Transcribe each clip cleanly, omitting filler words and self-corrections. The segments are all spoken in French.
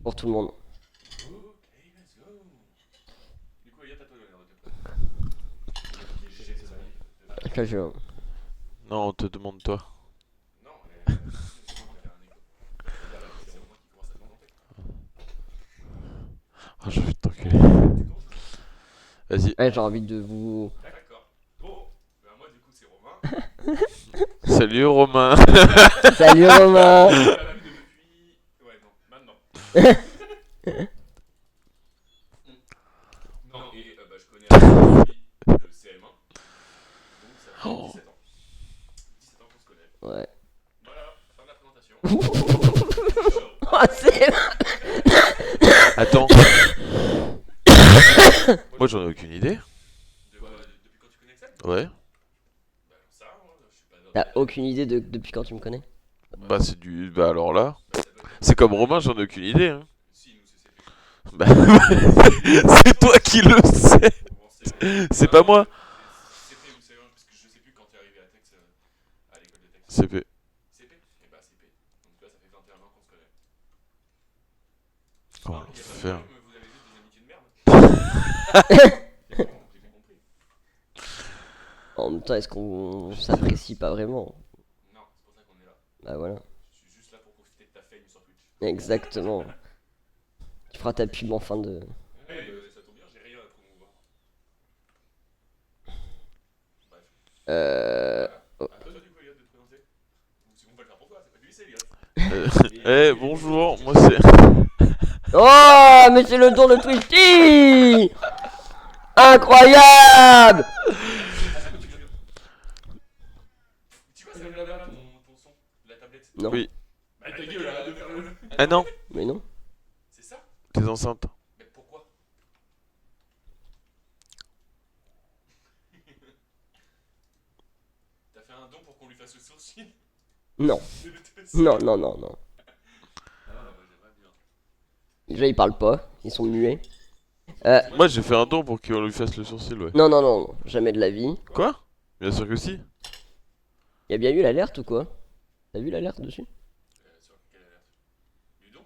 pour tout le monde. Ok, let's go. Du coup, Elliot, à toi de donner. Là, je... Non, on te demande toi. Non, c'est moi qui vais faire un écho. C'est moi qui commence à demander. Ah, je vais t'enculer. Tu commences? Vas-y. Ouais, j'ai envie de vous... D'accord. Bon, ben moi du coup c'est Romain. Salut Romain. Salut Romain. Je l'ai depuis... Ouais, non, maintenant. Non, et bah, je connais depuis le CM1. Donc ça fait 17 ans. 17 ans qu'on se connaît. Ouais. Voilà, fin de la présentation. Oh, c'est... Attends. Moi j'en ai aucune idée. Depuis quand tu connais Excel? Ouais. Bah ça, je suis pas... T'as aucune idée de depuis quand tu me connais? Bah c'est du... Bah alors là. Bah, ça doit être... C'est comme Romain, j'en ai aucune idée. Hein. Si, nous c'est CP. Bah c'est toi qui le sais. C'est pas moi. CP ou CE1, parce que je sais plus quand t'es arrivé à Tex, à l'école de Tex. CP. CP? Et bah CP. Donc là ça fait 21 ans qu'on se connaît. Oh Ah, y a pas de l'enfer. problème, vous avez juste des amitiés de merde. J'ai bien compris. En même temps, est-ce qu'on s'apprécie pas vraiment? Non, c'est pour ça qu'on est là. Bah voilà. Je suis juste là pour profiter de ta fame sur Twitch. Exactement. Tu feras ta pub en fin de... Ouais, ça tombe bien, j'ai rien à promouvoir. Bref. Oh. À toi du coup, Elliot, de te présenter. Ou si on va le faire pour toi, c'est pas du lycée, Elliot. Eh bonjour, moi c'est... Oh, mais c'est le tour de Twisty! Incroyable! Tu vois, ça vient là-bas ton son, la tablette. Non. Oui. Bah ta gueule, arrête de faire le... Ah non, Mais non. C'est ça? tes enceintes. Mais pourquoi? T'as fait un don pour qu'on lui fasse le sourcil? Non. Je te sais. Non, non, non, non. Ah, moi j'aimerais bien. Déjà, ils parlent pas. Ils sont muets. Moi j'ai fait un don pour qu'on lui fasse le sourcil, ouais. Non, non, non. Jamais de la vie. Quoi? Bien sûr que si. Y a bien eu l'alerte ou quoi? T'as vu l'alerte dessus? Sur quelle alerte? Du don?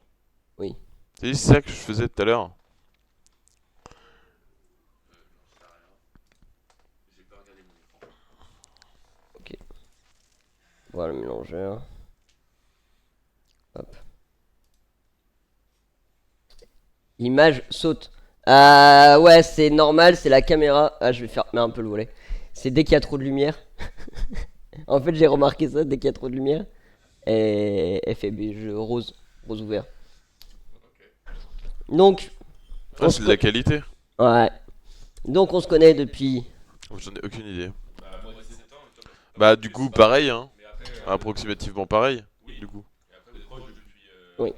C'est ça que je faisais tout à l'heure. J'en sais rien. J'ai pas regardé mon écran. Voilà le mélangeur. Hop. Image saute. Ah ouais, c'est normal, c'est la caméra. Ah, je vais fermer un peu le volet. C'est dès qu'il y a trop de lumière. En fait, j'ai remarqué ça, dès qu'il y a trop de lumière. Et elle fait rose. Rose ouvert. Ok. Donc, Ah, c'est de la qualité. ouais. Donc on se connaît depuis... J'en ai aucune idée. Bah moi 17 ans et toi Bah du coup pareil hein. Mais après... Approximativement pareil. oui. Du coup. Et après vous êtes proches depuis... Oui.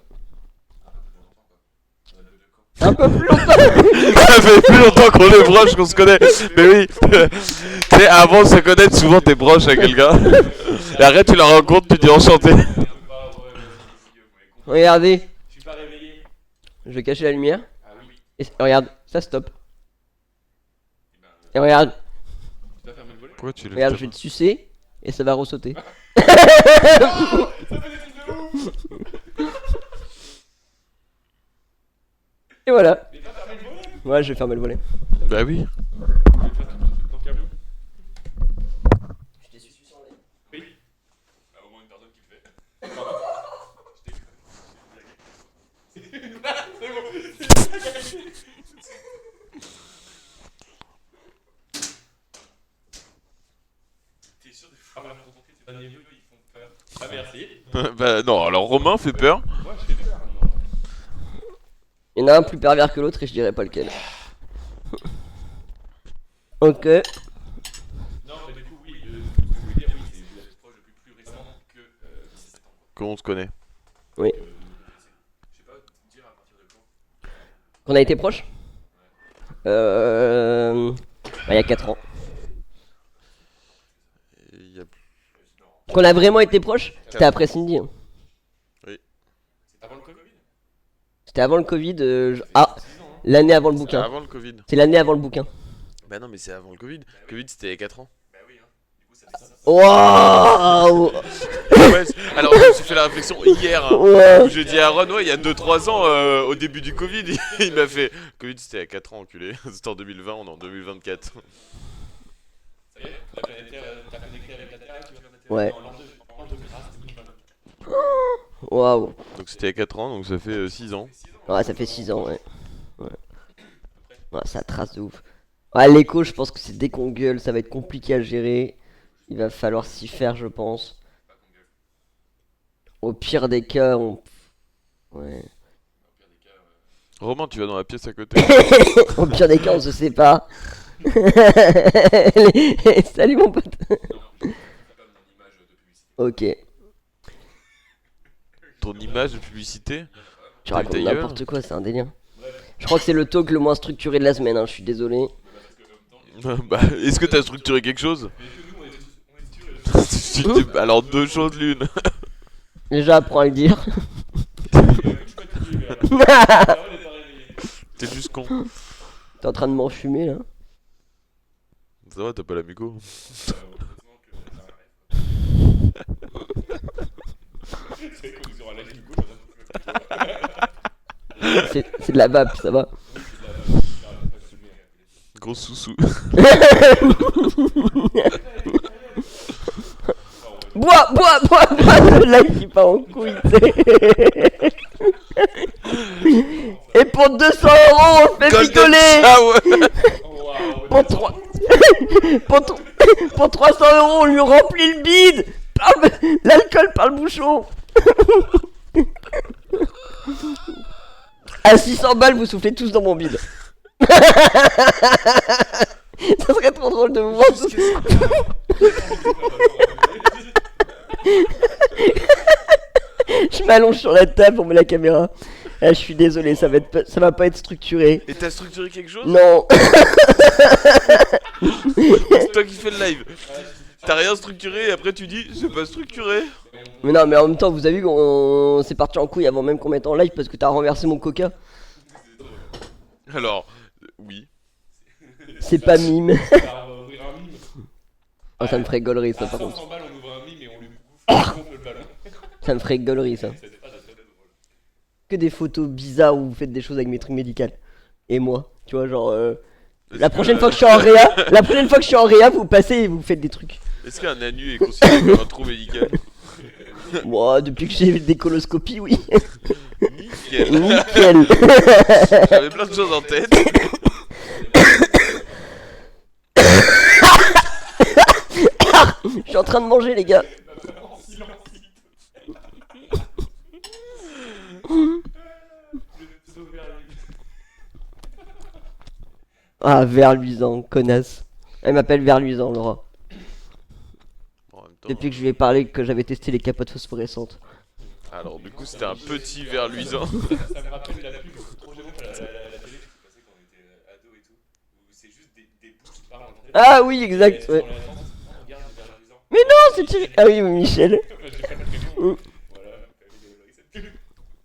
Un peu plus longtemps quoi. Un peu plus longtemps. Ça fait plus longtemps qu'on est proches qu'on se connaît. Mais oui. Tu sais, avant de se connaître, souvent t'es proche à quelqu'un. Et après tu la rencontres, tu dis enchanté. Regardez, Je suis pas réveillé. je vais cacher la lumière. Ah oui. Et regarde, ça stop. Et ben, Et regarde, tu vas fermer le volet. Pourquoi tu lèves regarde, ta je vais main te sucer. Et ça va ressauter. Ça fait des trucs de ouf. Et voilà. Mais pas fermer le volet. Ouais, je vais fermer le volet. Bah oui. Je vais faire tout ton câble. Je t'ai sucé sur la... Oui. Ah, au moins une personne qui le fait. Je déconne. C'est bon. T'es sûr de pouvoir rencontrer tes derniers vœux, ils font peur. Ah merci. Bah non, alors Romain fait peur. Moi je fais peur. Non. Il y en a un plus pervers que l'autre et je dirais pas lequel. Ok. Non mais du coup oui, ce que je voulais dire oui, c'est que vous êtes proche depuis plus récemment que 17 ans. Qu'on se connaît. Oui. Je sais pas, dire à partir de quand. Qu'on a été proches bah, il y a 4 ans. Il y a... Qu'on a vraiment été proches, c'était après Cindy. Hein. C'est avant le Covid. C'était avant le Covid. Ah, l'année avant le C'est bouquin. avant le Covid. C'est l'année avant le bouquin. Bah non mais c'est avant le Covid. Le Covid c'était il y a 4 ans. Bah oui hein. Du coup ça fait ça. Waouh. Ouais, alors je me suis fait la réflexion hier. Hein, Ouais. où j'ai dit à Ron, ouais, il y a 2-3 ans, au début du Covid, il m'a fait. Covid c'était il y a 4 ans, enculé. C'était en 2020, on est en 2024. Ça y est, la planète Terre, t'as connecté avec la Terre et tu vas Ouais. dans l'an de grâce 2024. Waouh. Donc c'était il y a 4 ans, donc ça fait 6 ans. Ouais, ça fait 6 ans, ouais. Ouais, ça trace de ouf. Ouais, l'écho, je pense que c'est dès qu'on gueule, ça va être compliqué à gérer. Il va falloir s'y faire, je pense. Au pire des cas, on. Ouais. Romain, tu vas dans la pièce à côté. Au pire des cas, on se sépare. Salut mon pote. Ok. Ton image de publicité. Tu racontes Ta gueule. n'importe quoi, c'est un délire. Je crois que c'est le talk le moins structuré de la semaine, hein, je suis désolé. Bah, est-ce que t'as structuré quelque chose? Alors 2 choses l'une. Déjà, apprends à le dire. T'es juste con. T'es en train de m'enfumer là. Ça va, t'as pas l'amigo. C'est de la vape, ça va. Gros sous-sous. Bois, le live qui part en couille, tu sais. Et pour 200 euros, on fait picoler. Pour 3... pour 300 euros, on lui remplit le bide. L'alcool par le bouchon. À 600 balles, vous soufflez tous dans mon bide. Ça serait trop drôle de vous voir tous. Je m'allonge sur la table, on met la caméra. Ah, je suis désolé, ça va pas être structuré. Et t'as structuré quelque chose? Non. C'est toi qui fais le live. T'as rien structuré et après tu dis c'est pas structuré. Mais non, mais en même temps, vous avez vu qu'on s'est parti en couille avant même qu'on mette en live parce que t'as renversé mon coca. Alors, oui. C'est pas mime. On va ouvrir un mime. Oh, ça me ferait gaulerie ça À par contre. 500 balles, on ouvre un mime et on lui gonfle le ballon. Ça me ferait gaulerie ça. C'est pas très drôle. Que des photos bizarres où vous faites des choses avec mes trucs médicaux. Et moi, tu vois, genre. La prochaine fois que je suis en réa, vous passez et vous faites des trucs. Est-ce qu'un anus est considéré comme un trou médical? Moi, depuis que j'ai des coloscopies, oui. Nickel. Nickel. J'avais plein de choses en tête. Je suis en train de manger, les gars. Ah, Verluisant, connasse. Elle m'appelle Verluisant, Laura. En même temps, Depuis que je lui ai parlé que j'avais testé les capotes phosphorescentes. alors du coup c'était un petit verre luisant. Ça me rappelle la pub trop gênante à la télé qui passait quand on était ado et tout. Où c'est juste des bouches qui parlent entre elles. Ah oui, exact, ouais. Regarde le verre luisant. Mais non, c'est Thierry. Ah oui, mais Michel. J'ai pas le prénom. Voilà, cette pub.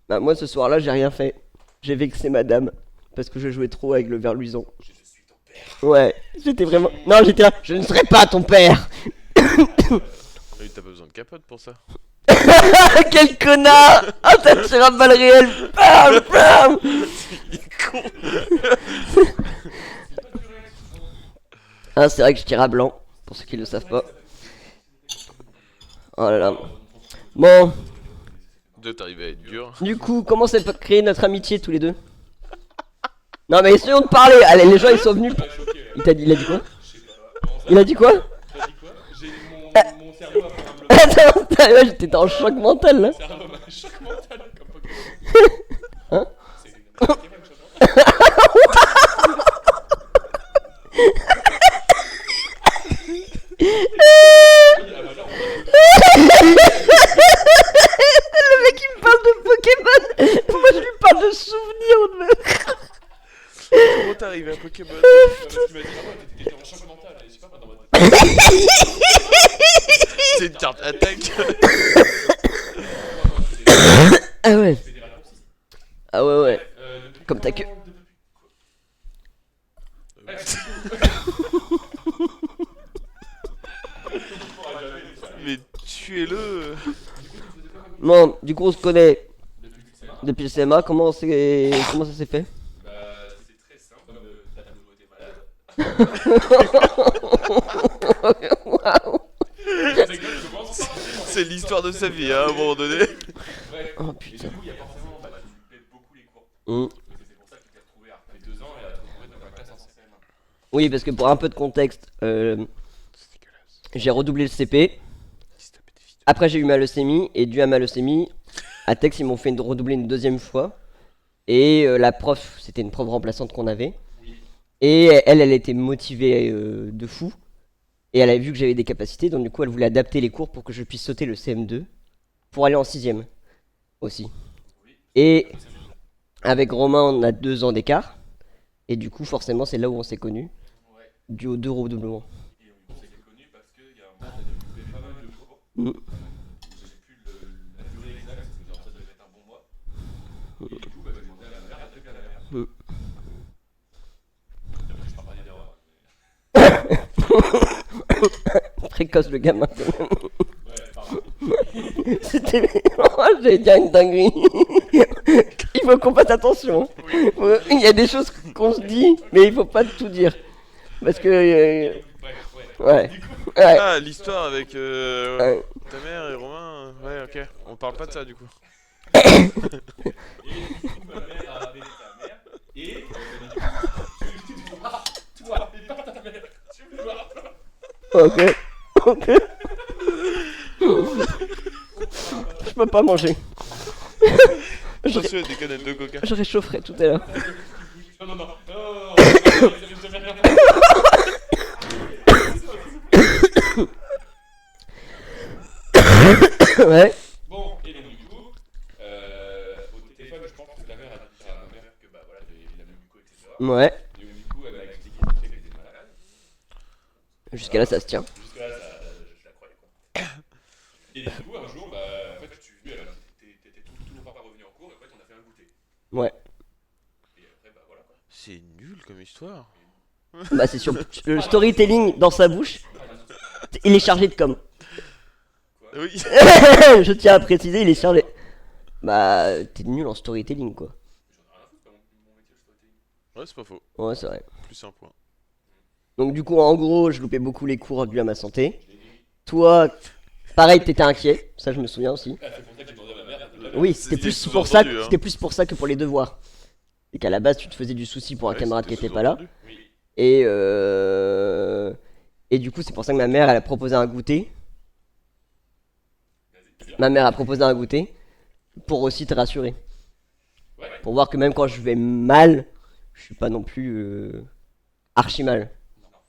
Bah, moi, ce soir-là, j'ai rien fait. J'ai vexé madame. Parce que je jouais trop avec le Verluisant. Je suis ton père. Ouais, j'étais vraiment. Non, j'étais là. Je ne serai pas ton père. Oui, t'as pas besoin de capote pour ça. Quel connard. Ah, ça tire à balle réelle. Bam, bam. Il est con. Ah, c'est vrai que je tire à blanc. Pour ceux qui le savent pas. Oh là là. Bon, Deux, t'arrives à être dur. du coup, comment ça peut créer notre amitié tous les deux? Non, mais essayons de parler. Allez, les gens ils sont venus. Il a dit quoi? Il a dit quoi? T'as dit quoi? J'ai mon cerveau a fait un bloc. Attends, ouais, j'étais en choc mental là. Mon cerveau m'a choc mental comme Pokémon. Hein? C'est une Pokémon choc mental. Le mec il me parle de Pokémon. Moi je lui parle de souvenirs. Comment t'es arrivé à Pokémon? Tu m'as dit vraiment t'étais en choc mental. Et je sais pas, dans ma tête. C'est une carte attaque. Ah ouais. C'est des raccourcis. Ah ouais ouais. Depuis Comme ta queue. Mais tu tuez-le. Non, du coup, on se connaît Depuis le CMA, depuis le CMA. Comment ça s'est fait? bah, c'est très simple. T'as toujours été malade. Waouh. C'est exactement ça. C'est l'histoire de sa vie, hein, à un moment donné. Bref. Oh Et putain. du coup, il y a forcément, bah, tu paies beaucoup les cours. Mm. C'est pour ça que tu t'es retrouvé à refaire 2 ans et à te retrouver dans la classe en CM1. Oui, parce que pour un peu de contexte, j'ai redoublé le CP. Après, j'ai eu ma leucémie. Et dû à ma leucémie, à Tex, ils m'ont fait redoubler une deuxième fois. Et la prof, c'était une prof remplaçante qu'on avait. Et elle était motivée de fou. Et elle avait vu que j'avais des capacités. Donc, du coup, elle voulait adapter les cours pour que je puisse sauter le CM2 pour aller en 6ème aussi. Et avec Romain, on a 2 ans d'écart. Et du coup, forcément, c'est là où on s'est connus. Ouais. Dû aux 2 redoublements. Et on s'est connu parce qu'il y a un moment, t'as dû pas mal de cours. Mm. J'ai plus la durée exacte, mais genre ça devait être un bon mois. Et du coup, bah, j'ai demandé à ma mère, elle était à la mère. Mm. Après, je parle pas d'erreur. Précoce le gamin. Ouais, pardon. C'était. Oh, j'allais dire une dinguerie. Il faut qu'on fasse attention. Il y a des choses qu'on se dit, mais il faut pas tout dire. Parce que. Ouais. Ouais. Ah, l'histoire avec Ouais. ta mère et Romain. Ouais, ok. On parle pas de ça du coup. Et du coup, ma mère a appelé ta mère. Et tu dois, toi, et pas ta mère. Tu dois. Ok. Ok. Je peux pas manger. Je, Attention, il y a des canettes de coca. je réchaufferai tout à l'heure. Non, non, non. Non, Ouais. bon, et donc du coup, au téléphone, je pense que ta mère a dit à ma mère que bah voilà, il avait muco, etc. Ouais. Et donc, du coup, elle m'a expliqué qu'elle était malade. Jusqu'à là, ça se tient. Jusqu'à là, je la croyais quoi. Et du coup, un jour, bah, en fait, tu es venu, alors t'étais toujours pas revenu en cours, et en fait, on a fait un goûter. Ouais. Et après, bah voilà quoi. C'est nul comme histoire. Bah, c'est sur le storytelling dans sa bouche. Il est chargé de com. Oui. Je tiens à préciser, il est chargé. Bah, t'es nul en storytelling quoi. J'en ai rien à foutre, c'est pas mon métier, le storytelling. Ouais, c'est pas faux. Ouais, c'est vrai. Plus un point. Donc, du coup, en gros, je loupais beaucoup les cours dû à ma santé. Toi, pareil, t'étais inquiet. Ça, je me souviens aussi. Ah, c'est pour ça que j'ai demandé à ma mère. Oui, C'est c'était plus sous-entendu, pour ça, hein. c'était plus pour ça que pour les devoirs. Et qu'à la base, tu te faisais du souci pour un Ouais, camarade qui c'était était pas là. sous-entendu. Oui. Et du coup, c'est pour ça que ma mère, elle a proposé un goûter. Ma mère a proposé un goûter pour aussi te rassurer. Ouais. Pour voir que même quand je vais mal, je suis pas non plus archi mal.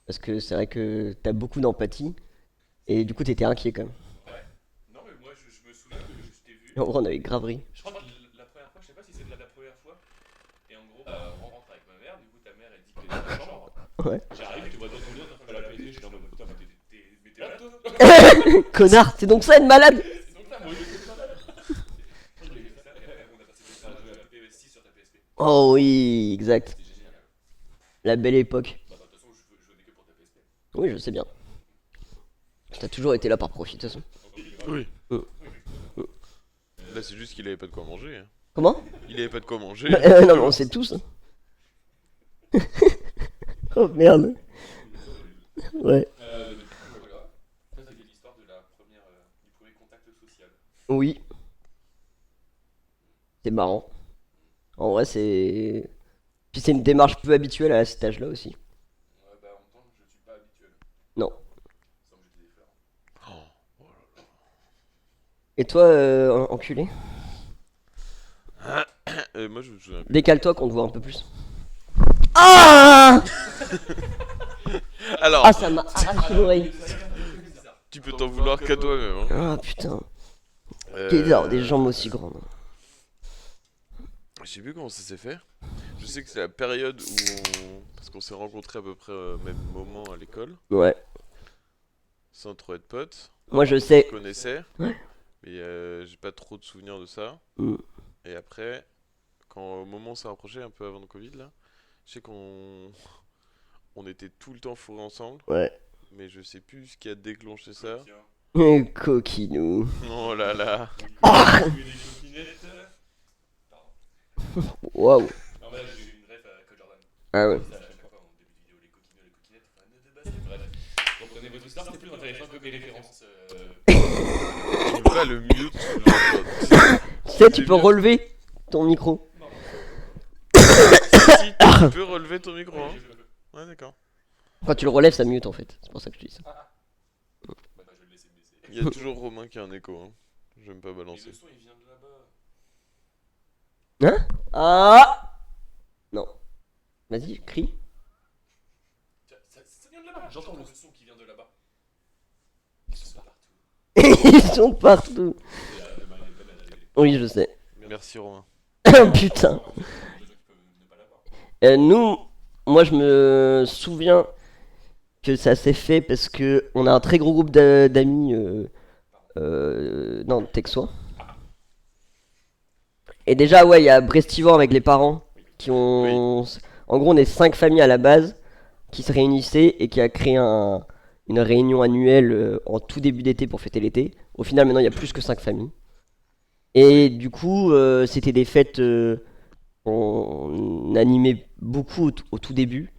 Parce que c'est vrai que t'as beaucoup d'empathie. Et du coup, t'étais inquiet quand même. Non, mais moi, je me souviens que je t'ai vu. En vrai, on avait grave ri. Je crois que la première fois, je sais pas si c'est la première fois. Et en gros, on rentre avec ma mère. Du coup, ta mère, elle dit que t'es dans la chambre. Ouais. J'arrive, tu vois dans ton lit, en train de faire la pété. Je suis là en mode putain, mais t'es malade toi. Connard, c'est donc ça être malade. Et donc là, moi, il était malade. Je lui ai fait ça. Et on a passé des soirées à jouer à PS6 sur ta PSP. Oh oui, exact. C'était génial. La belle époque. Bah, de toute façon, je venais que pour ta PSP. Oui, je sais bien. T'as toujours été là par profit, de toute façon. Oui. Mm. Là, c'est juste qu'il avait pas de quoi manger. Hein. Comment? Il avait pas de quoi manger. Non, mais on sait tous. Hein. Oh merde. Ouais. Du coup, voilà. Ça, c'était l'histoire de la première, du premier contact social. Oui. C'est marrant. En vrai, c'est. Puis c'est une démarche peu habituelle à cet âge-là aussi. Bah, en même temps, je suis pas habituel. Non. Sans me jeter des fleurs. Oh. Et toi, enculé? Moi, je me souviens plus. Décale-toi qu'on te voit un peu plus. Ah! Alors, Ah, ça m'a arraché l'oreille. tu peux t'en vouloir qu'à toi-même. Hein. Ah putain. Euh, Quelle heure, des jambes aussi grandes. Je sais plus comment ça s'est fait. Je sais que c'est la période où on... Parce qu'on s'est rencontrés à peu près au même moment à l'école, Ouais. sans trop être potes. Moi, je On sais. se connaissait, Ouais. mais j'ai pas trop de souvenirs de ça. Mm. Et après, quand au moment où on s'est rapproché, un peu avant le Covid, là, je sais qu'on on était tout le temps fourrés ensemble, Ouais. mais je sais plus ce qui a déclenché ça. Tiens. Coquinou. Oh là là. Des coquinettes. Waouh. Non, mais là, j'ai eu une rêve à Code Jordan. Ah ouais. Ça, à chaque fois, en début de vidéo, les coquineux, les coquinettes, enfin, de base, bref. Reprenez votre histoire, c'était plus intéressant que mes références. Tu peux pas le mute sous le Tu sais, tu peux relever ton micro. Si, tu peux relever ton micro, hein. Ouais, d'accord. Quand tu le relèves, ça mute en fait. C'est pour ça que je te dis ça. Bah, je vais le laisser baisser. Il y a toujours Romain qui a un écho, hein. J'aime pas Mais balancer. le son, il vient de là-bas. Hein? Ah! Non. Vas-y, crie. Tiens, ça vient de là-bas. J'entends le son qui vient de là-bas. Ils sont partout. Ils sont partout. Et, le mal est belle à la télé. Oui, je sais. Merci Romain. Putain. Il y a des gens qui peuvent ne pas l'avoir. Nous, moi je me souviens que ça s'est fait parce que on a un très gros groupe d'amis non, texois. Et déjà, ouais, il y a Brestivan avec les parents qui ont. En gros, on est 5 familles à la base qui se réunissaient et qui a créé une réunion annuelle en tout début d'été pour fêter l'été. Au final, maintenant, il y a plus que 5 familles. Et du coup, c'était des fêtes. On animait beaucoup au tout début.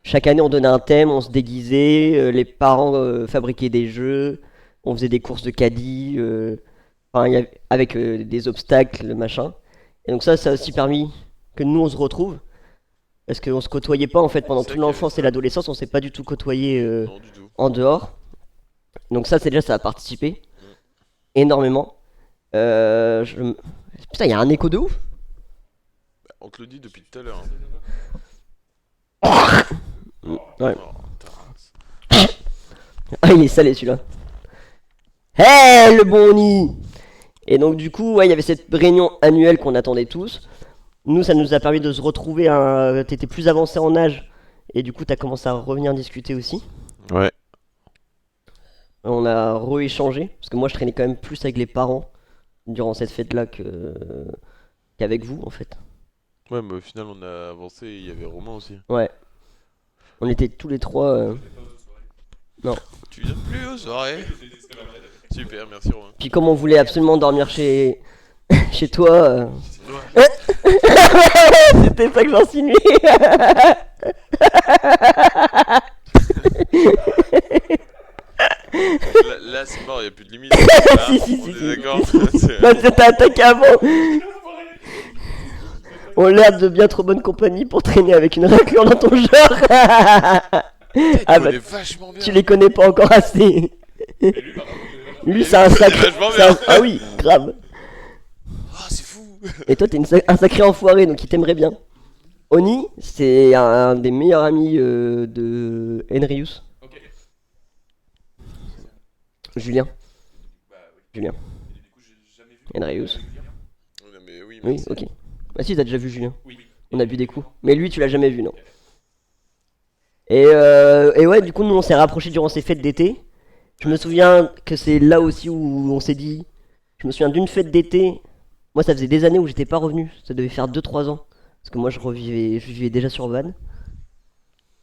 Chaque année, on donnait un thème, on se déguisait, les parents fabriquaient des jeux, on faisait des courses de caddie, enfin, avec des obstacles, machin. Et donc ça a aussi permis que nous, on se retrouve. Parce qu'on se côtoyait pas en fait pendant C'est toute vrai qu'il y l'enfance avait et l'adolescence, on s'est pas du tout côtoyé Non, du tout. en dehors. Donc ça, c'est déjà, ça a participé énormément. Putain, il y a un écho de ouf. Bah, on te le dit depuis tout à l'heure. Ouais. Oh, Ah, il est salé celui-là. Hé, le bon nid. Et donc du coup, ouais, il y avait cette réunion annuelle qu'on attendait tous. Nous, ça nous a permis de se retrouver. T'étais plus avancé en âge. Et du coup, t'as commencé à revenir discuter aussi. Ouais. On a re-échangé. Parce que moi, je traînais quand même plus avec les parents durant cette fête-là qu'avec vous, en fait. Ouais, mais au final, on a avancé et il y avait Romain aussi. Ouais. On était tous les trois. Tu viens plus aux soirées? Super, merci Romain. Puis comme on voulait absolument dormir chez toi. Ouais. C'était ça que j'insinuais. Là, c'est mort, y a plus de limite. Là, Si, si, on si, est si. d'accord. Bah, t'as attaqué avant. On a l'air de bien trop bonne compagnie pour traîner avec une raclure dans ton genre. Ah bah, vachement bien. tu les connais pas encore assez. Lui, c'est un sacré. vachement c'est un- bien. Ah oui, grave. Ah, c'est fou. Et toi, t'es un sacré enfoiré, donc il t'aimerait bien. Oni, c'est un des meilleurs amis de Henrius. Ok. Julien. Bah oui. Julien. Et du coup, j'ai jamais vu. Henrius. Non, mais oui, Oui, merci. ok. Bah si, t'as déjà vu Julien. Oui. On a bu des coups. Mais lui, tu l'as jamais vu, non. Et ouais, du coup, nous, on s'est rapprochés durant ces fêtes d'été. Je me souviens que c'est là aussi où on s'est dit... Je me souviens d'une fête d'été. Moi, ça faisait des années où j'étais pas revenu. Ça devait faire 2-3 ans. Parce que moi, je vivais déjà sur Vannes.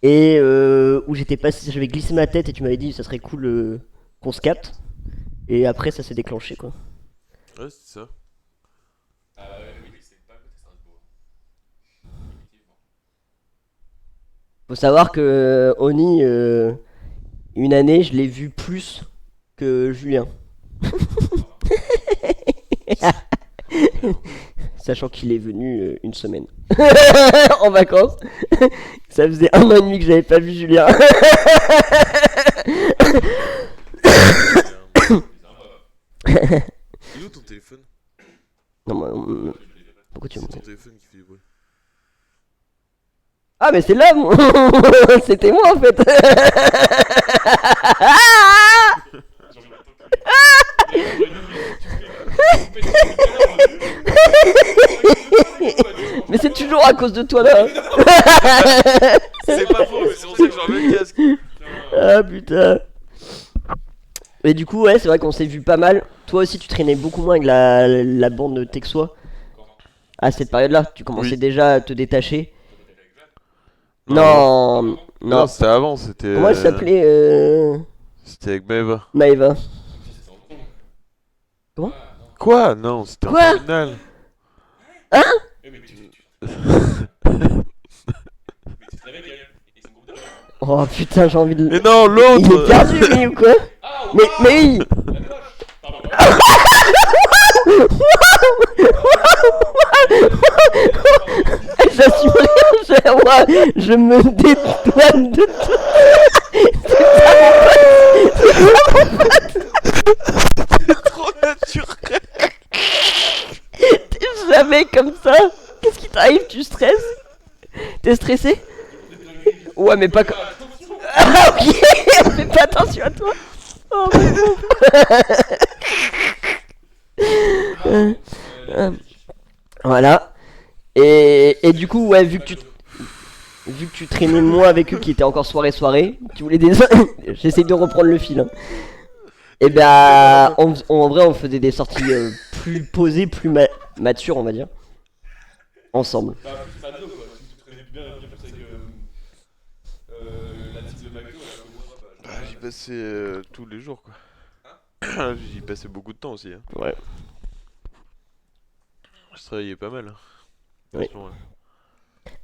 Et où j'étais passé, j'avais glissé ma tête et tu m'avais dit ça serait cool qu'on se capte. Et après, ça s'est déclenché, quoi. Ouais, c'est ça. Oui, c'est pas à côté de Strasbourg. Effectivement. Faut savoir que Oni, une année, je l'ai vu plus que Julien. Sachant qu'il est venu une semaine en vacances. Ça faisait 1 an et demi que j'avais pas vu Julien. Il est où ton téléphone? Non, pourquoi tu me C'est ton téléphone qui fait du bruit. Ah, mais c'est là, c'était moi en fait. Mais c'est toujours à cause de toi là. C'est pas faux, mais c'est pour ça que je remets le casque. Ah putain. Et du coup, ouais, c'est vrai qu'on s'est vu pas mal. Toi aussi, tu traînais beaucoup moins avec la bande texois. À cette période-là, tu commençais Oui. déjà à te détacher. Non, non. c'était avant, c'était. Comment elle s'appelait C'était avec Maeva. Maëva. Quoi? Non, c'était en Quoi? terminale. Eh, mais tu te réveilles, Gaël. Et son groupe de réveil. Oh putain, j'ai envie de. Mais non, Il est l'autre! perdu, lui, ou quoi? Ah, Mais oui! la cloche. Pardon, J'assume rien, moi, je me dédouane de tout. Trop naturel! T'es jamais comme ça. Qu'est-ce qui t'arrive? Tu stresses? T'es stressé? Ouais, mais pas comme. Ah, ok! Fais pas attention à toi. Oh, mon pauvre. Voilà. Et du coup, ouais, vu que tu traînais moins avec eux qui étaient encore soirée, tu voulais des. J'essaye de reprendre le fil. Hein. Et ben, en vrai, on faisait des sorties plus posées, plus matures, on va dire. Ensemble. Bah, plus radio, quoi. Tu traînais bien plus avec la team de McDo, alors que moi, bah, J'y passais tous les jours, quoi. J'y passais beaucoup de temps aussi. Hein. Ouais. Je travaillais pas mal. Hein. Oui. Franchement,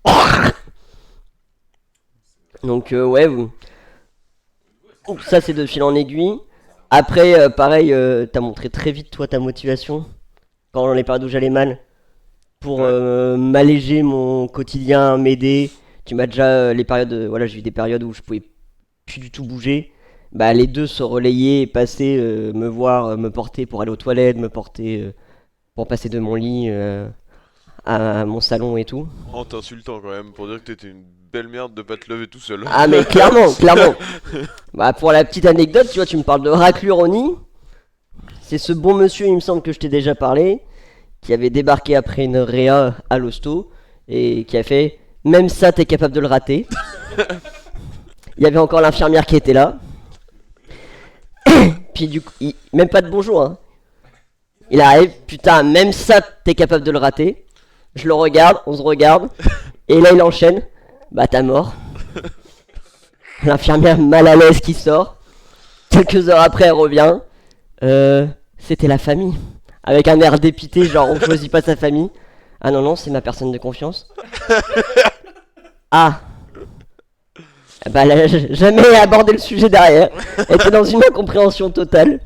ouais. Donc, ouais, vous. Ouh, ça, c'est de fil en aiguille. Après, pareil, t'as montré très vite, toi, ta motivation. Quand dans les périodes où j'allais mal. Pour m'alléger mon quotidien, m'aider. Tu m'as déjà. Les périodes. Voilà, j'ai eu des périodes où je pouvais plus du tout bouger. Bah, les deux se relayer et passer, me voir, me porter pour aller aux toilettes, me porter pour passer de mon lit à mon salon et tout. En t'insultant quand même, pour dire que t'étais une belle merde de pas te lever tout seul. Ah, mais clairement, clairement. Bah, pour la petite anecdote, tu vois, tu me parles de raclure au nid. C'est ce bon monsieur, il me semble que je t'ai déjà parlé, qui avait débarqué après une réa à l'hosto et qui a fait même ça, t'es capable de le rater. Il y avait encore l'infirmière qui était là. Puis du coup, même pas de bonjour. Hein. Il arrive, putain, même ça, t'es capable de le rater. Je le regarde, on se regarde. Et là, il enchaîne. Bah, t'as mort. L'infirmière mal à l'aise qui sort. Quelques heures après, elle revient. C'était la famille. Avec un air dépité, genre on choisit pas sa famille. Ah non, non, c'est ma personne de confiance. Ah. Bah, elle a jamais abordé le sujet derrière. Elle était dans une incompréhension totale.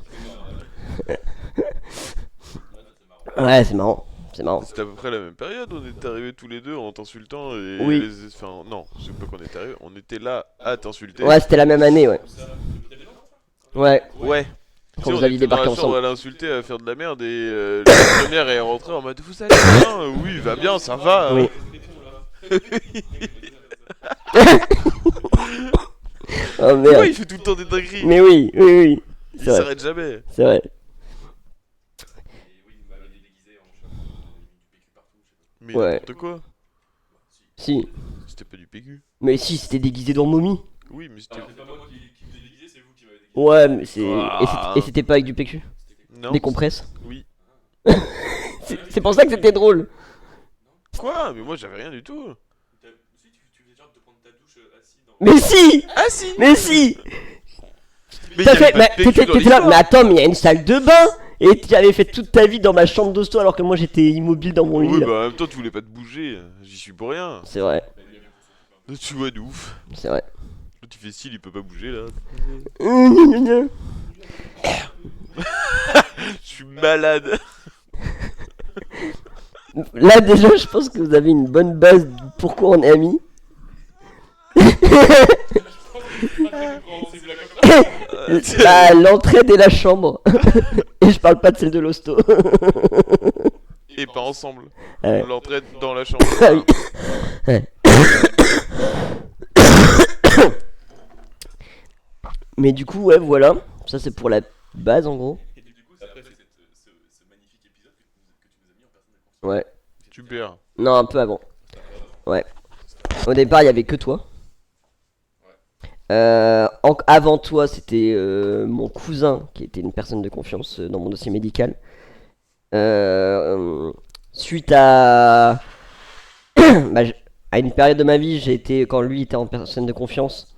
Ouais, c'est marrant. C'est marrant. C'était à peu près la même période, on était arrivés tous les deux en t'insultant et Oui. Enfin non, c'est pas qu'on était arrivés, on était là à t'insulter. Ouais, c'était la même année, ouais. Ouais, Ouais. quand Tu sais, vous on aviez était dans débarqué la chambre ensemble. à l'insulter, à faire de la merde et la première est rentrée en mode vous allez bien? Oui, va bien, ça va. Oui. Oh Pourquoi merde. il fait tout le temps des dingueries? Mais oui, oui, oui. Il C'est vrai, s'arrête jamais. c'est vrai. Et oui, vous m'avez déguisé en choc, du PQ partout, je sais pas. Mais Ouais. n'importe quoi. Si. C'était pas du PQ. Mais si, c'était déguisé dans momie. Oui, mais c'était. Alors, c'est pas moi qui vous ai déguisé, c'est vous qui m'avez déguisé. Ouais, mais c'est. Ah. Et c'était pas avec du PQ. Non. Des compresses. Oui. C'est pour ça que c'était drôle. Quoi? Mais moi j'avais rien du tout. Si, tu faisais genre de prendre ta douche assis dans. Mais si. Ah si. Mais si. Mais T'as il y avait fait. pas Bah, de PQ t'étais dans là. l'histoire. Mais attends, mais il y a une salle de bain. Et tu avais fait toute ta vie dans ma chambre d'hosto alors que moi j'étais immobile dans mon lit. Oui, là. bah en même temps tu voulais pas te bouger. J'y suis pour rien. C'est vrai, Tu vois de ouf. c'est vrai. Là, tu fais style, il peut pas bouger là. Je suis malade. Là déjà je pense que vous avez une bonne base de pourquoi on est amis. Bah, l'entraide et la chambre. Et je parle pas de celle de l'hosto. Et pas ensemble. Ouais. On l'entraîne dans la chambre. Ah oui. Ouais. Mais du coup, ouais, voilà. Ça, c'est pour la base en gros. Et du coup, c'est après ce magnifique épisode que tu nous as mis en personne de confiance. Ouais. Super. Non, un peu avant. Ouais. Au départ, il y avait que toi. Avant toi, c'était mon cousin qui était une personne de confiance dans mon dossier médical. Suite à bah, à une période de ma vie, j'ai été quand lui était en personne de confiance.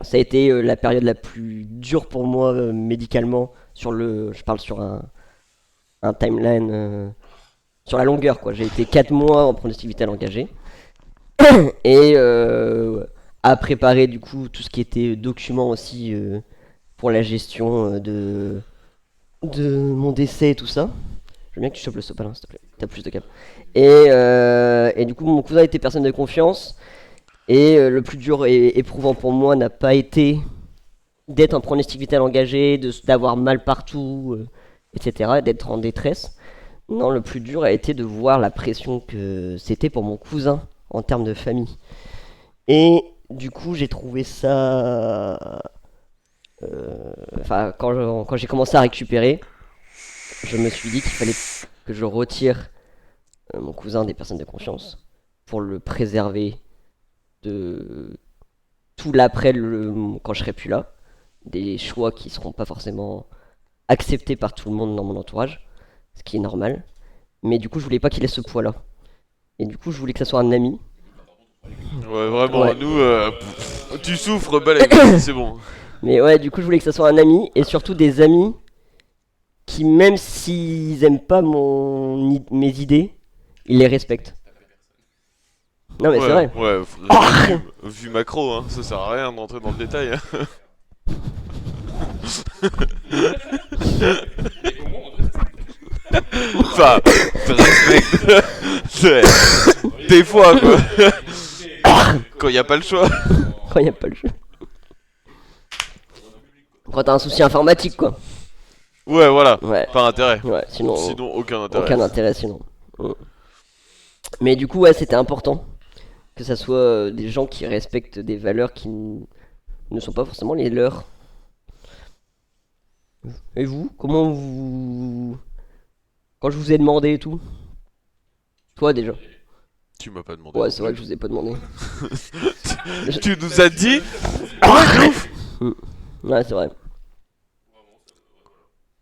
Ça a été la période la plus dure pour moi médicalement. Je parle sur un un timeline sur la longueur, quoi. J'ai été 4 mois en pronostic vital engagé. Et à préparer du coup tout ce qui était documents aussi pour la gestion de mon décès et tout ça. J'aime bien que tu chopes le sopalin, s'il te plaît. T'as plus de cap. Et du coup, mon cousin était personne de confiance. Et le plus dur et éprouvant pour moi n'a pas été d'être en pronostic vital engagé, d'avoir mal partout, etc., d'être en détresse. Non, le plus dur a été de voir la pression que c'était pour mon cousin en termes de famille. Et du coup, j'ai trouvé ça. Enfin, quand j'ai commencé à récupérer, je me suis dit qu'il fallait que je retire mon cousin des personnes de confiance pour le préserver de tout l'après quand je serai plus là, des choix qui seront pas forcément acceptés par tout le monde dans mon entourage, ce qui est normal. Mais du coup, je voulais pas qu'il ait ce poids-là. Et du coup, je voulais que ça soit un ami. Ouais, vraiment, Ouais. nous, tu souffres, balèque, c'est bon. Mais ouais, du coup, je voulais que ça soit un ami et surtout des amis qui, même s'ils aiment pas mes idées, ils les respectent. Non, mais c'est vrai. Ouais, vu macro, hein, ça sert à rien d'entrer dans le détail. Hein. Mais au moins, on doit Enfin, respect. Ouais. Des fois, quoi. Quand y a pas le choix. Quand y a pas le jeu. Quand t'as un souci informatique, quoi. Ouais, voilà. Ouais. Pas intérêt. Ouais, sinon Sinon, aucun intérêt. aucun intérêt sinon. Mais du coup, ouais, c'était important que ça soit des gens qui respectent des valeurs qui ne sont pas forcément les leurs. Et vous, comment vous... Quand je vous ai demandé et tout. Toi déjà. Tu m'as pas demandé. Ouais, c'est vrai que je vous ai pas demandé. Tu nous as dit. Ouais, c'est vrai.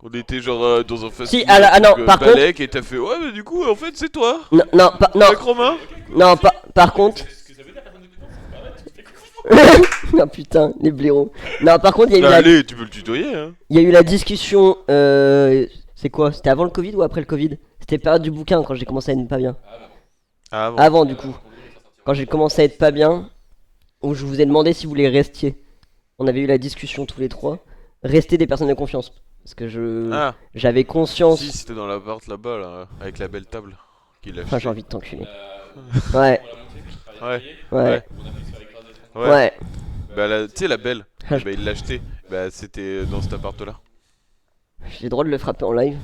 On était genre dans un festival. Si, ah non, par contre... Balek, et t'as fait ouais, mais du coup, en fait, c'est toi. Non, non, non, Avec Romain. non, par contre... ce que ça veut dire, personne de confiance. Non putain, les blaireaux. Non, par contre, il y a eu la... Allez, tu peux le tutoyer, hein. Il y a eu la discussion, c'est quoi? C'était avant le Covid ou après le Covid? C'était période du bouquin quand j'ai commencé à être pas bien. Ah bon. Avant du coup. Quand j'ai commencé à être pas bien, où je vous ai demandé si vous voulez restiez. On avait eu la discussion tous les trois. Rester des personnes de confiance. Parce que Ah, j'avais conscience... si, c'était dans l'appart là-bas, là, avec la belle table qu'il a Enfin, j'ai acheté. envie de t'enculer. Ouais, Ouais, ouais, ouais. ouais. Bah, tu sais, la belle, Ah, bah, il l'a acheté. Bah, c'était dans cet appart-là. J'ai le droit de le frapper en live.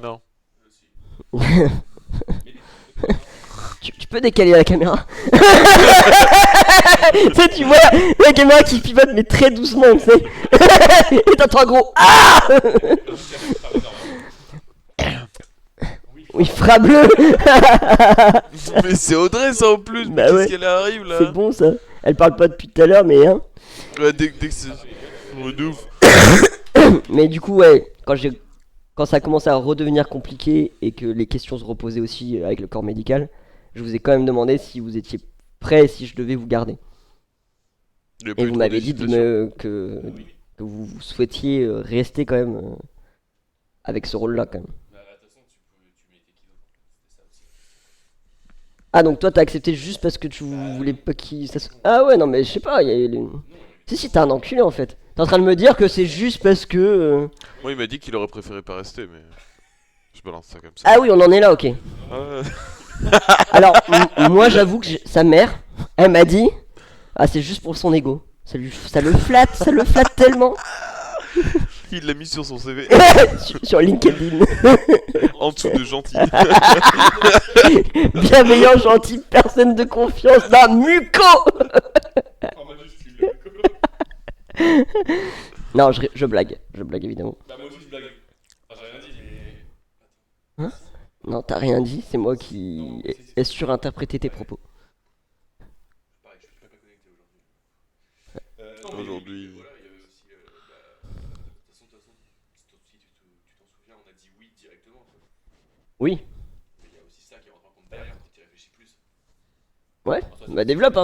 Non. Tu peux décaler la caméra. Tu sais, tu vois la caméra qui pivote mais très doucement, tu sais. Et t'entends un gros ah. Oui, frappe-le. Mais c'est Audrey, ça en plus. Bah Mais ouais. qu'est-ce qu'elle arrive là? C'est bon ça. Elle parle pas depuis tout à l'heure, mais hein. Ouais, dès que c'est. Ouais, de ouf. Mais du coup, ouais, quand ça commence à redevenir compliqué et que les questions se reposaient aussi avec le corps médical, je vous ai quand même demandé si vous étiez prêt et si je devais vous garder. Il y a pas Et eu vous trop m'avez dit d'hésitation. que vous souhaitiez rester quand même avec ce rôle-là quand même. Bah, de toute façon, tu mettais qui d'autre? C'était ça aussi. Ah donc toi t'as accepté juste parce que tu voulais pas qu'il... Ah ouais non mais je sais pas, Si t'es un enculé en fait. T'es en train de me dire que c'est juste parce que... Moi, il m'a dit qu'il aurait préféré pas rester, mais. Je balance ça comme ça. Ah oui on en est là, ok. Ah, Alors moi j'avoue que sa mère, elle m'a dit... Ah c'est juste pour son ego. Ça le flatte tellement. il l'a mis sur son CV. sur LinkedIn. En dessous de gentil. Bienveillant, gentil, personne de confiance d'un muco. En majuscule. Non, je blague évidemment. Bah, moi aussi, je blague. Enfin, j'ai rien dit, mais. Non, t'as rien dit, c'est moi qui ai surinterprété tes propos. Pareil, je suis même pas connecté aujourd'hui. Non, mais Aujourd'hui. voilà, il y avait aussi. De toute façon, si tu t'en souviens, on a dit oui directement. Oui, Mais il y a aussi ça qui rentre en compte derrière quand tu y réfléchis plus. ouais, bah développe,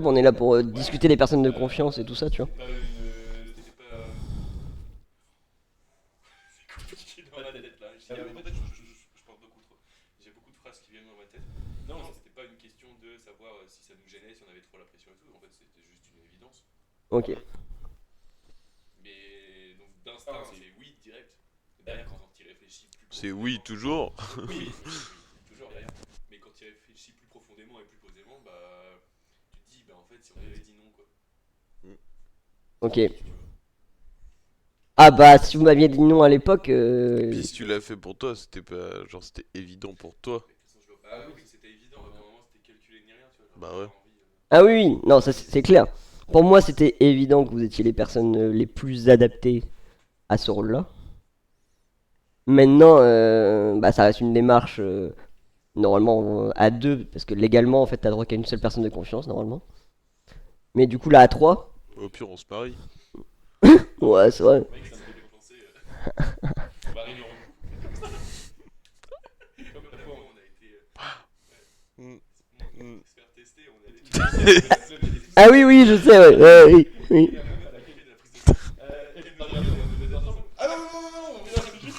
on est là pour discuter des personnes de confiance et tout ça, tu vois. C'était pas. C'est compliqué dans ma tête là. En fait, je trop la pression et tout. En fait, c'était juste une évidence. Ok. Mais donc d'instinct, c'est oui direct. Derrière, quand tu y réfléchis plus C'est oui, toujours. oui, toujours derrière. Mais quand tu y réfléchis plus profondément et plus posément, bah, tu te dis, bah en fait, si on avait dit non, quoi. Ok. Ah bah si vous m'aviez dit non à l'époque, Puis si tu l'as fait pour toi, c'était pas. Genre, c'était évident pour toi. Mais de toute façon, je vois pas. Ah oui, c'était évident. À un moment, c'était calculé ni rien, tu vois. Genre, Bah ouais. envie, Ah oui, oui, non, ça c'est clair. Pour moi, c'était évident que vous étiez les personnes les plus adaptées à ce rôle-là. Maintenant, bah, ça reste une démarche normalement à deux, parce que légalement, en fait, t'as droit qu'à une seule personne de confiance, normalement. Mais du coup, là, à trois, Au pire, on se marie. ouais, c'est vrai. mec, ça me fait penser. On va arriver en comme la fois où on a été. Mm. On se faire tester, on allait. Ah oui, oui, je sais, ouais, ouais, oui, oui. Ah non, non, non, non, on vient juste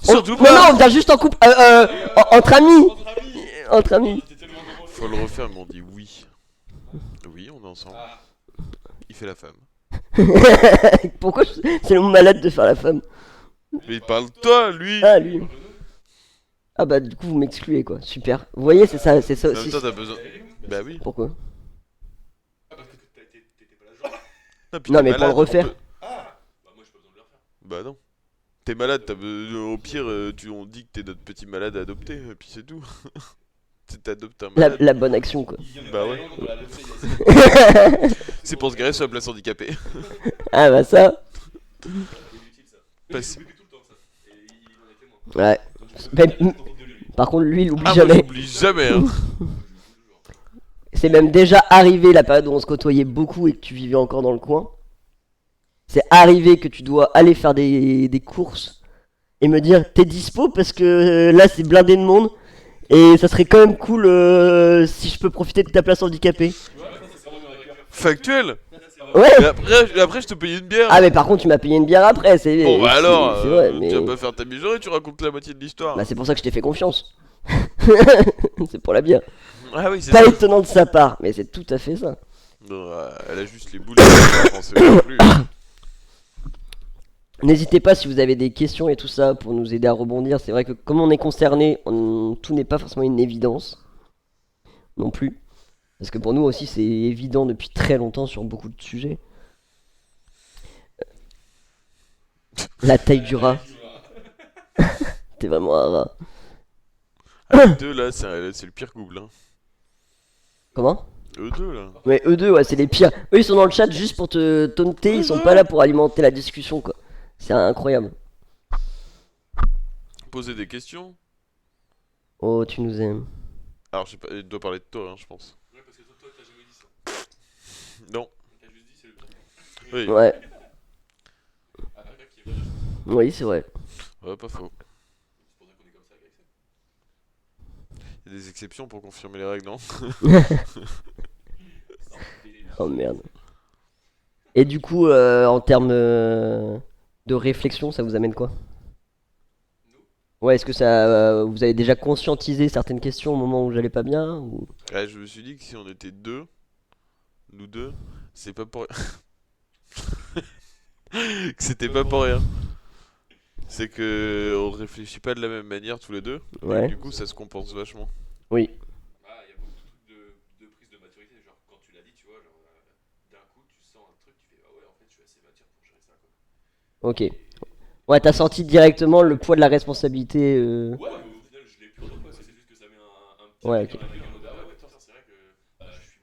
Surtout Non, pas. non, on vient juste en couple, entre amis, entre amis. entre amis. J'étais tellement devant Faut le refaire, mais on dit oui. Oui, on est ensemble. Ah, Il fait la femme. Pourquoi c'est le malade de faire la femme? Mais il parle de toi, lui. Ah, lui. Ah bah du coup vous m'excluez quoi, super. Vous voyez c'est ça En même aussi. temps, t'as besoin. Bah oui. Pourquoi? parce que t'étais pas là, genre. Ah, puis Non t'es mais pour le malade, refaire. on peut- Ah, bah moi j'ai pas besoin de le refaire. Bah non. T'es malade, au pire, on dit que t'es notre petit malade à adopter, et puis c'est tout. Tu t'adoptes un malade. La bonne action quoi. Il vient de Bah Thaïlande, ouais. on l'a adopté, C'est pour se garer sur la place handicapée. Ah bah ça. c'est utile ça. Passe- Il vécu tout le temps ça. Et il en est témoin. Ouais. Donc, Mais- je profite de lui. Par contre lui il oublie Ah, moi jamais. j'oublie jamais, hein. C'est même déjà arrivé la période où on se côtoyait beaucoup et que tu vivais encore dans le coin. C'est arrivé que tu dois aller faire des courses et me dire t'es dispo parce que là c'est blindé de monde et ça serait quand même cool si je peux profiter de ta place handicapée. Tu vois, ça c'est vraiment dans la cœur. Factuel. Ça, c'est vraiment- Ouais. Mais après, je te paye une bière. Ah mais par contre tu m'as payé une bière après, c'est Bon bah alors, c'est vrai mais tu vas pas faire ta mijaurée, tu racontes la moitié de l'histoire. bah c'est pour ça que je t'ai fait confiance. C'est pour la bière. Ah oui, c'est Pas ça. étonnant de sa part, mais c'est tout à fait ça. Non, elle a juste les boules. Elle pensait pas plus. N'hésitez pas si vous avez des questions et tout ça pour nous aider à rebondir. C'est vrai que comme on est concerné, tout n'est pas forcément une évidence non plus. Parce que pour nous aussi c'est évident depuis très longtemps sur beaucoup de sujets. La taille du rat. T'es vraiment un rat. Ah, les deux là, c'est le pire Google. Hein. Comment? Eux deux là. Ouais, eux deux, ouais, c'est les pires. Eux, ils sont dans le chat juste pour te taunter, ils sont pas là pour alimenter la discussion, quoi. C'est incroyable. Poser des questions. Oh, tu nous aimes. Alors, je sais pas, il doit parler de toi, hein, je pense. Ouais, parce que toi, t'as jamais dit ça. Non. T'as juste dit c'est le pire. Oui. Ouais, Après, qui est vrai. oui, c'est vrai. Ouais, pas faux. C'est pour ça qu'on est comme ça avec ça. Il y a des exceptions pour confirmer les règles, non? Oh merde. Et du coup, en termes de réflexion, ça vous amène quoi? Ouais, est-ce que ça, vous avez déjà conscientisé certaines questions au moment où j'allais pas bien ou... Ouais, je me suis dit que si on était deux, nous deux, c'est pas pour rien. Que c'était pas pour rien. C'est que on réfléchit pas de la même manière tous les deux. Et Ouais. du coup, ça se compense vachement. Oui. Ah, il y a beaucoup de trucs de prise de maturité. Genre, quand tu l'as dit, tu vois, genre, d'un coup, tu sens un truc, tu fais, ah ouais, en fait, je suis assez mature pour gérer ça, quoi. Ok. Ouais, t'as senti directement le poids de la responsabilité. Ouais, mais au final, je l'ai plus en quoi. C'est juste que ça met un petit Ouais, truc ok. dans la gueule en mode, ah ouais, putain, c'est vrai que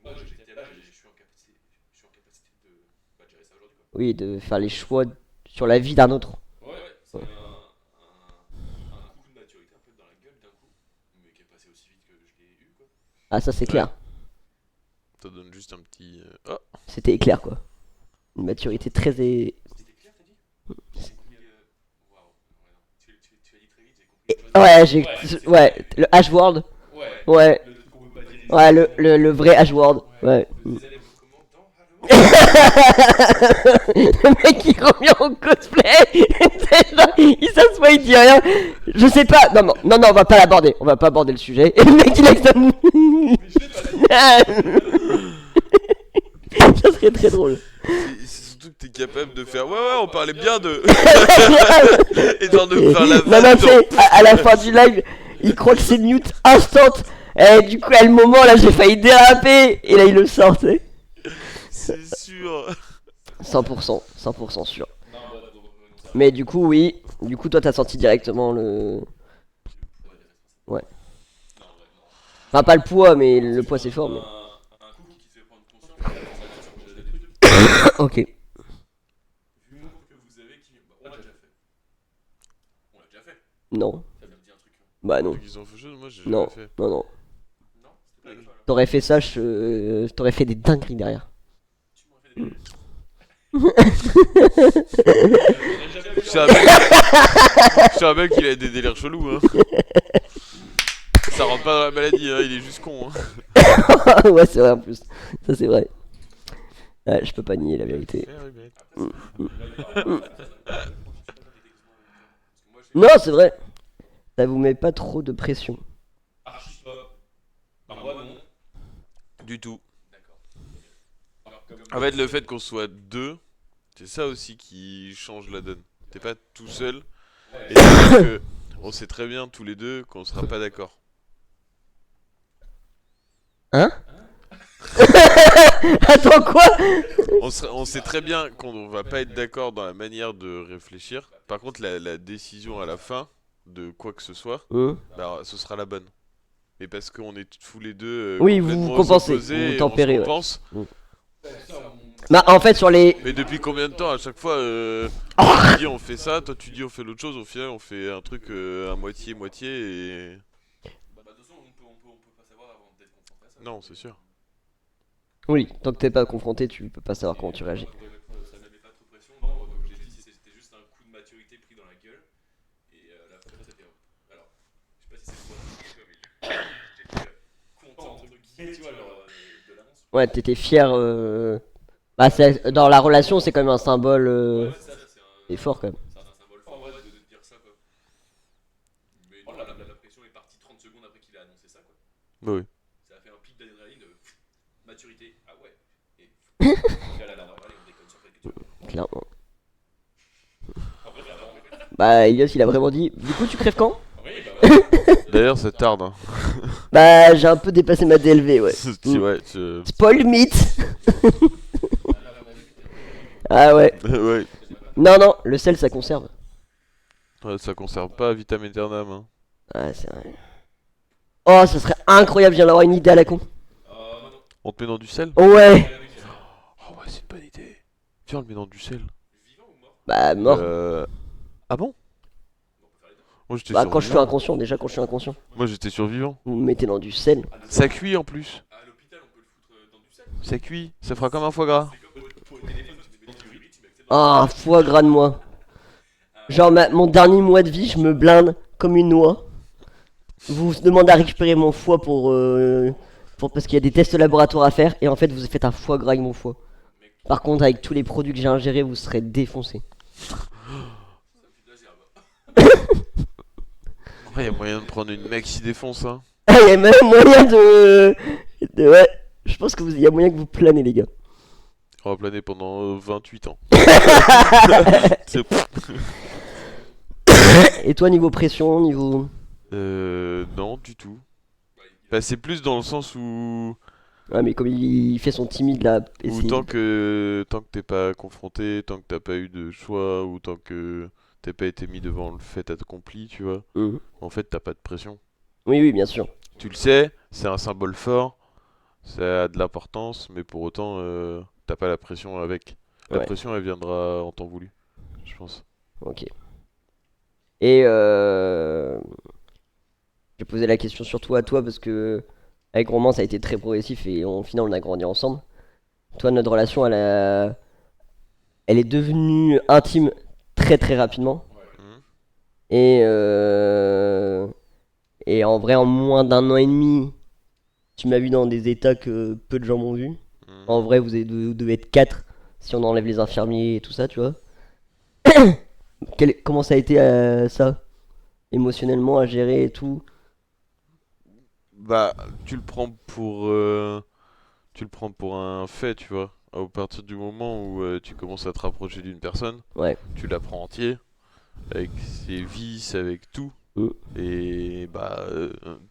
moi, j'étais là, je suis en capacité de gérer ça aujourd'hui, quoi. Oui, de faire les choix sur la vie d'un autre. Ouais, c'est un coup de maturité un peu dans la gueule d'un coup, mais qui est passé aussi vite que je l'ai eu, quoi. Ah, ça c'est clair. Ça donne juste un petit. Oh, C'était éclair quoi. Une maturité très. C'était clair, t'as dit? J'ai compris. Waouh, ouais, non. Tu as dit très vite, j'ai compris. Ouais, j'ai. c'est- Ouais, le H-word. Ouais, Ouais. le truc qu'on peut pas dire. Ouais, le vrai H-word. Ouais. Des élèves comment dans Le mec il revient en cosplay. C'est genre, il s'assoit, il dit rien. Je sais pas. Non, non, non, non, on va pas l'aborder. On va pas aborder le sujet. Et le mec il a que ça. Mais je l'ai pas dit. très très drôle. C'est surtout que t'es capable de faire. Ouais, ouais, on parlait bien de. Et d'en de faire la Non, vanne. non, c'est à la fin du live, il croit que c'est mute instant. Et du coup, à le moment là, j'ai failli déraper. Et là, il le sort, tu sais. C'est sûr. 100% sûr. Non, bah, donc, ça va. Mais du coup, oui. Du coup, toi, t'as senti directement le. Ouais. Non, ouais, non. Enfin, pas le poids, mais le poids, c'est fort. Mais... Un coup qui te fait prendre conscience que ça commence à des trucs. Ok. L'humour que vous avez qui. Bah, on l'a déjà fait. On l'a déjà fait. Non. Ça me dit un truc. Bah, non. Ils ont fait chose, moi j'ai Non. jamais fait. Non, non. Non, c'était pas avec toi là. T'aurais fait ça, t'aurais fait des dingueries derrière. Tu m'aurais fait des. Je suis un mec qui a des délires chelous, hein. Ça rentre pas dans la maladie, hein, il est juste con. Hein. Ouais, c'est vrai en plus. Ça, c'est vrai. Ouais, je peux pas nier la vérité. Non, c'est vrai. Ça vous met pas trop de pression. Archi pas. Enfin, moi non. Du tout. D'accord. Alors, comme. En fait, le fait qu'on soit deux, c'est ça aussi qui change la donne. T'es pas tout seul. Ouais. Et c'est que on sait très bien tous les deux qu'on sera pas d'accord. Hein? Attends, quoi? On sait très bien qu'on va pas être d'accord dans la manière de réfléchir. Par contre, la décision à la fin de quoi que ce soit, bah, ce sera la bonne. Mais parce qu'on est tous les deux Oui, vous complètement compensez, opposés vous et tempérez, on ouais. se compense. Ça, Bah, en fait, sur les. Mais depuis combien de temps à chaque fois tu dis on fait ça, toi tu dis on fait l'autre chose, au final on fait un truc à moitié-moitié et... Bah, de toute façon, on peut pas savoir avant d'être confronté à ça. Non, c'est sûr. Oui, tant que t'es pas confronté, tu peux pas savoir comment tu réagis. Ça ne met pas trop de pression. Non, comme j'ai dit, c'était juste un coup de maturité pris dans la gueule. Et la photo, c'était. Alors, je sais pas si c'est le bon truc, mais j'étais content, entre guillemets, tu vois, genre, de l'annonce. Ouais, t'étais fier. Bah, dans la relation, c'est quand même un symbole. Ouais, c'est ça, c'est C'est fort quand même. c'est un symbole fort ouais, de dire ça, quoi. Mais non, la pression est partie 30 secondes après qu'il a annoncé ça, quoi. Bah oui. Ça a fait un pic d'adrénaline, maturité, ah ouais. Et là, la normale, et on déconne sur quelque chose. Clairement. Après, ça va. Bah, Elias, il a vraiment dit. Du coup, tu crèves quand? Oui, bah ouais. D'ailleurs ça tarde. Hein. Bah, j'ai un peu dépassé ma DLV, ouais. Ouais, Spoil mythe. Ah ouais. ouais. Non, non, le sel, ça conserve. Ouais, ça conserve pas vitam aeternam. Hein. Ah, c'est vrai. Oh, ça serait incroyable, je viens d'avoir une idée à la con. Non. On te met dans du sel? Ouais. Oh ouais, c'est une bonne idée. Viens, on le met dans du sel. Vivant ou mort? Bah, mort. Ah bon? On peut faire les deux. Moi j'étais Bah, quand je suis survivant. inconscient, déjà, quand je suis inconscient. Moi j'étais survivant. Vous me mettez dans du sel. Ça cuit en plus. À l'hôpital, on peut le foutre dans du sel. Ça cuit. Ça fera comme un foie gras. C'est comme pour le téléphone, tu mets du riz, tu mets que c'est Ah, foie gras de moi. Genre, mon dernier mois de vie, je me blinde comme une noix. Vous vous demandez à récupérer mon foie parce qu'il y a des tests laboratoires à faire. Et en fait, vous faites un foie gras avec mon foie. Par contre, avec tous les produits que j'ai ingérés, vous serez défoncés. Ça me fait plaisir, bah. Après, y a moyen de prendre une mec qui défonce, hein. Ah, il y a même moyen ouais, je pense qu'il y a moyen que vous planez, les gars. On va planer pendant 28 ans. C'est- Et toi, niveau pression, niveau. Non, du tout. Bah, c'est plus dans le sens où Ouais, mais comme il fait son timide là, Ou essaye- tant que t'es pas confronté, tant que t'as pas eu de choix, ou tant que t'as pas été mis devant le fait accompli, tu vois, Mhm. en fait t'as pas de pression. Oui, oui, bien sûr. Tu le sais, c'est un symbole fort, ça a de l'importance, mais pour autant t'as pas la pression avec. La Ouais. pression elle viendra en temps voulu, je pense. Ok. Et j'ai posé la question surtout à toi parce que avec Roman ça a été très progressif et au final on a grandi ensemble. Toi, notre relation, elle est devenue intime très très rapidement. Mhm. Et et en vrai, en moins d'un an et demi, tu m'as vu dans des états que peu de gens m'ont vu. Mhm. En vrai, vous devez être 4 si on enlève les infirmiers et tout ça, tu vois. Comment ça a été ça? Émotionnellement à gérer et tout? Bah, tu le prends pour un fait, tu vois. à partir du moment où tu commences à te rapprocher d'une personne, Ouais. tu la prends entier, avec ses vices, avec tout. Mm. Et bah,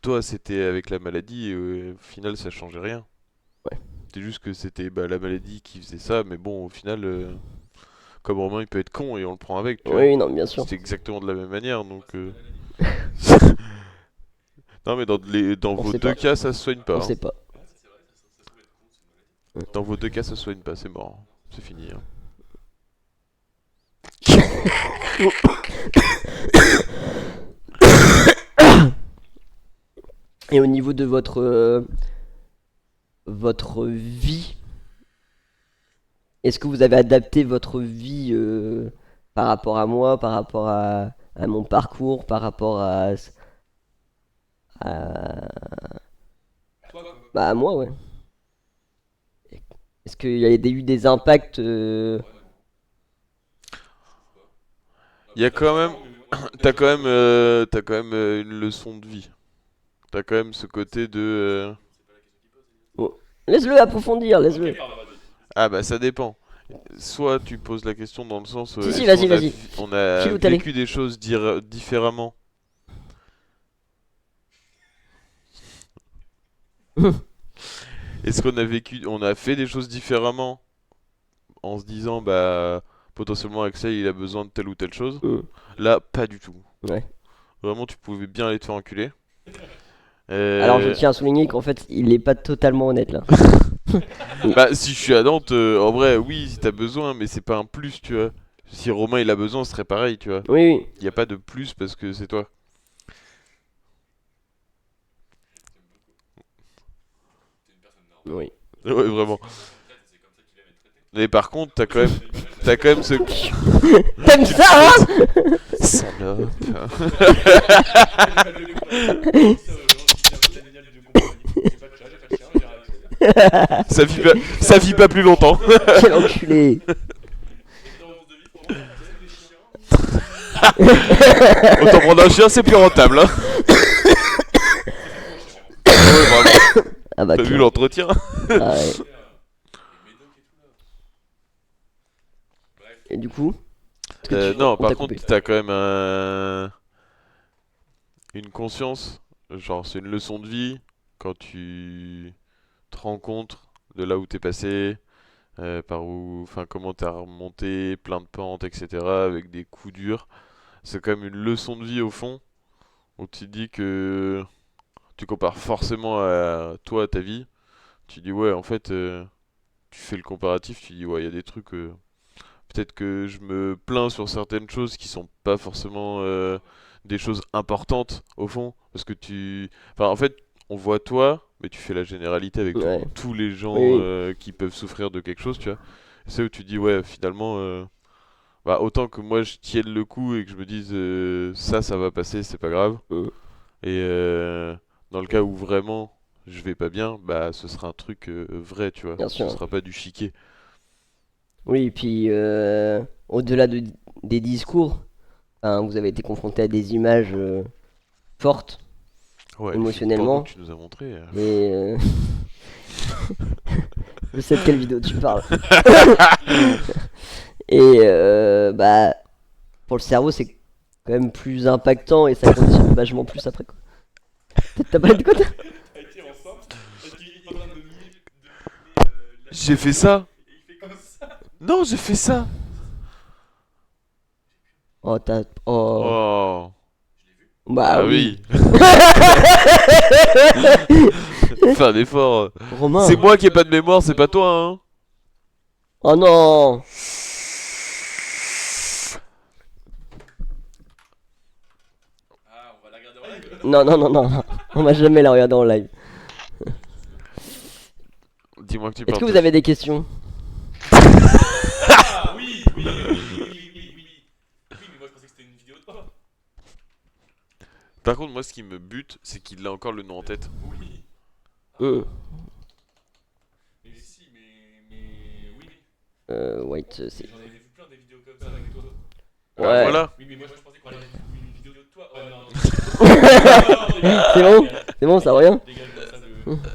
toi, c'était avec la maladie, et au final, ça changeait rien. Ouais. C'est juste que c'était la maladie qui faisait ça, mais bon, au final, comme Romain, il peut être con et on le prend avec, tu vois. Oui, non, bien sûr. C'était exactement de la même manière, donc. Non, mais dans On vos sait deux pas. cas, ça se soigne pas. On Hein. sait pas. C'est vrai, ça se trouve être con, c'est une maladie. Dans vos deux cas, ça se soigne pas, c'est mort. C'est fini. Hein. Et au niveau de votre vie, est-ce que vous avez adapté votre vie par rapport à moi, par rapport à mon parcours, par rapport à, Toi, quoi. bah, à moi, ouais. Est-ce qu'il y a eu des impacts Il y a quand même, t'as quand même une leçon de vie. T'as quand même ce côté de. Laisse-le approfondir, laisse-le. Ok, pardon, vas-y. Ah bah ça dépend. Soit tu poses la question dans le sens. Si, si, est-ce vas-y, qu'on a vas-y. On a File ou t'allais. vécu des choses différemment. Est-ce on a fait des choses différemment en se disant bah potentiellement Axel il a besoin de telle ou telle chose. Là pas du tout. Ouais. Vraiment tu pouvais bien aller te faire enculer. Alors je tiens à souligner qu'en fait il est pas totalement honnête là. Bah si je suis à Nantes, en vrai oui si t'as besoin mais c'est pas un plus tu vois. Si Romain il a besoin ce serait pareil tu vois. Oui, oui. Y a pas de plus parce que c'est toi. T'es une personne normale. Oui. Ouais vraiment. C'est comme ça qu'il aime être traité. Mais par contre t'as quand même ce... T'aimes ça, hein? Salope. Ça vit pas plus longtemps. Quel enculé. Autant prendre un chien, c'est plus rentable. Hein. Ouais, vraiment. Ah bah T'as vu clair. l'entretien? Ah ouais. Et du coup est-ce que tu- Non, on par t'a contre, coupé. t'as quand même une conscience. Genre, c'est une leçon de vie quand tu te rends compte de là où t'es passé, enfin, comment t'as remonté, plein de pentes, etc., avec des coups durs. C'est quand même une leçon de vie au fond, où tu te dis que tu compares forcément à toi, à ta vie. Tu dis, ouais, en fait, tu fais le comparatif, tu dis, ouais, il y a des trucs. Peut-être que je me plains sur certaines choses qui sont pas forcément des choses importantes au fond, parce que enfin, en fait, on voit toi, mais tu fais la généralité avec Ouais. tous les gens Oui. qui peuvent souffrir de quelque chose, tu vois. C'est où tu dis, ouais, finalement, bah, autant que moi je tienne le coup et que je me dise, ça va passer, c'est pas grave. Et dans le cas où vraiment je vais pas bien, bah, ce sera un truc vrai, tu vois. Bien sûr. Ce sera pas du chiquet. Oui, et puis au-delà des discours, hein, vous avez été confronté à des images fortes Ouais, émotionnellement. le film porno que tu nous as montré. Et je sais de quelle vidéo tu parles. Et bah pour le cerveau c'est quand même plus impactant et ça conditionne vachement plus après quoi. T'as pas de quoi toi? A été enceinte, est-ce qu'il est en train de J'ai fait ça. Et il fait comme ça. Non, j'ai fait ça. Oh t'as... Oh... Oh. Bah Ah oui. oui. Fais un effort. Romain. C'est moi qui ai pas de mémoire, c'est pas toi, hein. Oh non. Ah, on va la regarder en live. Non, non, non, non, non. On va jamais la regarder en live. Dis-moi que tu Est-ce parles. que vous avez des questions? Ah oui, oui, oui, oui, oui, oui, oui. Oui, mais moi je pensais que c'était une vidéo de toi. Par contre, moi, ce qui me bute, c'est qu'il a encore le nom en tête. Oui. Mais si, mais oui, oui. Wait, c'est... J'en ai vu plein des vidéos comme ça avec toi. Ouais. Voilà. Oui, mais moi je pensais qu'on allait faire une vidéo de toi. Oh non. C'est bon? C'est bon, ça revient? Dégage de ça de...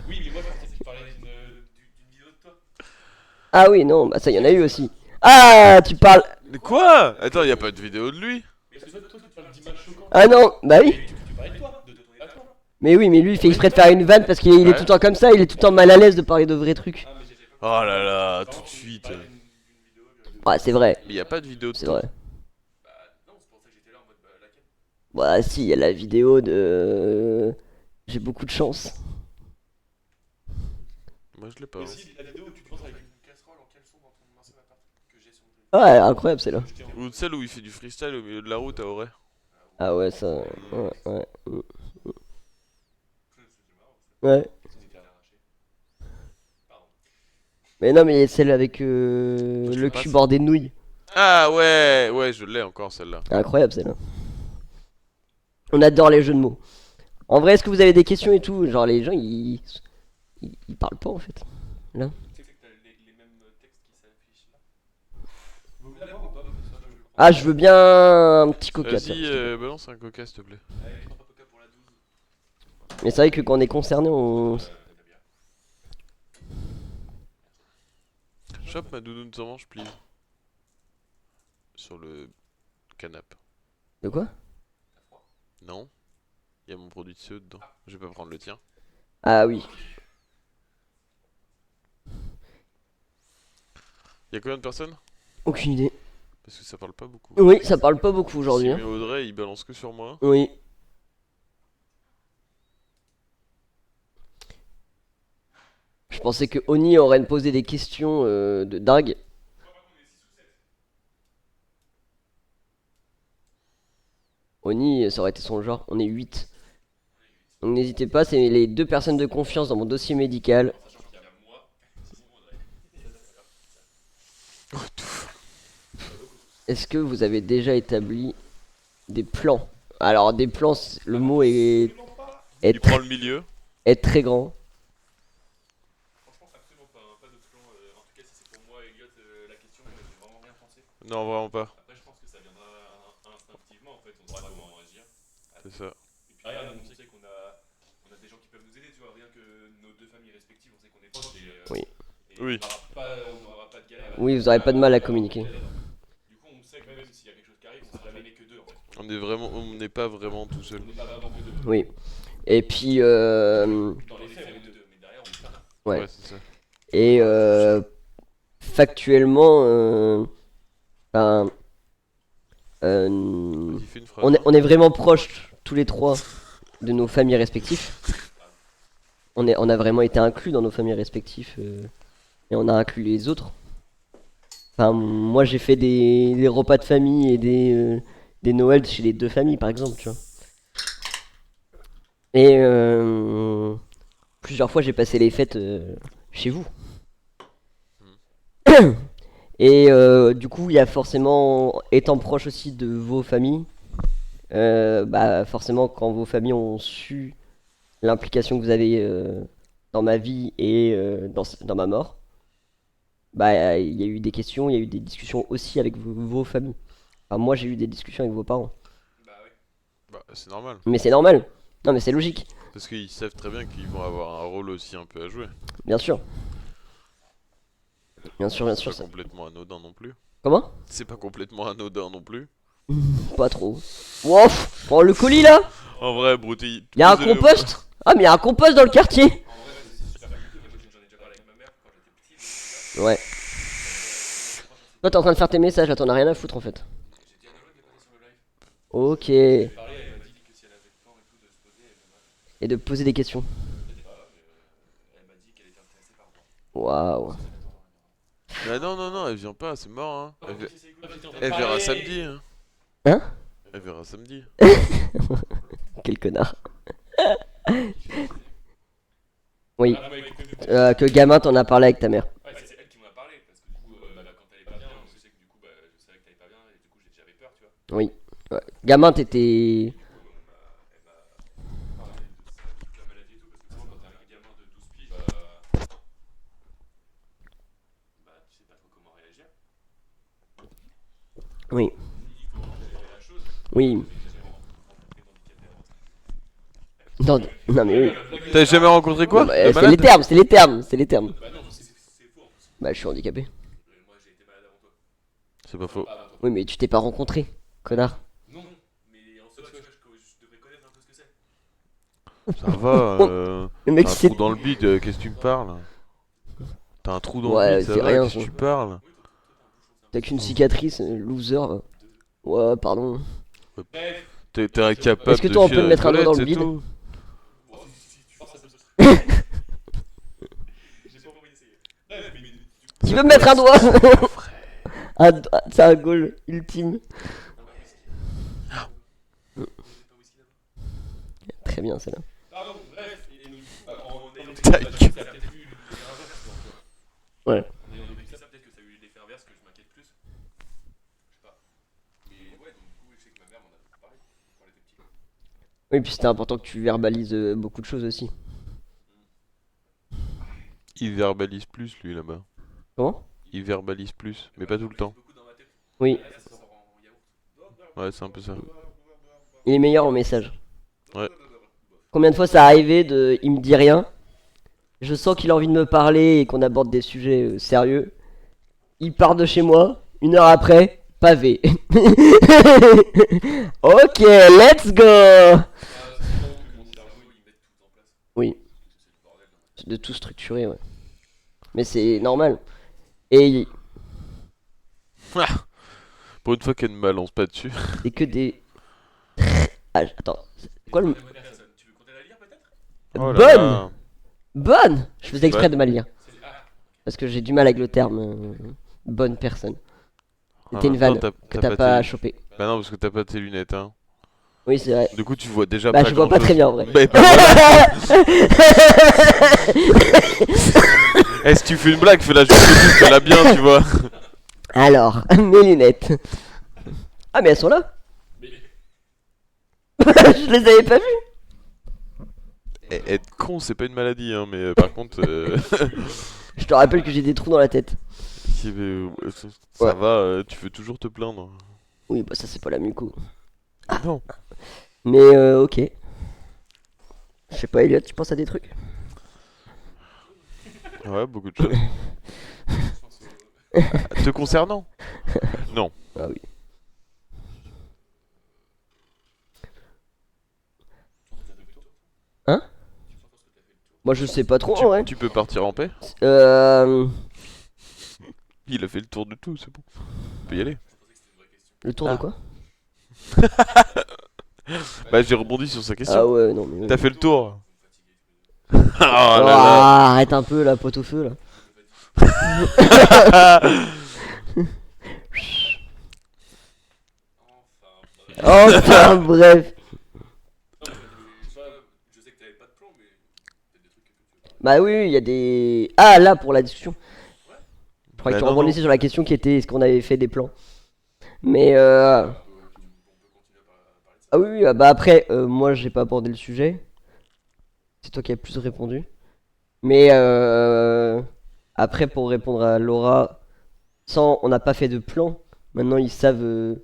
Oui, mais moi je pensais que tu parlais d'une vidéo de toi. Ah oui, non, bah ça, y en a eu aussi. Ah, tu parles. Mais quoi? Attends, y a pas de vidéo de lui? Mais c'est toi qui parles d'images choquantes. Ah non, bah oui. Tu parlais de toi, de ton à toi. Mais oui, mais lui, il fait exprès de faire une vanne parce qu'il est Ouais. tout le temps comme ça, il est tout le temps mal à l'aise de parler de vrais trucs. Ah, mais j'avais pas. Oh là là, tout de suite. D'une vidéo Ouais, c'est vrai, Mais y a pas de vidéo de c'est toi. vrai. Bah, non, c'est pour ça que j'étais là en mode laquelle. Bah si, il y a la vidéo de... J'ai beaucoup de chance. Moi je l'ai pas. Mais si, la vidéo où tu penses avec une casserole en caleçon dans ton ancien appart que j'ai sur mon téléphone. Ouais, incroyable celle-là. Je t'ai Ou celle où il fait du freestyle au milieu de la route à Auray. Ah ouais, ça... Ouais, ouais. C'était marrant, Ouais. c'était arraché. Pardon. Mais non, mais celle avec Je le te passe. cul bordé de nouilles. Ah ouais, ouais, je l'ai encore celle-là. Incroyable celle-là. On adore les jeux de mots. En vrai, est-ce que vous avez des questions et tout? Genre les gens, ils parlent pas en fait. Tu sais que t'as les mêmes textes qui s'affichent là. Vous voulez l'avoir ou pas? Parce que ça, je le prends. Ah, je veux bien un petit coca. tiens, Vas-y, s'il te plaît. balance un coca s'il te plaît. Allez, 3 coca pour la 12. Mais c'est vrai que quand on est concerné, on... T'as bien. Chope ma doudoune sans manche, please. Sur le canapé. De quoi? T'as froid. Non. Il y a mon produit de CE dedans. Je vais pas prendre le tien. Ah oui. Il y a combien de personnes? Aucune idée. Parce que ça parle pas beaucoup. Oui, ça parle pas beaucoup aujourd'hui. Si, Hein. mais Audrey, il balance que sur moi. Oui. Je pensais que Oni aurait posé des questions de dingue. Oni, ça aurait été son genre. On est 8. Donc n'hésitez pas, c'est les 2 personnes de confiance dans mon dossier médical. Sachant qu'il y a moi, sinon Audrey. Est-ce que vous avez déjà établi des plans? Alors des plans, le mot est, Il prend le milieu. est très grand. Franchement, absolument pas, hein, pas de plan. En tout cas, si c'est pour moi, Elliot, la question, j'ai vraiment rien pensé. Non, vraiment pas. Après, je pense que ça viendra instinctivement. En fait, on saura comment réagir. C'est ça. Et puis, rien, on sait qu'on a des gens qui peuvent nous aider, tu vois. Rien que nos 2 familles respectives, on sait qu'on est proches. Et, Oui. et Oui. on n'aura pas de galère. Oui, vous aurez pas de mal à communiquer. Du coup, on sait que même s'il y a quelque chose qui arrive, on sera jamais que 2 en fait. On n'est pas vraiment tout seul. On n'est pas vraiment que 2. Oui. Et puis Dans les faits, on est 2, mais derrière, on est 4. ouais. C'est ça. Et factuellement, ben, Vas-y, fais une phrase. on est vraiment proches tous les 3 de nos familles respectives. On a vraiment été inclus dans nos familles respectives et on a inclus les autres. Enfin, moi j'ai fait des repas de famille et des Noëls chez les 2 familles par exemple, tu vois. Et plusieurs fois j'ai passé les fêtes chez vous. Et du coup, il y a forcément, étant proche aussi de vos familles, bah forcément quand vos familles ont su l'implication que vous avez dans ma vie et dans ma mort, bah il y a eu des questions, il y a eu des discussions aussi avec vos familles. Enfin, moi j'ai eu des discussions avec vos parents. Bah ouais. Bah, c'est normal. Mais c'est normal. Non mais c'est logique, Parce qu'ils savent très bien qu'ils vont avoir un rôle aussi un peu à jouer. bien sûr. Bien sûr, bien C'est sûr. pas complètement anodin non plus. Comment? C'est pas complètement anodin non plus. Pas trop. Wow, oh le colis là. En vrai, Broutilles. Y'a un compost. Ah mais y'a un compost dans le quartier. En vrai, c'est super compliqué. Moi, j'en ai déjà parlé avec ma mère quand j'étais petit. Ouais. Toi t'es en train de faire tes messages là, t'en as rien à foutre en fait. J'ai dit à Nolo qui est passé sur le live. Ok. J'ai parlé, elle m'a dit que si elle avait le temps et tout de se poser, elle Et de poser des questions. m'a dit qu'elle était intéressée par moi. Waouh. Bah non, non, non, elle vient pas, c'est mort, hein. Ah, ok, c'est cool. J'étais en train de Elle verra parler. samedi, hein. Hein? Elle verra samedi. Quel connard. Oui. Ah, ouais, écoute, Que gamin t'en as parlé avec ta mère. ouais, c'est elle qui m'en a parlé parce que du coup, quand elle est pas bien, je sais que du coup, je savais que t'allais pas bien et du coup, j'avais peur, tu vois. Oui. Ouais. Gamin t'étais... Elle m'a parlé de ça, de la maladie et tout, parce que souvent, quand t'es un gamin de 12 piges, tu sais pas trop comment réagir. Oui. Comment gérer la chose. Oui. J'ai jamais rencontré d'handicapé avant ça. Non, non mais oui. T'as jamais rencontré quoi? Non, De c'est les malade? termes, c'est les termes, c'est les termes. Bah non, c'est faux en plus. Bah, je suis handicapé. Moi, j'ai été malade avant toi. C'est pas faux. Pas avant toi. Oui, mais tu t'es pas rencontré, connard. Non, mais en soi, tu vois, je devrais connaître un peu ce que c'est. Ça va, Le mec, t'as un c'est. trou dans le bide, qu'est-ce que tu me parles? T'as un trou dans le Ouais, bide, ça c'est va, rien, qu'est-ce que ça. tu parles? Oui, toi, t'as un bouchon, c'est T'as qu'une cicatrice, loser. Ouais, pardon. Bref. T'es Est-ce incapable que de toi, on chier peut dans me les mettre un doigt dans toilettes, le c'est bide? tout. Bon, si tu forces, ça peut se. J'ai pas envie d'essayer. Bref, mais du coup. Tu veux me mettre un doigt? C'est un goal ultime. Non, bah, whisky. Pas whisky là-bas. Très bien, celle-là. Pardon, bref. Et donc, du coup, en ayant vécu Ta ça, peut-être ça a peut-être eu l'effet inverse. Ouais. En ayant vécu ça, peut-être que ça a eu l'effet inverse que je m'inquiète plus. Je sais pas. Mais ouais, donc du coup, je sais que ma mère m'en a parlé quand elle était petite. Oui, puis c'était important que tu verbalises beaucoup de choses aussi. Il verbalise plus, lui, là-bas. Comment? Il verbalise plus, mais pas tout le temps. Beaucoup dans ma tête. Oui, Là, ça sort en yaourt. Ouais, c'est un peu ça. il est meilleur en message. Ouais. Combien de fois ça arrivé de. Il me dit rien. Je sens qu'il a envie de me parler et qu'on aborde des sujets sérieux. Il part de chez moi. 1 heure après, pavé. Ok, let's go. C'est vraiment que mon cerveau, il met tout en place. Oui, C'est le bordel dans ma tête. de tout structurer, ouais. Mais c'est normal. Et Pour une fois qu'elle ne balance pas dessus. c'est que des. Ah, attends, c'est quoi le. Très bonne personne. Tu veux compter la lire peut-être? Oh là Bonne! là. Bonne! Je faisais exprès Ouais. de mal lire. Ah, Parce que j'ai du mal avec le terme bonne personne. En C'était une même temps, vanne que t'as pas tes- chopé. Bah non, parce que t'as pas tes lunettes, hein. Oui, c'est vrai. Du coup, tu vois déjà Bah, pas je vois pas grand-chose. très bien en vrai. Bah, bah, voilà. Eh, si tu fais une blague, fais-la juste fais-la bien, tu vois. Alors, mes lunettes. Ah, mais elles sont là. mais Je les avais pas vues. Être con, c'est pas une maladie, hein, mais par contre, Je te rappelle que j'ai des trous dans la tête. ça Ouais. va, tu veux toujours te plaindre. Oui, bah ça c'est pas la muco. Non. Mais ok. Je sais pas, Elliot, tu penses à des trucs? Ouais, beaucoup de choses. Te concernant? Non. Ah oui. Hein? Moi je sais pas trop en vrai. Tu peux partir en paix? Euh, Il a fait le tour de tout, c'est bon. On peut y aller. le tour de quoi? Bah, j'ai rebondi sur sa Ah question. ouais, non mais. T'as fait le tour. Oh là là. Ah, arrête un peu la pote au feu là. Enfin bref. Je sais que t'avais pas de plan, mais peut-être des trucs que tu veux parler. Bah oui, il y a des. Ah là pour la discussion. Je croyais Bah que tu non, rebondissais non. sur la question qui était est-ce qu'on avait fait des plans. Mais On peut continuer à parler de ça. ah oui, oui, bah après, moi j'ai pas abordé le sujet. C'est toi qui as plus répondu. Mais après, pour répondre à Laura, on n'a pas fait de plan. Maintenant, ils savent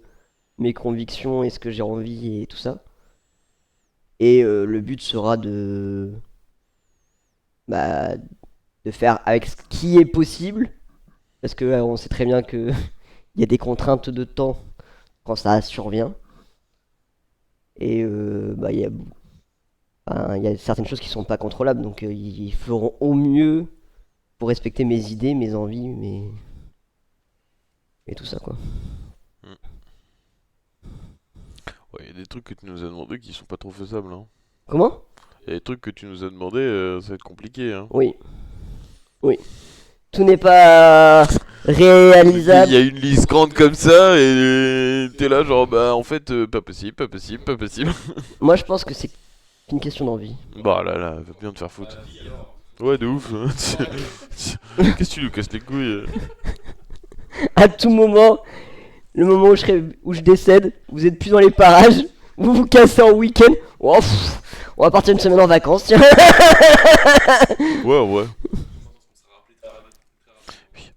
mes convictions et ce que j'ai envie et tout ça. Et le but sera bah, de faire avec ce qui est possible. Parce que on sait très bien que il y a des contraintes de temps quand ça survient. Et bah, il y a certaines choses qui sont pas contrôlables. Donc ils feront au mieux pour respecter mes idées, mes envies, et tout ça quoi. Ouais, y a des trucs que tu nous as demandé qui sont pas trop faisables, hein. Comment? Y a des trucs que tu nous as demandé, ça va être compliqué, hein. Oui. Oui. Tout n'est pas Il réalisable. y a une liste grande comme ça et t'es là genre bah en fait pas possible, pas possible, pas possible. Moi je pense que c'est une question d'envie. Bah là là, va bien te faire foutre. Ouais de ouf. Qu'est-ce que tu nous casses les couilles? À tout moment, le moment où je décède, vous êtes plus dans les parages, vous vous cassez en week-end. Oh, on va partir une semaine en vacances, tiens. Ouais ouais. On sera rappelé très rapidement. Oui.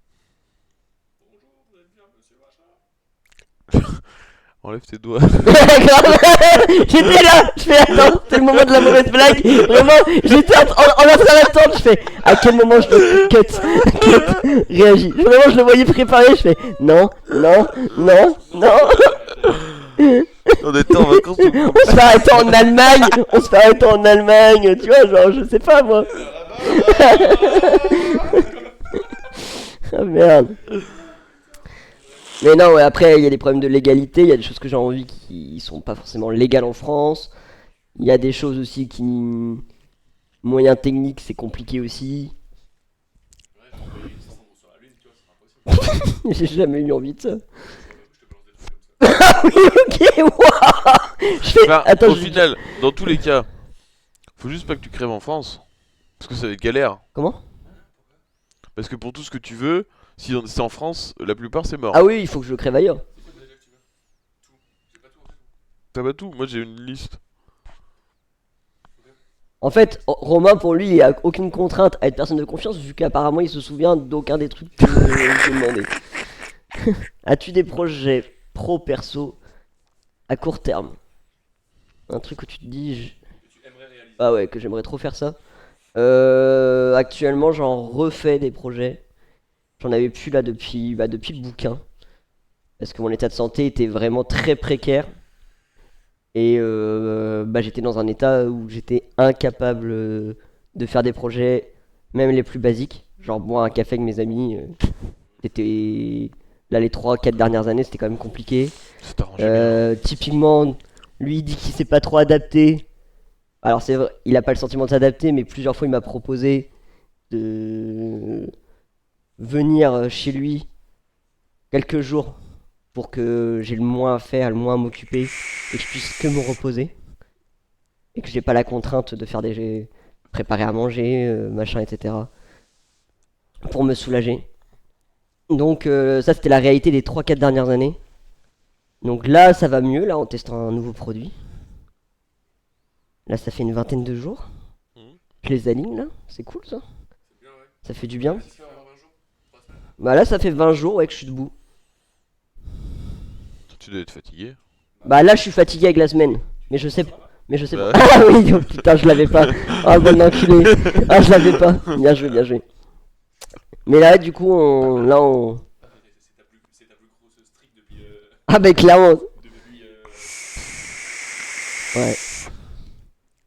Bonjour, vous allez bien, monsieur Machin? Enlève tes doigts. J'étais là, je fais attends, c'est le moment de la mauvaise blague. Vraiment, j'étais en train d'attendre, je fais à quel moment je dois cut, réagis. Vraiment, je le voyais préparé, je fais non, non, non, non. On était en vacances ou quoi? On se fait arrêter en Allemagne, tu vois, genre, je sais pas moi. Ah merde. Mais non, ouais, après, il y a des problèmes de légalité, il y a des choses que j'ai envie qui sont pas forcément légales en France. Il y a des choses aussi qui. Moyens techniques, c'est compliqué aussi. Ouais, t'envoyer une cendre sur la lune, tu vois, c'est impossible. J'ai jamais eu envie de ça. Je te balance des trucs comme ça. Ah oui, ok, waouh. Je fais. Enfin, Attends, au final, dans tous les cas, faut juste pas que tu crèves en France. Parce que ça va être galère. Comment? Parce que pour tout ce que tu veux, si c'est en France, la plupart c'est mort. Ah oui, il faut que je le crève ailleurs. C'est quoi déjà que tu veux? Tout. J'ai pas tout en fait. T'as pas tout, moi j'ai une liste. En fait, Romain, pour lui, il a aucune contrainte à être personne de confiance, vu qu'apparemment il se souvient d'aucun des trucs que j'ai demandé. As-tu des projets pro-perso à court terme? Un truc où tu te dis. Que tu aimerais réaliser. Ah ouais, que j'aimerais trop faire ça. Actuellement, j'en refais des projets. J'en avais plus là depuis le bouquin. Parce que mon état de santé était vraiment très précaire. Et j'étais dans un état où j'étais incapable de faire des projets, même les plus basiques. Genre boire un café avec mes amis. C'était. Là, les 3-4 dernières années, c'était quand même compliqué. Ça t'arrange bien. Typiquement, lui, il dit qu'il s'est pas trop adapté. Alors, c'est vrai, il a pas le sentiment de s'adapter, mais plusieurs fois, il m'a proposé de venir chez lui quelques jours pour que j'ai le moins à faire, le moins à m'occuper et que je puisse que me reposer et que j'ai pas la contrainte de faire des préparer à manger, machin, etc. pour me soulager. Donc ça c'était la réalité des 3-4 dernières années. Donc là ça va mieux, là on teste un nouveau produit. Là ça fait une vingtaine de jours. Je les aligne là, c'est cool ça. C'est bien, ouais. Ça fait du bien. Qu'est-ce que tu fais en 20 jours? 3 semaines? Bah là ça fait 20 jours ouais que je suis debout. Tu dois être fatigué. Bah là je suis fatigué avec la semaine. Mais je sais pas. Bah. Ah oui, oh, putain, je l'avais pas. Ah bon enculé. Ah je l'avais pas. Bien joué, bien joué. Mais là du coup on. Ah, c'est ta plus grosse streak depuis. Ah bah clairement. Depuis. Ouais,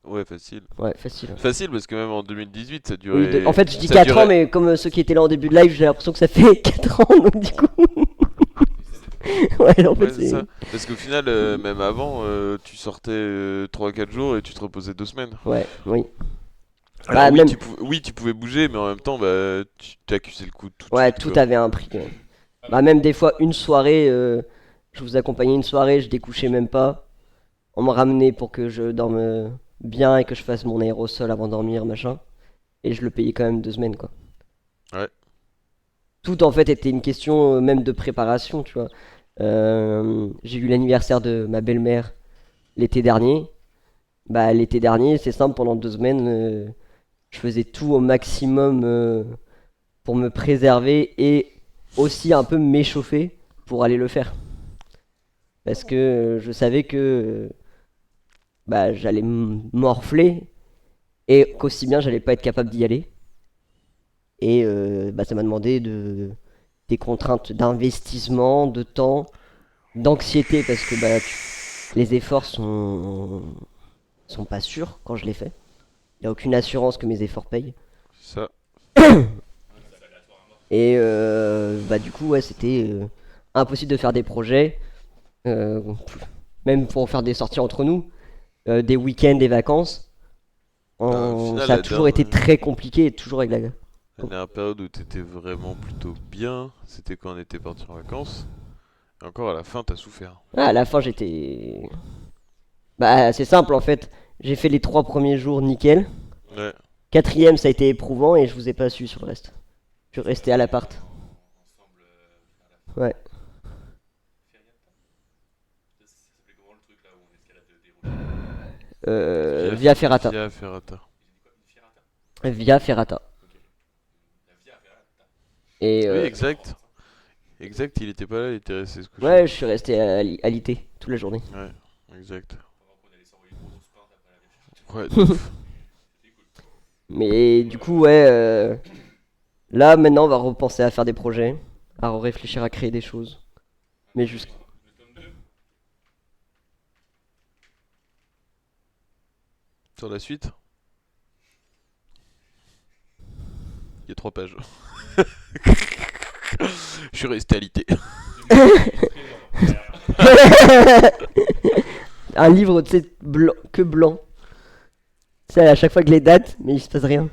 Ouais, facile. ouais, facile. Facile parce que même en 2018 ça Oui, durait. en fait je dis ça 4 durait- ans mais comme ceux qui étaient là en début de live j'ai l'impression que ça fait 4 ans donc du coup. Ouais en fait Ouais, c'est c'est. ça. Parce qu'au final, même avant, tu sortais 3-4 jours et tu te reposais 2 semaines. Ouais, oui. Alors, Bah, oui, même- oui, tu pouvais bouger, mais en même temps, bah, tu t'as accusé le coup tout de Ouais, suite, tout quoi. avait un prix. Ouais. Bah même des fois une soirée, je vous accompagnais une soirée, je découchais même pas. On me ramenait pour que je dorme bien et que je fasse mon aérosol avant de dormir, machin. Et je le payais quand même 2 semaines quoi. Ouais. Tout en fait était une question même de préparation, tu vois. J'ai eu l'anniversaire de ma belle-mère l'été dernier. Bah l'été dernier, c'est simple, pendant 2 semaines, je faisais tout au maximum pour me préserver et aussi un peu m'échauffer pour aller le faire. Parce que je savais que j'allais morfler et qu'aussi bien j'allais pas être capable d'y aller. Et ça m'a demandé des contraintes d'investissement, de temps, d'anxiété parce que les efforts sont pas sûrs quand je les fais. Il n'y a aucune assurance que mes efforts payent. Ça. Et du coup, ouais, c'était impossible de faire des projets, euh, même pour faire des sorties entre nous, des week-ends, des vacances. Au final, Ça a la toujours été dernière- très compliqué, toujours avec la. La dernière période où t'étais vraiment plutôt bien, c'était quand on était parti en vacances. Et encore à la fin, t'as souffert. Ah, à la fin, j'étais. Bah, c'est simple en fait. J'ai fait les 3 premiers jours nickel. Ouais. 4ème, ça a été éprouvant et je vous ai pas su sur le reste. Je suis resté à l'appart. Ensemble faire la Ouais. Ferriata. Ça s'appelait comment le truc là où on escalade des routes? Via Ferrata. Via Ferrata. J'ai dit quoi? Une Ferrata? Via Ferrata. Ok. La Via Ferrata. Et Oui, exact. Exact, il était pas là, il était resté se coucher. Ouais, je suis resté à l'IT toute la journée. Ouais, exact. Pendant qu'on allait s'envoyer une grosse pinte après la révision. Ouais, de ouf. C'était cool. Mais du coup, ouais, là maintenant on va repenser à faire des projets, à réfléchir à créer des choses. Mais juste. Le tome 2. Sur la suite, il y a 3 pages. Je suis resté à l'IT. Un livre, tu sais, blanc, que blanc. C'est à chaque fois que les dates, mais il se passe rien.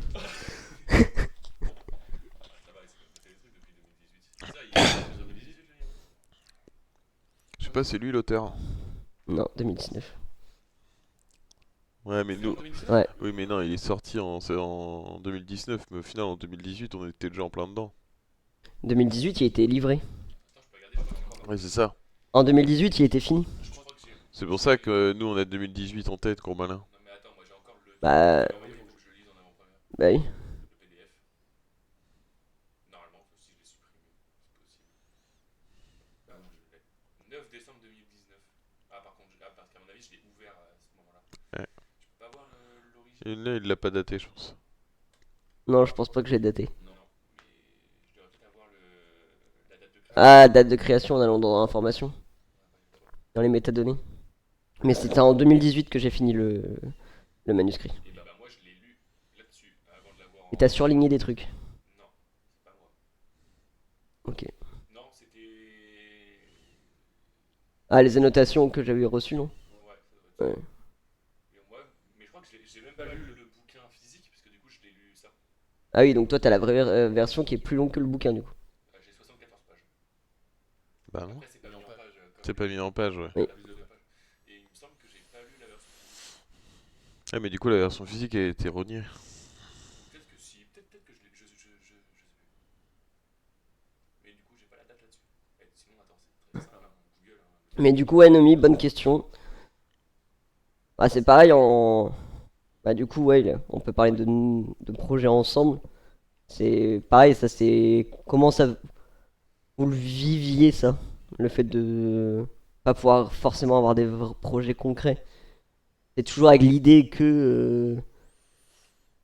Ça va, c'est fait des trucs depuis 2018. Ça, il est en 2018, le livre. Je sais pas, c'est lui l'auteur. Non, 2019. Ouais, mais C'était en nous. 2019. Ouais. Oui, mais non, il est sorti en 2019, mais au final, en 2018, on était déjà en plein dedans. 2018, il a été livré. Attends, je peux regarder, je crois que j'ai encore. Ouais, c'est ça. En 2018, il était fini. Je crois que j'ai. C'est pour ça que nous, on a 2018 en tête, gros malin. Non, mais attends, moi j'ai encore le. Bah, Tu m'as envoyé, faut que je le lise en avant-première. bah oui. Le PDF. Normalement, si je l'ai supprimé, c'est possible. Ah non, je l'ai. 9 décembre 2019. Ah, par contre, parce qu'à mon avis, je l'ai ouvert à ce moment-là. Ouais. Tu peux pas voir l'origine? Et là, il l'a pas daté, je pense. Non, je pense pas que j'ai daté. Non, mais je devrais peut-être avoir la date de création. Ah, date de création en allant dans information, dans les métadonnées. Mais c'était en 2018 que j'ai fini le manuscrit. Et bah, moi je l'ai lu là-dessus avant de l'avoir en. Et t'as surligné des trucs. Non, c'est pas moi. Ok. Non, c'était. Ah, les annotations que j'avais reçues, non? Ouais, ça doit être Ouais. ça. Et moi, mais je crois que j'ai même pas lu le bouquin physique, parce que du coup je l'ai lu ça. Ah oui, donc toi t'as la vraie version qui est plus longue que le bouquin du coup. J'ai 74 pages. Bah non. Après, c'est pas mis en page. C'est pas mis en page, ouais. Oui. Plus de pages. Et il me semble que j'ai pas lu la version physique. Ah, mais du coup, la version physique a été reniée. Peut-être que si, peut-être que je l'ai. Je sais plus. Mais du coup, j'ai pas la date là-dessus. Et sinon, attends, c'est très simple, hein, Google. Hein. Mais du coup, ouais, Nomi, bonne question. Ah, c'est pareil en. Bah, du coup, ouais, on peut parler de projets ensemble. C'est pareil, ça c'est. Comment ça. Vous le viviez ça? Le fait de pas pouvoir forcément avoir des projets concrets. C'est toujours avec l'idée que.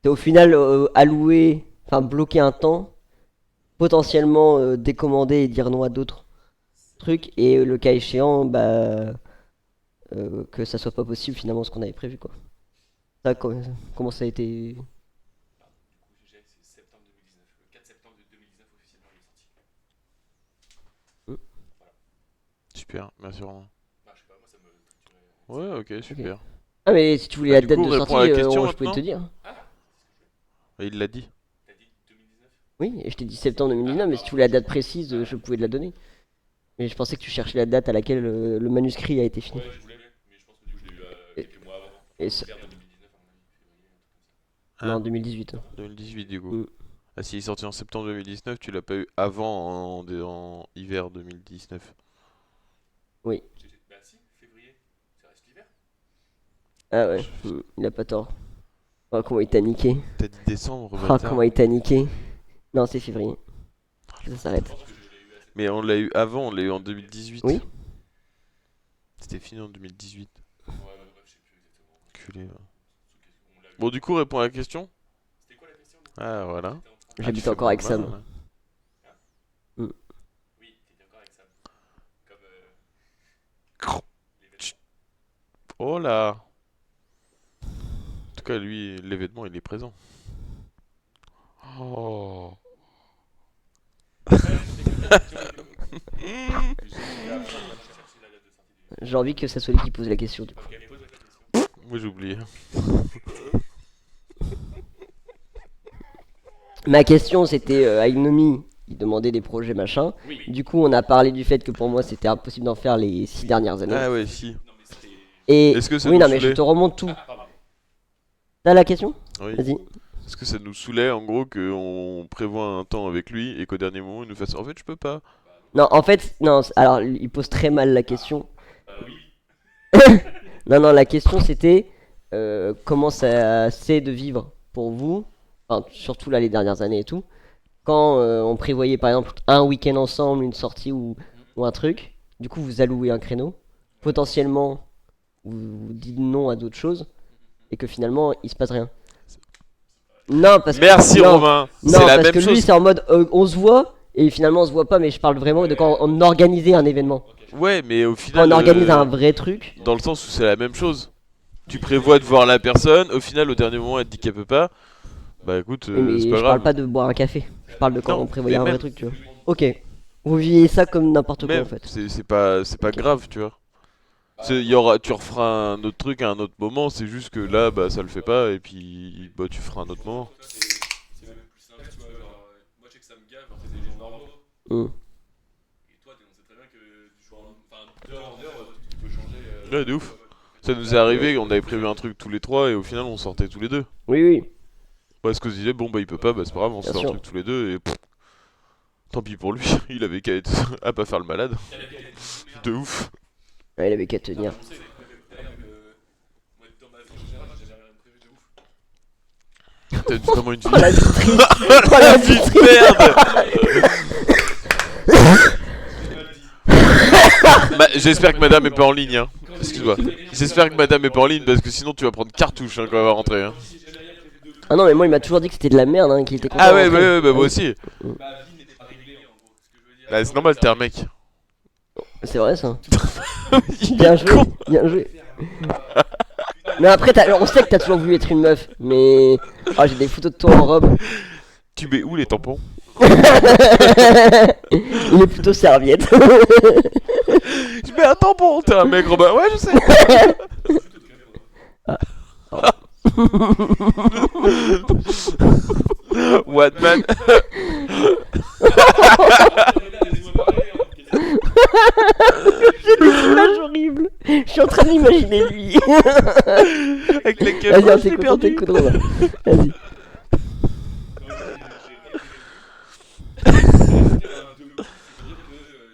T'es au final alloué. Enfin, bloqué un temps. Potentiellement décommander et dire non à d'autres trucs. Et le cas échéant, bah. Que ça soit pas possible finalement ce qu'on avait prévu quoi. Ça, comment ça a été. Ah, du coup, c'est septembre 2019. Le 4 septembre 2019, officiellement, il est sorti. Hmm. Voilà. Super, merci Romain. Bah, je sais pas, moi ça me triturait. Ouais, ok, super. Ah, mais si tu voulais Bah, la du date coup, de on répond sortie, à la question je pouvais te maintenant. dire. Ah, Et il l'a dit. t'as dit 2019? Oui, et je t'ai dit septembre 2019, mais si tu voulais la date précise, je pouvais te la donner. Mais je pensais que tu cherchais la date à laquelle le manuscrit a été fini. Ouais, je voulais, mais je pense que du coup, je l'ai eu Et- quelques mois avant. et Enfin, ça- vers 2019, à mon avis, février, un truc comme ça. Non, Hein 2018. 2018 du coup. Mm. Ah, s'il est sorti en septembre 2019, tu l'as pas eu avant en hiver 2019. Oui. Bah, si, février, ça reste l'hiver. Ah ouais, il a pas tort. Oh, comment il t'a niqué. T'as dit décembre, Oh, bâtard. comment il t'a niqué. Non, c'est février. Ça s'arrête. Je pense que je l'ai eu à cette. Mais on l'a eu avant, on l'a eu en 2018. Oui. C'était fini en 2018. Ouais, bah, bref, je sais plus exactement. Culé. Va. On l'a eu. Bon, du coup, réponds à la question. C'était quoi la question? Ah, voilà. T'étais en train de- Ah, J'habite tu fais encore avec mal, Sam. là. Oui, t'étais encore avec Sam. Comme. L'événement. Oh là. En tout cas, lui, l'événement, il est présent. Oh. J'ai envie que ça soit lui qui pose la question du coup. Ok, pose la question. Moi, j'ai oublié. Ma question c'était Ainomi, il demandait des projets machin. Oui. Du coup, on a parlé du fait que pour moi c'était impossible d'en faire les 6 dernières années. Ah ouais, si. Non, mais c'était. Et Est-ce que ça oui, nous non, mais je saoulait te remonte tout. Pardon. T'as la question? Oui. Vas-y. Est-ce que ça nous saoulait, en gros, qu'on prévoit un temps avec lui et qu'au dernier moment, il nous fasse en fait, je peux pas. Non, en fait, non, alors il pose très mal la question. Oui. Non, non, la question c'était comment ça c'est de vivre pour vous, enfin, surtout là les dernières années et tout, quand on prévoyait par exemple un week-end ensemble, une sortie ou un truc, du coup vous allouez un créneau, potentiellement vous dites non à d'autres choses, et que finalement il se passe rien. Non, parce que. Merci non, Romain, non, c'est la parce même que lui chose. c'est en mode on se voit, et finalement on se voit pas, mais je parle vraiment de quand on organisait un événement. Ouais, mais au Quand final, on organise un vrai truc. dans le sens où c'est la même chose. Tu prévois de voir la personne, au final, au dernier moment, elle te dit qu'elle peut pas. Bah écoute, Oui, mais c'est pas je parle grave. pas de boire un café. Je parle de quand Non, on prévoyait mais un vrai même. truc, tu vois. Ok. Vous vivez ça comme n'importe quoi en Même, fait. c'est pas Ok. grave, tu vois. Tu referas un autre truc à un autre moment, c'est juste que là, bah ça le fait pas, et puis bah tu feras un autre moment. Toi, c'est même plus simple, tu vois. Genre, moi, je sais que ça me gave, genre, c'est des gens normaux. Hmm. Et toi, on sait très bien que du jour enfin, d'heure en heure, tout peut changer. Ouais, de ouf. En fait, Ça nous est arrivé, on avait prévu un truc tous les trois, et au final, on sortait tous les deux. Oui, oui, Parce qu'on se disait, bon bah il peut pas, bah c'est pas grave, on se bien fait un sûr. truc tous les deux, et pff, tant pis pour lui, il avait qu'à être à pas faire le malade. De ouf. Ouais, il avait qu'à tenir. on sait, moi, dans ma vie en général, j'ai jamais rien prévu de ouf. T'as vraiment une vie. Oh la vie triste. Oh la la vie vie de triste. merde. J'espère que madame est pas en ligne, hein. Excuse-moi. J'espère que madame est pas en ligne parce que sinon tu vas prendre cartouche hein, quand elle va rentrer. Hein. Ah non, mais moi il m'a toujours dit que c'était de la merde, hein, qu'il était content Ah de ouais, rentrer. bah moi aussi. Ma vie n'était pas réglée en gros. Ce que je veux dire. Bah c'est normal, t'es un mec. C'est vrai ça. Il Bien est joué, con. bien joué. Mais après, on sait que t'as toujours voulu être une meuf, mais. Ah, j'ai des photos de toi en robe. Tu mets où les tampons? Il est plutôt serviette. Je mets un tampon, t'es un mec Robin. Ouais, je sais. What man? J'ai des images horribles. Je suis en train d'imaginer lui. Avec les Vas-y, caméras, on je l'ai t'écoute, on perdu. t'écoute, Romain. Vas-y.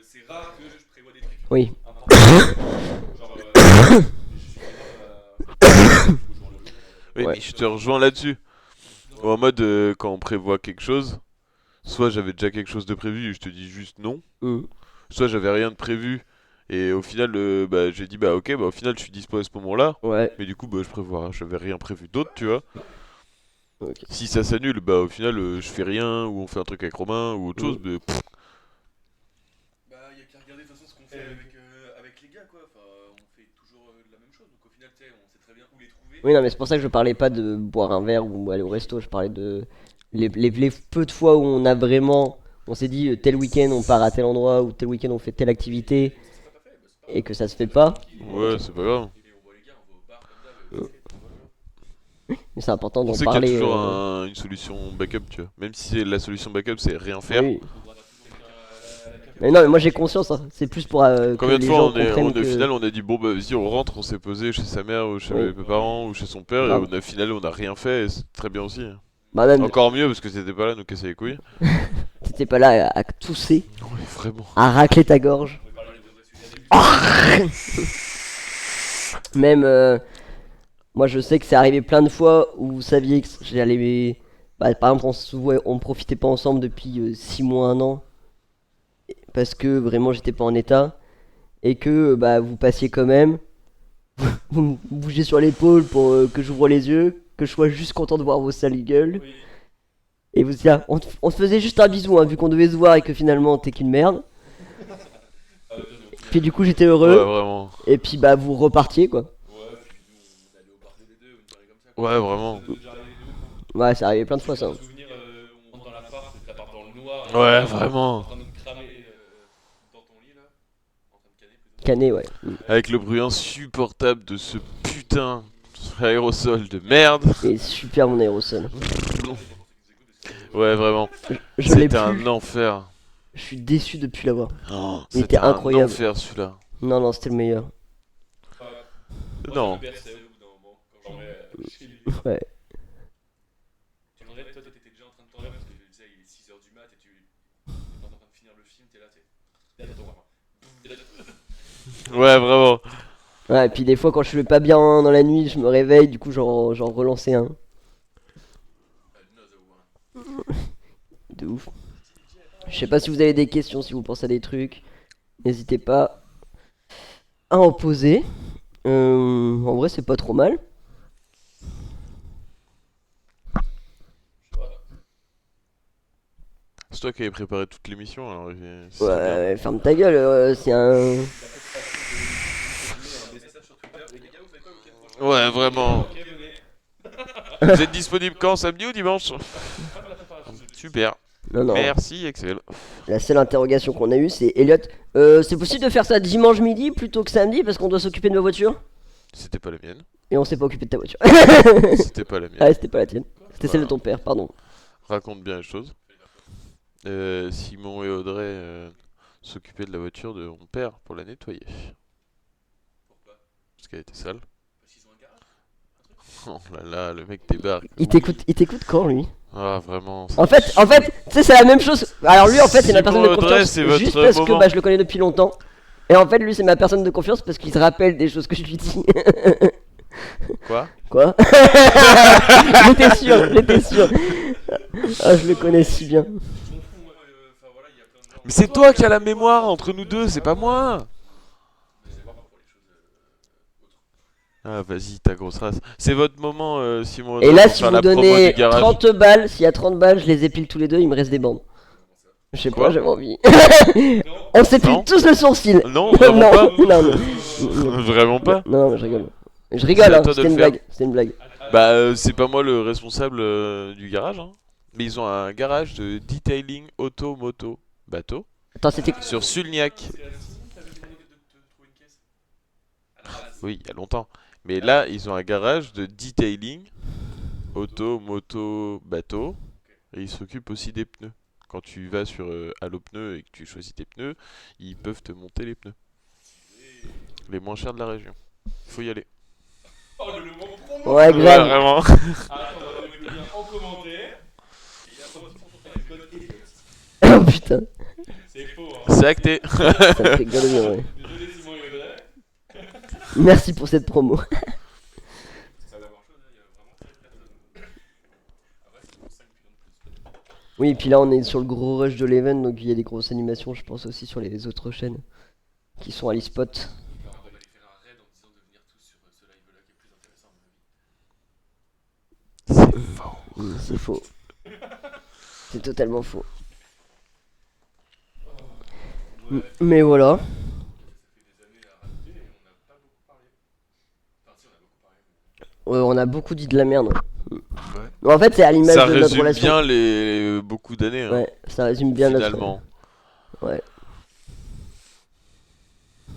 C'est rare que je prévois des trucs. Oui. Genre, Oui, Ouais. mais je te rejoins là-dessus. En mode, quand on prévoit quelque chose, soit j'avais déjà quelque chose de prévu et je te dis juste non, Hmm. soit j'avais rien de prévu et au final, bah, j'ai dit bah ok, bah au final je suis dispo à ce moment-là, Ouais. mais du coup, bah je prévois, j'avais rien prévu d'autre, tu vois. Ok. Si ça s'annule, bah au final, je fais rien ou on fait un truc avec Romain ou autre chose, mais pff, bah, y a qu'à regarder de toute façon ce qu'on fait avec les gars, quoi. Enfin, on fait toujours la même chose. Donc, au final, tu sais, on sait très bien où les trouver. Oui, non, mais c'est pour ça que je parlais pas de boire un verre ou aller au resto. Je parlais de les peu de fois où on a vraiment. On s'est dit tel week-end on part à tel endroit ou tel week-end on fait telle activité et que ça se fait pas. ouais, c'est pas grave. Et on voit les gars, on va au bar comme ça. Mais c'est important On d'en sait qu'il y a parler. toujours une solution backup, tu vois. Même si la solution backup c'est rien faire. Oui. Mais non, mais moi j'ai conscience, hein. C'est plus pour que Combien de les fois gens au comprennent que. final on a dit bon bah vas-y on rentre, on s'est posé chez sa mère ou chez Oui. mes parents ou chez son père Grave. et au final on a rien fait et c'est très bien aussi. Bah même, Encore mieux parce que t'étais pas là, nous casser les couilles. t'étais pas là à tousser, Ouais, vraiment. à racler ta gorge. Même, moi je sais que c'est arrivé plein de fois où vous saviez que j'allais. Bah, par exemple, on profitait pas ensemble depuis 6 mois, 1 an. Parce que vraiment j'étais pas en état. Et que bah, vous passiez quand même. Vous me bougez sur l'épaule pour que j'ouvre les yeux. Que je sois juste content de voir vos sales gueules. Et vous dites, on te faisait juste un bisou, hein, vu qu'on devait se voir et que finalement t'es qu'une merde. Puis du coup j'étais Ouais, heureux. vraiment. Et puis bah vous repartiez quoi. Ouais, puis nous, on allait au bar tous les deux, une soirée comme ça. Ouais, vraiment. Ça nous est déjà arrivé deux, Ouais, c'est arrivé plein de fois ça. un souvenir, on rentre dans l'appart, t'appart dans le noir. Ouais, en vraiment. train de te cramer dans ton lit là. En train de canner plutôt. Canet, ouais. Avec le bruit insupportable de ce putain aérosol de merde. Et super mon aérosol. Ouais, vraiment. Je l'ai C'était plus. un enfer. Je suis déçu de plus l'avoir. Oh, Il c'était était un incroyable. enfer celui-là. Non, non, c'était le meilleur. Non. Ça me berçait au bout d'un moment, quand j'en mets chez lui. Ouais. Tu t'en toi t'étais déjà en train de t'endormir parce que tu sais, il est 6h du mat et tu es en train de finir le film, t'es là, t'es là, Ouais, vraiment. Ouais, et puis des fois quand je vais pas bien dans la nuit, je me réveille, du coup j'en relançais un. de ouf. Je sais pas si vous avez des questions, si vous pensez à des trucs. N'hésitez pas à en poser. En vrai, c'est pas trop mal. C'est toi qui avais préparé toute l'émission, alors c'est bien. Ouais, ferme ta gueule, c'est un. Un message sur Twitter. Les gars, vous savez quoi, week-end prochain? Ouais, vraiment. Ok, venez. Vous êtes disponible quand, samedi ou dimanche? Super. Non, non. Merci, Excel. La seule interrogation qu'on a eue, c'est Elliot. C'est possible de faire ça dimanche midi plutôt que samedi parce qu'on doit s'occuper de ma voiture C'était pas la mienne. et on s'est pas occupé de ta voiture. C'était pas la mienne. Ah, c'était pas la tienne. C'était celle de Voilà. ton père, pardon. Raconte bien les choses. Simon et Audrey s'occupaient de la voiture de mon père pour la nettoyer. Pourquoi? Parce qu'elle était sale. Parce qu'ils ont un garage? Oh là là, le mec débarque. Il t'écoute quand lui? Ah, vraiment. En fait, tu sais, c'est la même chose. Alors lui, en fait, c'est ma personne de Simon Audrey, confiance c'est juste votre parce que moment. bah, je le connais depuis longtemps. Et en fait, lui, c'est ma personne de confiance parce qu'il se rappelle des choses que je lui dis. Quoi? Quoi? J'étais sûr. Ah, je le connais si bien. Je m'en fous, moi. Enfin voilà, il y a plein de gens. Mais c'est toi qui as la mémoire entre nous deux, c'est pas moi. Mais c'est vraiment pour les choses autres. Ah, vas-y, ta grosse race. C'est votre moment, Simon Et Audrey, là, pour si faire vous la promo donnez du garage. 30 balles, s'il y a 30 balles, je les épile tous les deux, il me reste des bandes. Je sais Quoi pas, j'avais envie. Non. On s'épile Non. tous le sourcil. Non, vraiment pas. non. Vraiment pas. Non, mais je rigole. Je C'est rigole, à hein, toi de c'était le une faire. blague. C'était une blague. Bah, c'est pas moi le responsable du garage, hein. Mais ils ont un garage de detailing auto, moto, bateau Attends, c'était. sur Sulniac. C'est à Simon qui t'avait demandé de te trouver une caisse? À la base. Oui, il y a longtemps. Mais là, ils ont un garage de detailing auto, moto, bateau. Et ils s'occupent aussi des pneus. Quand tu vas sur Allo Pneus et que tu choisis tes pneus, ils peuvent te monter les pneus. Les moins chers de la région. Faut y aller. Oh, le mot promo. Ouais, Ouais, grave. vraiment. Attends, on va mettre le lien en commentaire. Et il y a 30% avec le code Elliot. Oh putain, C'est faux, hein. C'est acté. ça me fait gueuler bien, ouais. Désolé, Simon et Audrey. Merci pour cette promo. Ça va avoir chose, il y a vraiment 13 personnes. Après, c'est pour 5 millions de plus. Oui, et puis là, on est sur le gros rush de l'event, donc il y a des grosses animations, je pense aussi sur les autres chaînes qui sont à l'e-spot. Alors, on va aller faire un raid en disant de venir tous sur ce live-là qui est plus intéressant, à mon avis. C'est faux. C'est faux. C'est totalement faux. Mais voilà. Ça fait des années à rajouter et on n'a pas beaucoup parlé. Enfin, si, on a beaucoup parlé. Mais... On a beaucoup dit de la merde. Ouais. Mais en fait, c'est à l'image Ça de notre résume relation. bien les beaucoup d'années, hein, Ouais, ça résume bien notre. finalement. Ouais. C'est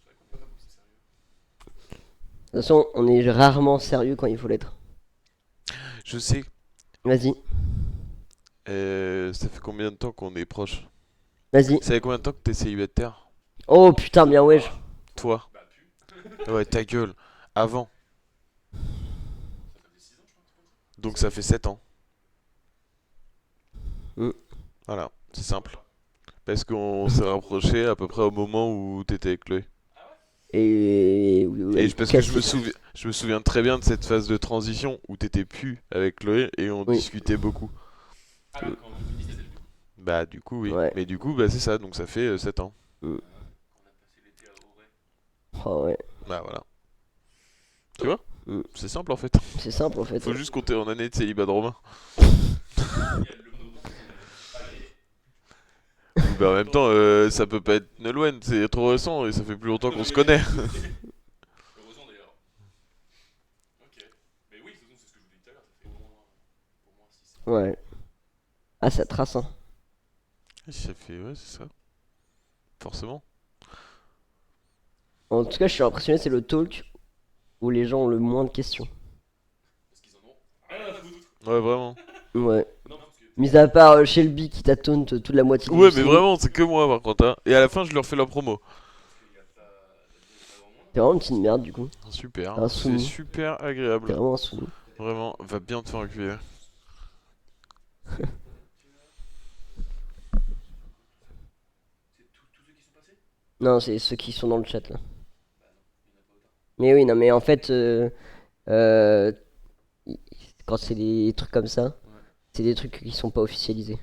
vrai qu'on peut pas beaucoup sérieux. De toute façon, on est rarement sérieux quand il faut l'être. Je sais. Vas-y, Ça fait combien de temps qu'on est proches? vas-y. Ça fait combien de temps que t'es célibataire? Oh putain, bien wesh. Toi? Bah, plus. Ouais, ta gueule. Avant. Ça fait 6 ans, je crois. Donc ça fait 7 ans. Mm. Voilà, c'est simple. Parce qu'on s'est rapproché à peu près au moment où t'étais avec Chloé. Et. Et parce que je me souviens très bien de cette phase de transition où t'étais plus avec Chloé et on Oui. discutait beaucoup. Ah, donc en 2017, du coup. Bah du coup oui. Ouais. Mais du coup bah c'est ça, donc ça fait 7 ans. On a passé l'été à Auray. Oh ouais, Bah voilà. Tu vois? Mm. C'est simple en fait. c'est simple en fait. Faut juste compter en année de célibat de Romain. Il y a le nom. Allez. Bah en même temps ça peut pas être Nolwenn, c'est trop récent et ça fait plus longtemps qu'on se connaît. Heureusement d'ailleurs. Ok. Mais oui, de toute façon, c'est ce que je vous dis tout à l'heure. Ça fait au moins 6 ans. Ouais. Ah, ça trace, hein. Ça fait ouais c'est ça. Forcément. En tout cas, je suis impressionné, c'est le talk où les gens ont le moins de questions. Parce qu'ils en ont rien à foutre. Ouais vraiment. Ouais. Non, parce que. Mis à part Shelby qui tâtonne toute la moitié du Ouais mais stream. vraiment c'est que moi par contre hein. Et à la fin je leur fais la promo. Il y a pas vraiment moins. T'es vraiment une petite merde du coup. Super. Un C'est soumis. super T'es agréable. vraiment un soumis. Vraiment, va bien te faire enculer. C'est tous ceux qui sont passés? Non, c'est ceux qui sont dans le chat là. Bah non, il n'y en a pas autant. Mais oui, non, mais en fait, euh, quand c'est des trucs comme ça, C'était des trucs qui sont pas officialisés.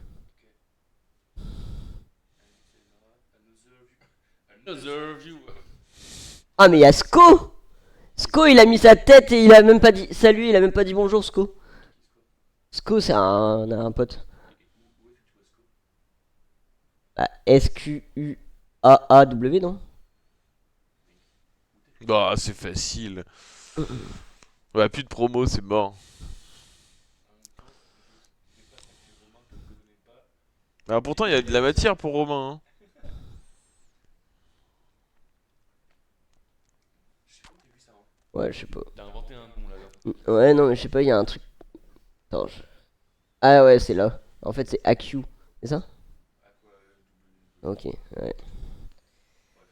Another view. Ah, mais il y a Sko! Sko, il a mis sa tête et il a même pas dit salut, il a même pas dit bonjour, Sko. Sko, c'est un pote. Bah, S-Q-U-A-A-W, non? Bah, c'est facile. Ouais, plus de promo, c'est mort. Ah, pourtant, il y a de la matière pour Romain. Hein. Ouais, je sais pas. T'as inventé un nom là. Ouais, non, mais je sais pas, il y a un truc. Attends, ah ouais, c'est là. En fait, c'est AQ. C'est ça? Ok, ouais.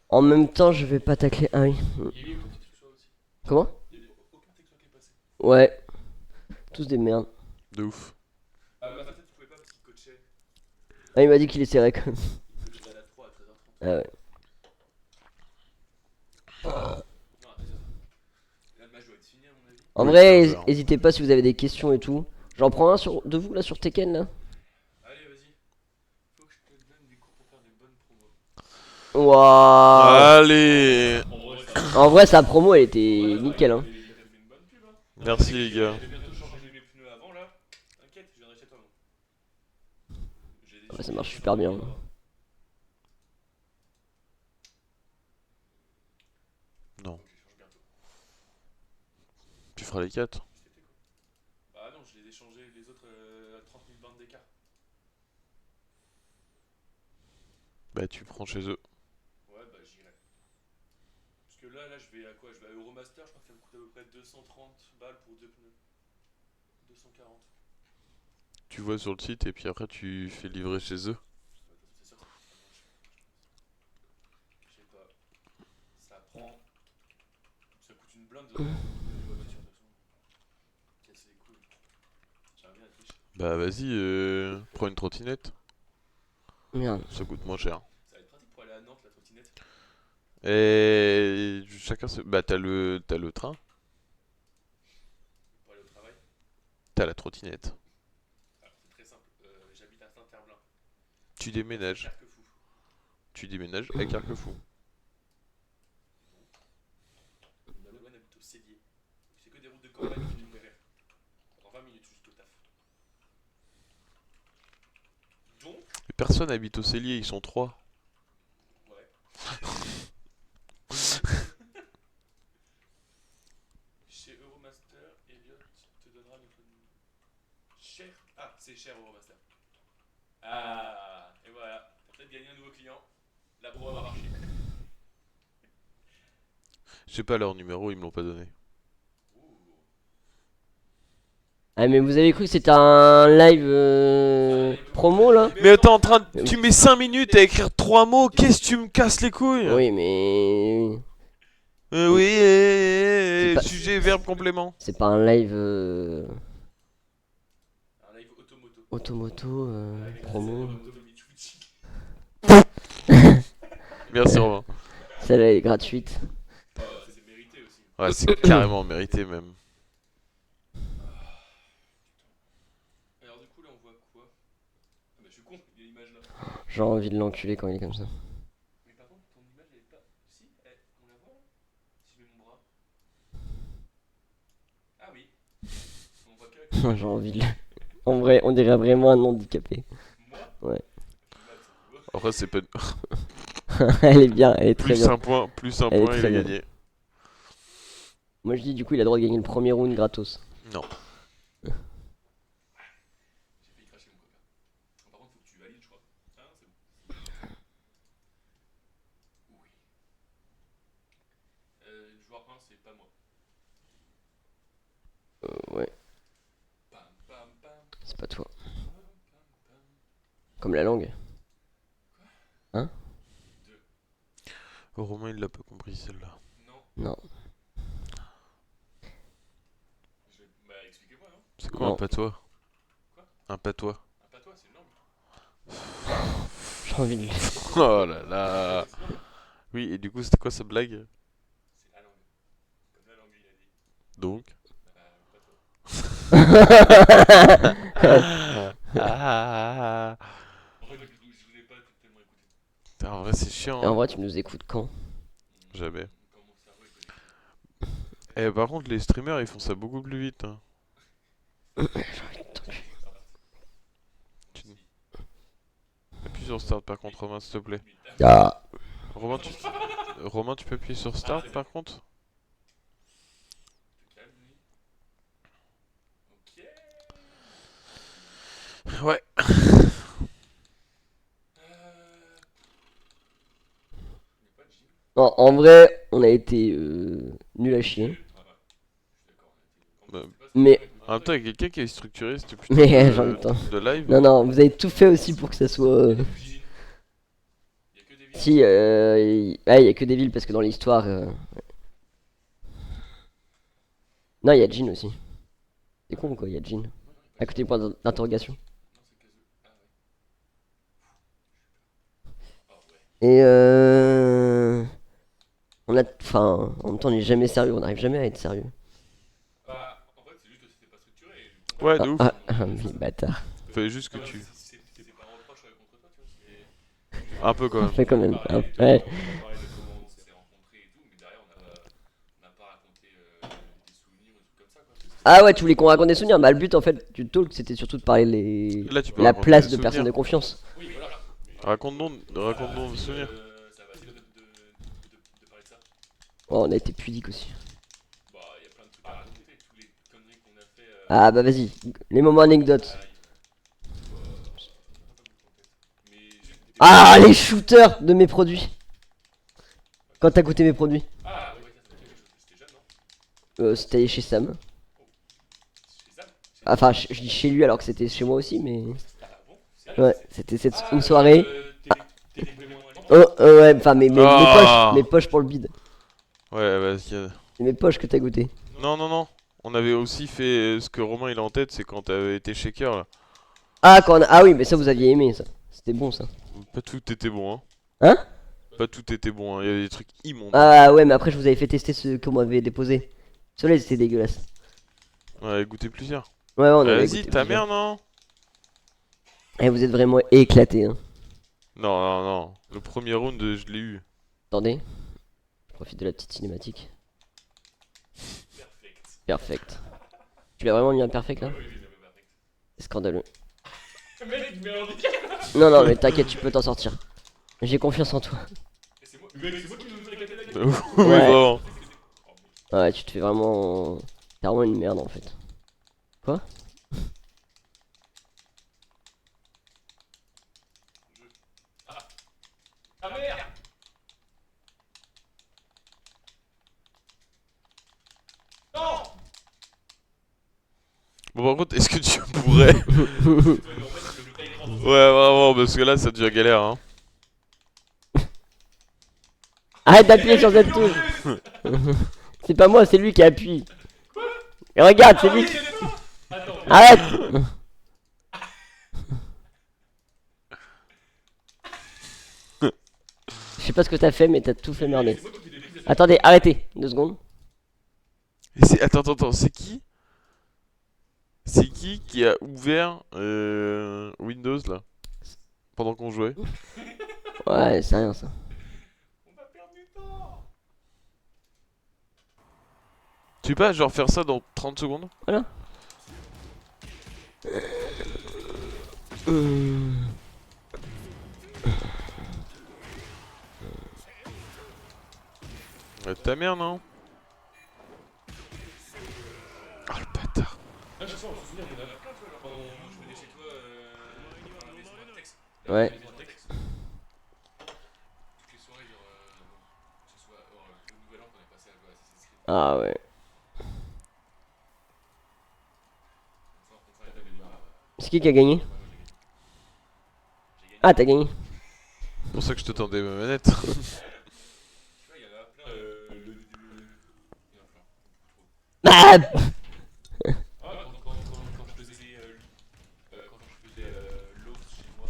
En même temps, je vais pas tacler. Ah oui. Comment? Ouais. Tous des merdes. De ouf. Ah, bah peut-être tu pouvais pas parce qu'il coachait. Ah, il m'a dit qu'il essaierait quand même. Il coachait à la 3 à 13h30. Ah ouais. Non, attends, là, le match doit être fini à mon avis. En Oui, vrai, c'est un peu. n'hésitez pas si vous avez des questions et tout. J'en prends un de vous là sur Tekken là. Allez, vas-y. Faut que je te donne des cours pour faire des bonnes promos. Waouh. Allez. En vrai, sa promo elle était nickel hein. Il a fait une bonne pub, hein. Merci les gars. Je vais bientôt changer mes pneus avant là. T'inquiète, je viendrai chez toi. Ouais, ça marche super bien. Non. Tu feras les 4. Bah non, je les ai changés les autres à 30 000 bandes d'écart. Bah, tu prends chez eux. Ouais, bah j'irai. Parce que là, je vais à quoi? Je vais à Euromaster, je crois que ça me coûte à peu près 230 balles pour 2 pneus. 240. Tu vois sur le site et puis après tu fais livrer chez eux. C'est sûr. Je sais pas. Ça prend. Ça coûte une blinde de la voiture de toute façon. Casser les couilles. J'aimerais bien être riche. Bah vas-y, prends une trottinette. Merde. Ça coûte moins cher. Ça va être pratique pour aller à Nantes, la trottinette. Et chacun se... Bah t'as le train, Pour aller au travail. t'as la trottinette. Alors, c'est très simple. J'habite à Saint-Herblain. Tu déménages. Carquefou. Tu déménages à Carquefou. Nolwenn habite au Célier. C'est que des routes de campagne qui nous verraient. En 20 minutes jusqu'au taf. Donc, Mais personne habite au cellier, ils sont 3. ouais. Chez Euromaster, Elliot te donnera notre numéro. Cher. Ah, c'est cher Euromaster. Ah, et voilà. T'as peut-être gagné un nouveau client. La promo va marcher. Je sais pas leur numéro, ils me l'ont pas donné. Ah mais vous avez cru que c'était un live promo là? Mais t'es en train de... Tu mets 5 minutes à écrire 3 mots, qu'est-ce que tu me casses les couilles? Oui mais Oui, C'est pas- sujet, verbe, complément. c'est pas un live Un live automoto. automoto promo. Merci Romain. Celle-là elle est gratuite. C'est mérité aussi. Ouais, c'est carrément mérité même. Alors du coup là on voit quoi? Ah bah je suis con, il y a l'image là. J'ai envie de l'enculer quand il est comme ça. Mais par contre ton image elle est pas... Si, on la voit là? Si je mets mon bras. Ah oui. On voit que... J'ai envie de le... En vrai, on dirait vraiment un handicapé. Moi? Ouais. Après c'est pas... Elle est bien, elle est très Plus bien. un point, plus un Elle est point, il très a bien. gagné. Moi je dis du coup il a le droit de gagner le premier round gratos. Non. J'ai failli cracher mon copain. Par contre faut que tu valides je crois. Ah non c'est bon. Oui. Joueur 1 c'est pas moi. Ouais, Pam pam pam. c'est pas toi. Pam pam pam. Comme la langue. Oh, Romain il l'a pas compris celle-là. Non. Non. Bah expliquez-moi non. C'est quoi Non. un patois? Quoi? Un patois. Un patois c'est une langue. J'ai envie de le... Oh là là. Oui, et du coup c'était quoi sa blague? C'est la langue. Comme la langue il a dit. Donc Bah patois. Ah. En fait, je vous ai pas tellement écouté. Putain, en vrai, c'est chiant. Et en Hein. vrai, tu nous écoutes quand? Jamais. Quand mon cerveau est connecté. Eh, par contre, les streamers, ils font ça beaucoup plus vite. Hein. Tu... Appuie sur Start, par contre, Romain, s'il te plaît. Ah. Romain, Romain, tu peux appuyer sur Start, par contre? Calme, lui. Ok. Ouais. Il n'y a pas de gym. Non, en vrai, on a été nul à chier. Ah bah, je suis d'accord. Bah, Mais, en même temps, il y a quelqu'un qui est structuré, c'était plutôt mais j'en ai temps. de live. Non, non, vous avez tout fait aussi pour que ça soit. Il y a que des villes. Si, il y a que des villes parce que dans l'histoire. Non, il y a Jean aussi. C'est con quoi, il y a Jean. À côté du point d'interrogation. Non, c'est Kazu. Ah ouais. Et on a. Enfin, en même temps, on n'est jamais sérieux, on n'arrive jamais à être sérieux. Bah, en fait, c'est juste que c'était pas structuré. Ouais, de ouf. Mais bâtard. Fallait juste que Ah, tu. c'est pas un reproche contre toi, tu vois. Un peu quand On même. fait quand même. On Ouais. a parlé de comment on s'est rencontrés et tout, mais derrière, on n'a pas raconté des souvenirs ou des trucs comme ça, quoi. Ah ouais, tu voulais qu'on raconte des souvenirs? Bah, le but en fait du talk c'était surtout de parler Là, tu peux la raconter place des de personnes de souvenirs. confiance. Oui, voilà. Raconte-nous des souvenirs. Ça va essayer de parler de ça. Oh, on a été pudique aussi. Bah, il y a plein de trucs à raconter. Tous les conneries qu'on a fait. Ah bah vas-y, les moments anecdotes. Mais juste des- Ah, les shooters de mes produits. Quand t'as goûté mes produits. Ah, ouais, ça c'était quelque chose. C'était jeune, non? C'était chez Sam. Chez Sam? Enfin, je dis chez lui alors que c'était chez moi aussi, mais. Ah bon? Sérieux? Ouais, c'était une soirée. T'es vraiment un Oh, ouais, enfin, mes Ah. poches pour le bide. Ouais, vas-y. C'est mes poches que t'as goûté. Non, non, non. On avait aussi fait ce que Romain il a en tête, c'est quand t'avais été shaker là. Ah, ah oui, mais ça vous aviez aimé ça. C'était bon ça. Pas tout était bon, hein. Hein? Pas tout était bon, hein. Il y avait des trucs immondes. Ah ouais, mais après je vous avais fait tester ce qu'on m'avait déposé. Ceux-là, c'était dégueulasse. On avait goûté plusieurs. Ouais, on avait Vas-y, goûté ta plusieurs. mère, non? Et vous êtes vraiment éclatés, hein. Non, non, non. Le premier round, je l'ai eu. Attendez. Je profite de la petite cinématique. Perfect. Perfect. Tu l'as vraiment mis un perfect là? Oui, oui, oui, perfect. C'est scandaleux. Mec, mais on dit. Non, non, mais t'inquiète, tu peux t'en sortir. J'ai confiance en toi. Et c'est moi qui nous ai éclaté la gueule. Oui, Ouais. vraiment. Ouais, tu te fais vraiment. T'es vraiment une merde en fait. Quoi? Ah merde! Non! Bon, par contre, est-ce que tu pourrais. Ouais, vraiment, parce que là, ça devient galère, hein. Arrête d'appuyer sur cette touche. C'est pas moi, c'est lui qui appuie. Et regarde, c'est lui qui. Attends, Arrête. Je sais pas ce que t'as fait, mais t'as tout fait merder. Attendez, arrêtez, 2 secondes. Et attends, attends, c'est qui? C'est qui a ouvert Windows là? Pendant qu'on jouait? Ouais, c'est rien ça. on va perdre du temps! Tu veux pas genre faire ça dans 30 secondes? Voilà. Ta mère, non? Oh le bâtard. Ah, je sais, on se souvient, il y en a plein, tu vois, genre, quand je venais chez toi, dans la maison de Tex. Ouais. La maison de Tex. Toutes les soirées, genre, que ce soit le nouvel an qu'on est passé à jouer à Assassin's Creed. Ah ouais. Enfin, il y avait C'est qui a gagné? J'ai gagné. Ah, t'as gagné. C'est pour ça que je te tendais ma manette. Tu vois, il y en a plein. Il y en a plein. Ah. Ah, quand je faisais l'autre chez moi,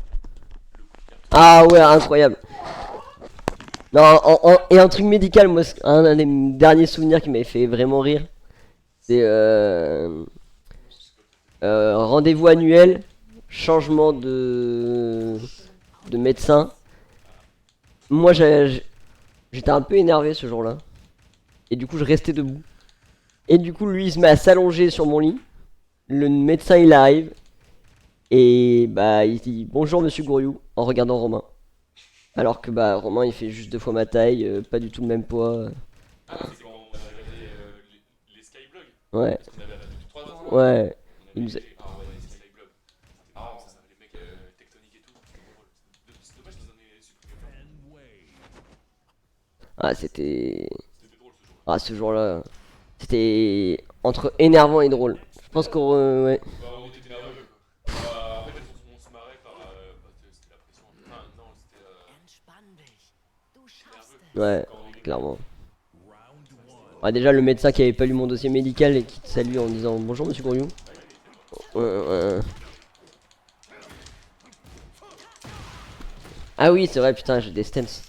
le coup de carton. Ah ouais, incroyable. Non, et un truc médical, moi, un des derniers souvenirs qui m'avait fait vraiment rire, c'est rendez-vous annuel. changement de médecin. Moi j'étais un peu énervé ce jour-là. Et du coup je restais debout. Et du coup lui il se met à s'allonger sur mon lit. Le médecin il arrive. Et bah il dit bonjour monsieur Gouriou en regardant Romain. Alors que bah Romain il fait juste 2 fois ma taille, pas du tout le même poids. Ah, c'est quand on a regardé les Skyblogs. Ouais, Parce qu'on avait depuis 3 ans. ouais. On Il avait nous a- ah ouais, les Skyblogs. C'était marrant ça, les mecs tectoniques et tout. C'était drôle. C'est dommage qu'ils en aient supprimé plein. Ah c'était... C'était drôle ce jour. Ah ce jour-là, c'était entre énervant et drôle. Je pense qu'on... ouais. Bah, on était nerveux quoi. En fait, on se marrait par. C'était la pression. Enfin, non, c'était. Entspann dich. Du schaffst es. Ouais, Quand on rigolait. clairement. Ah, déjà le médecin qui avait pas lu mon dossier médical et qui te salue en disant bonjour monsieur Gouriou. Ouais. Ah oui c'est vrai putain j'ai des stances.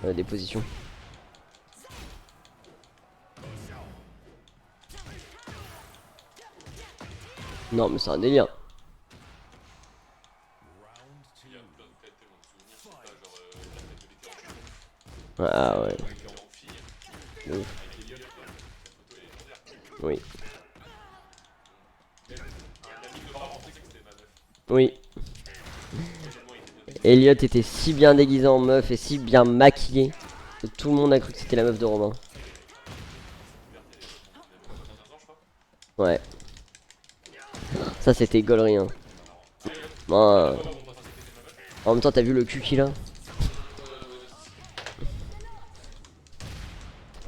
Des positions. Non mais c'est un délire. Il y a plein de têtes, tellement de souvenirs. Je sais pas, genre la tête de l'été en cheveux. Ah ouais. Avec en fille. De ouf. Avec Elliot, quoi. La photo est légendaire. Oui. Un ami de parents pensait que c'était ma meuf. Oui. Tellement il était bien déguisé. Elliot était si bien déguisé en meuf et si bien maquillé que tout le monde a cru que c'était la meuf de Romain. Ouais. Ça c'était gaulerie hein. Moi, en même temps t'as vu le cul qu'il a.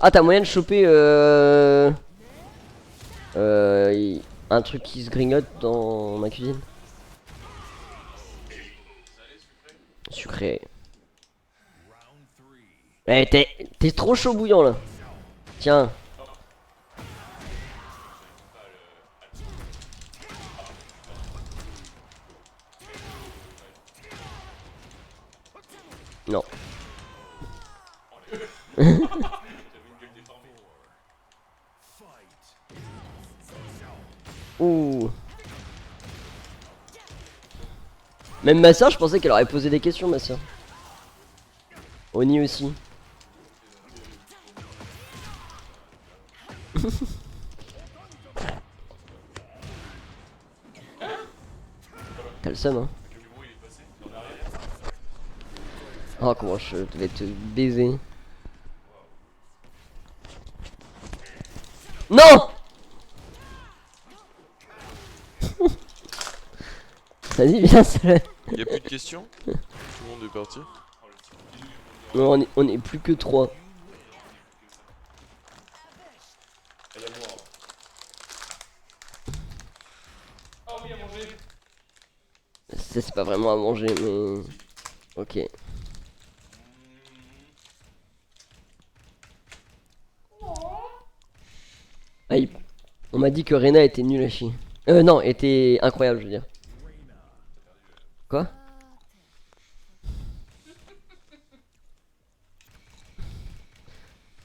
Ah t'as moyen de choper un truc qui se grignote dans ma cuisine. Sucré. Eh t'es trop chaud bouillant là. Tiens. Non. J'avais une gueule déformée. Ouh. Même ma soeur, je pensais qu'elle aurait posé des questions, ma soeur. Oni aussi. T'as le seum, hein. Le bureau il est passé. En arrière. Oh, comment je devais te baiser. Non. Vas-y, viens, ça. Y'a plus de questions? Tout le monde est parti. Non, on est plus que 3. Et il y a moi. Oh oui, à manger. Ça, c'est pas vraiment à manger, mais. Ok. Ah, on m'a dit que Rena était nulle à chier. Non, était incroyable, je veux dire. Quoi?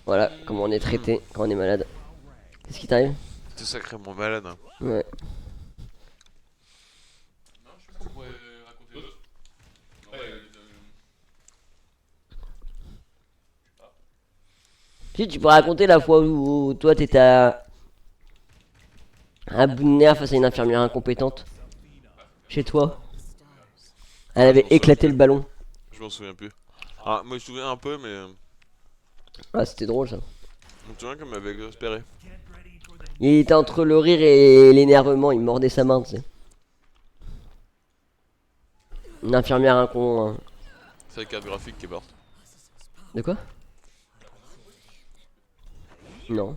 Voilà, comment on est traité quand on est malade. Qu'est-ce qui t'arrive? T'es sacrément malade. Hein. Ouais. Non, je sais pas si on pourrait raconter d'autres. Ouais, Si, tu peux raconter la fois où toi t'étais à bout de nerfs face à une infirmière incompétente. Chez toi. Elle avait éclaté le ballon. Je m'en souviens plus. Ah, moi je me souviens un peu, mais. Ah, c'était drôle ça. Je me souviens qu'elle m'avait exaspéré. Il était entre le rire et l'énervement, il mordait sa main, tu sais. Une infirmière incon. C'est la carte graphique qui est morte. De quoi? Non.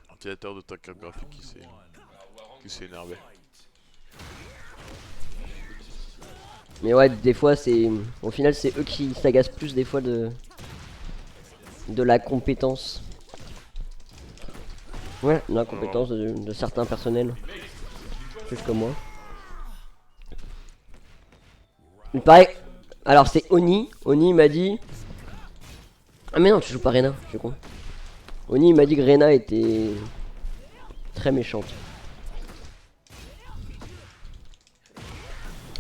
Ventilateur de ta carte graphique qui s'est énervé. Mais ouais, des fois c'est. Au final, c'est eux qui s'agacent plus des fois de la compétence. Ouais, de la compétence de certains personnels. Plus comme moi. Il paraît. Alors c'est Oni. Oni m'a dit. Ah mais non, tu joues pas Rena, je suis con. Oni m'a dit que Rena était très méchante.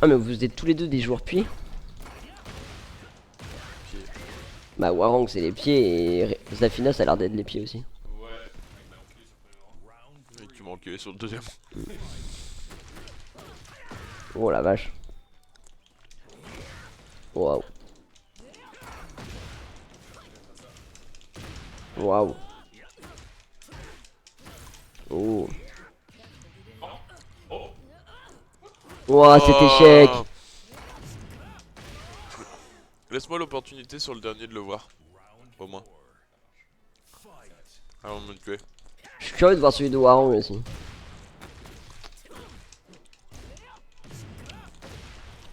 Ah mais vous êtes tous les deux des joueurs pieds. Pied. Bah Warang c'est les pieds et Zafina ça a l'air d'être les pieds aussi. Ouais, il m'a enculé sur le premier rang. Et tu m'as enculé sur le deuxième. Oh la vache. Waouh. Waouh. Oh. Ouah, cet échec. Laisse-moi l'opportunité sur le dernier de le voir. Au moins. Avant de me tuer. Je suis curieux de voir celui de Warang aussi.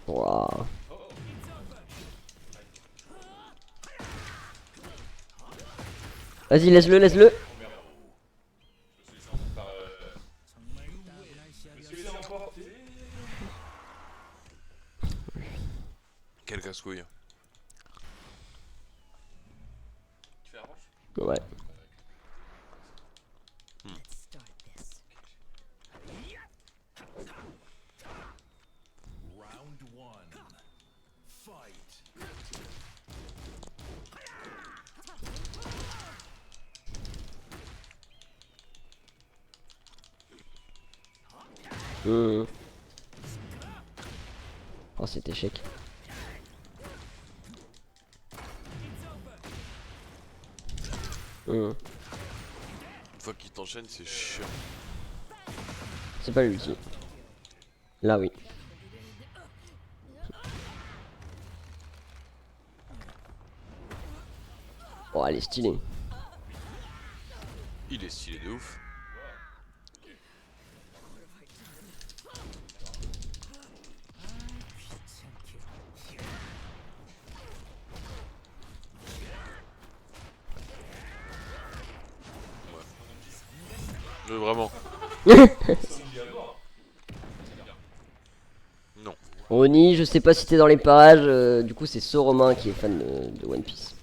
Waouh. Vas-y, laisse-le, laisse-le. Je me suis laissé emporter. Quel casse-couille. Tu fais la revanche? Ouais. Let's start this. Round one. Fight. Oh, cet échec. Une fois qu'il t'enchaîne, c'est chiant. C'est pas l'ulti. Là, oui. Oh, elle est stylée. Il est stylé de ouf. Vraiment. Non. Oni, je sais pas si t'es dans les parages. Du coup, c'est Soromain qui est fan de One Piece.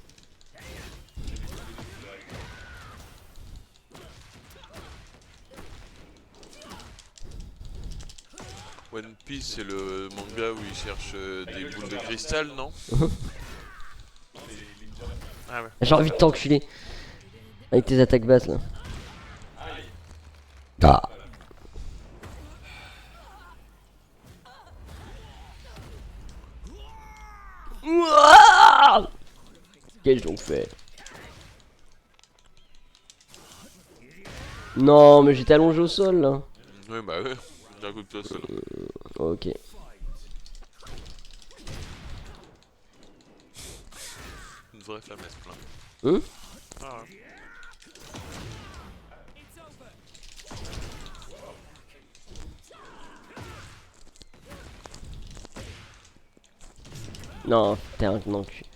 One Piece, c'est le manga où il cherche des boules de cristal, non? Ah ouais. J'ai envie de t'enculer. Avec tes attaques basses là. Ah. Ouah, qu'ai-je donc fait? Non, mais j'étais allongé au sol là. Ouais, bah ouais. D'un coup de toi seul. Ok. Une vraie femme, elle se plaint. Hein? Ah ouais. Non, t'es un enculé.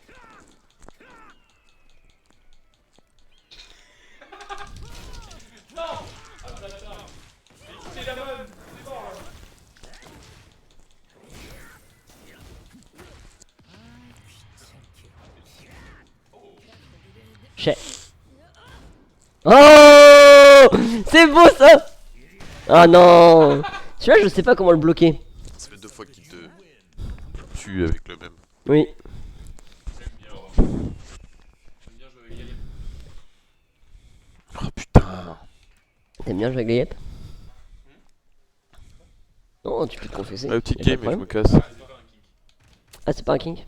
Chais. Oh, c'est beau ça. Ah non. Celui-là, je sais pas comment le bloquer. Ça fait 2 fois qu'il te tue avec le même. Oui. J'aime bien jouer avec Yannick. Oh putain. T'aimes bien jouer avec les yep? Non, tu peux te confesser. Ouais, petite Y a pas game de et je problème. me casse. Ah, c'est pas un king?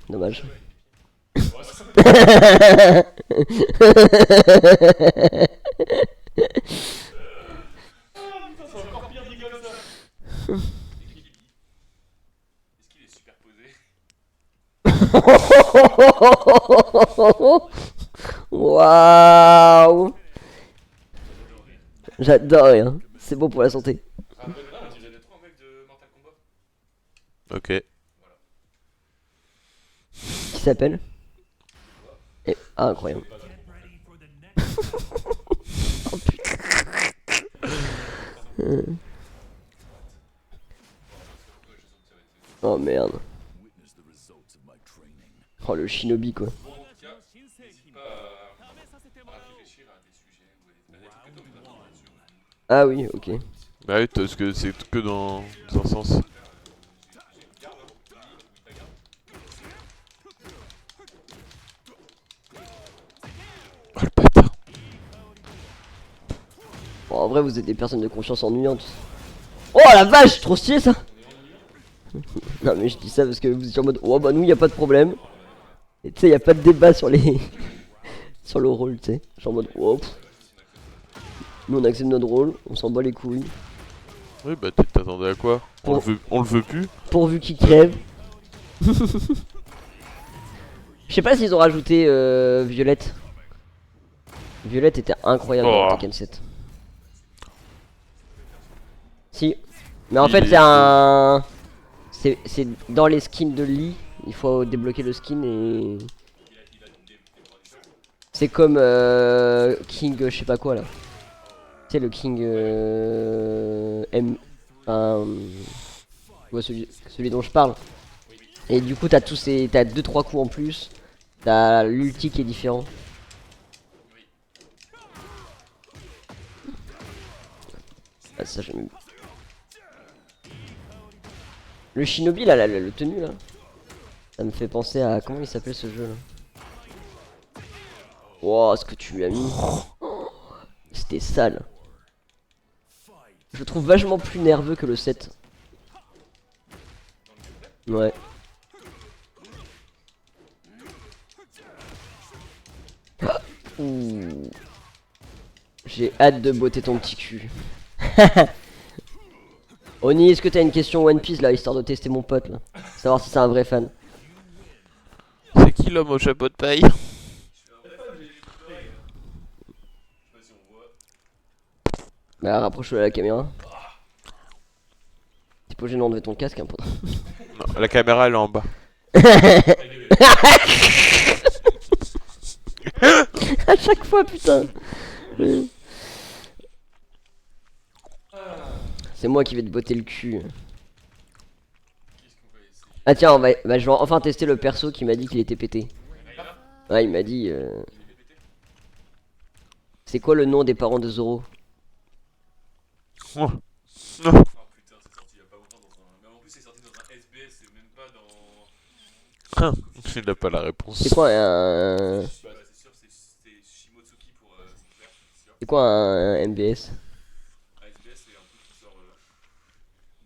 Dommage. C'est encore pire dit comme ça. Est-ce qu'il est superposé? Waouh! J'adore, hein. C'est bon pour la santé. Ah ouais, là, on dirait trop un mec de Mortal Kombat. Ok. Qui s'appelle? Ah, incroyable. Oh putain. Oh merde. Witness the results of my training. Oh le shinobi quoi. Bon, en tout cas, n'hésite pas à réfléchir à des sujets ou à des trucs que t'as envie de sur. Ah oui, ok. Bah oui, parce que c'est que dans un sens. vrai, vous êtes des personnes de confiance ennuyantes. Oh la vache, trop stylé ça. Non mais je dis ça parce que vous êtes en mode, oh bah nous y a pas de problème. Et tu sais, y a pas de débat sur les sur le rôle, tu sais. Genre en mode, oh, pff. Nous on accepte notre rôle, on s'en bat les couilles. Oui, bah t'attendais à quoi? On le veut plus? Pourvu qu'il crève. Je sais pas s'ils ont rajouté Violette. Violette était incroyable dans Oh. Tekken 7. Si. Mais en Il fait est c'est un... C'est dans les skins de Lee. Il faut débloquer le skin et... C'est comme King je sais pas quoi là. Tu sais le King M... Enfin... ouais, celui dont je parle. Et du coup t'as tous ces... T'as 2-3 coups en plus. T'as l'ulti qui est différent. Ah ça j'aime. Le Shinobi là, le tenue là. Ça me fait penser à... Comment il s'appelait ce jeu là? Wow, ce que tu lui as mis. Oh, c'était sale. Je le trouve vachement plus nerveux que le 7. Ouais. Ah, ouh. J'ai hâte de botter ton petit cul. Oni, est-ce que t'as une question One Piece là, histoire de tester mon pote là? Savoir si c'est un vrai fan. C'est qui l'homme au chapeau de paille? Bah rapproche-le à la caméra. C'est pas gênant d'enlever ton casque un peu. Non, la caméra elle est en bas. À chaque fois putain. C'est moi qui vais te botter le cul. Ah tiens, bah, je vais enfin tester le perso qui m'a dit qu'il était pété. Ouais, il m'a dit... C'est quoi le nom des parents de Zoro? Oh. Ah putain, c'est sorti il y a pas longtemps dans un. Mais en plus, c'est sorti dans un SBS, c'est même pas dans. Il a pas la réponse. C'est quoi un... Bah, c'est sûr, c'est Shimotsuki pour son frère, c'est sûr. C'est quoi un MBS? Un SBS, c'est un truc qui sort.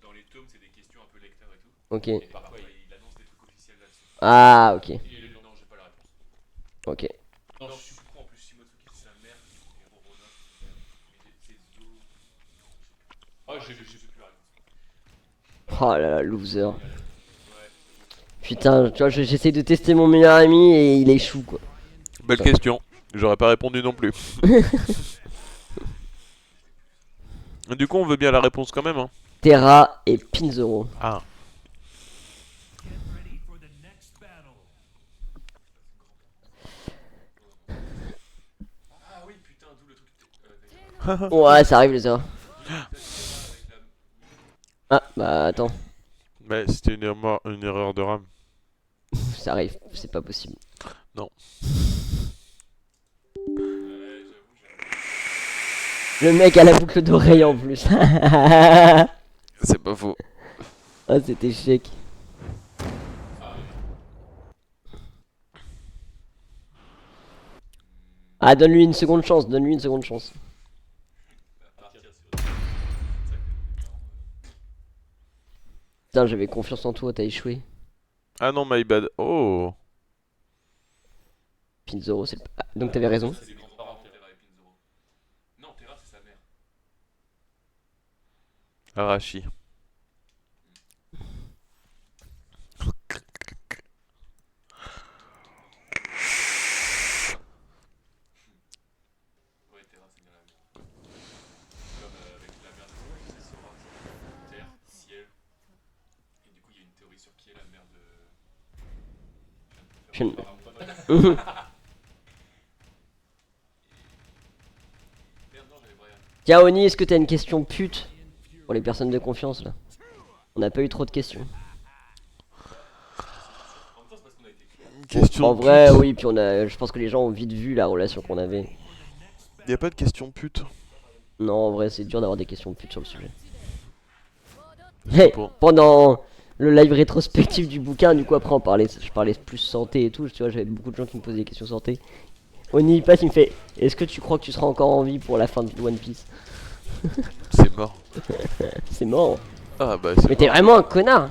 Dans les tomes, c'est des questions un peu lecteurs et tout. Ok. Et parfois, il annonce des trucs officiels là-dessus. Ah ok. Et non, j'ai pas la réponse. Ok. Non, je suis trop en plus, Shimotsuki, c'est sa mère, et Rorona, c'est Zo. Ah, j'ai plus la réponse. Oh là là, loser. Putain, tu vois, j'essaie de tester mon meilleur ami et il échoue quoi. Belle question. J'aurais pas répondu non plus. Du coup, on veut bien la réponse quand même, hein. Terra et Pinzoro. Ah. Ah oui, putain, d'où le truc. Ouais, ça arrive les erreurs. Ah, bah attends. Mais c'était une erreur de RAM. Ça arrive, c'est pas possible. Non. Le mec a la boucle d'oreille en plus. C'est pas faux. Ah, c'était chic. Ah, donne-lui une seconde chance, donne-lui une seconde chance. Putain, j'avais confiance en toi, t'as échoué. Ah non, my bad. Oh. Pinzoro, c'est le... Ah, donc t'avais raison. C'est les grands-parents de Terra et Pinzoro. Non, Terra, c'est sa mère. Arashi. Ouais, Terra, c'est bien la mère. Comme avec la mère de Sora, c'est Terre, ciel. Et du coup, il y a une théorie sur qui est la mère de. Je ne- Merde, non, j'avais Brian. Tiens, Oni, est-ce que t'as une question pute pour les personnes de confiance là? On n'a pas eu trop de questions. En même temps, c'est parce qu'on a été clair. Question En vrai, pute. oui, puis on a, je pense que les gens ont vite vu la relation qu'on avait. Y a pas de question pute. Non, en vrai, c'est dur d'avoir des questions putes sur le sujet. C'est Hey, pour- pendant le live rétrospectif du bouquin, du coup, après, je parlais plus santé et tout. Tu vois, j'avais beaucoup de gens qui me posaient des questions santé. Oni il passe, il me fait: est-ce que tu crois que tu seras encore en vie pour la fin de One Piece? C'est mort. C'est mort. Ah bah c'est Mais t'es mort. vraiment un connard.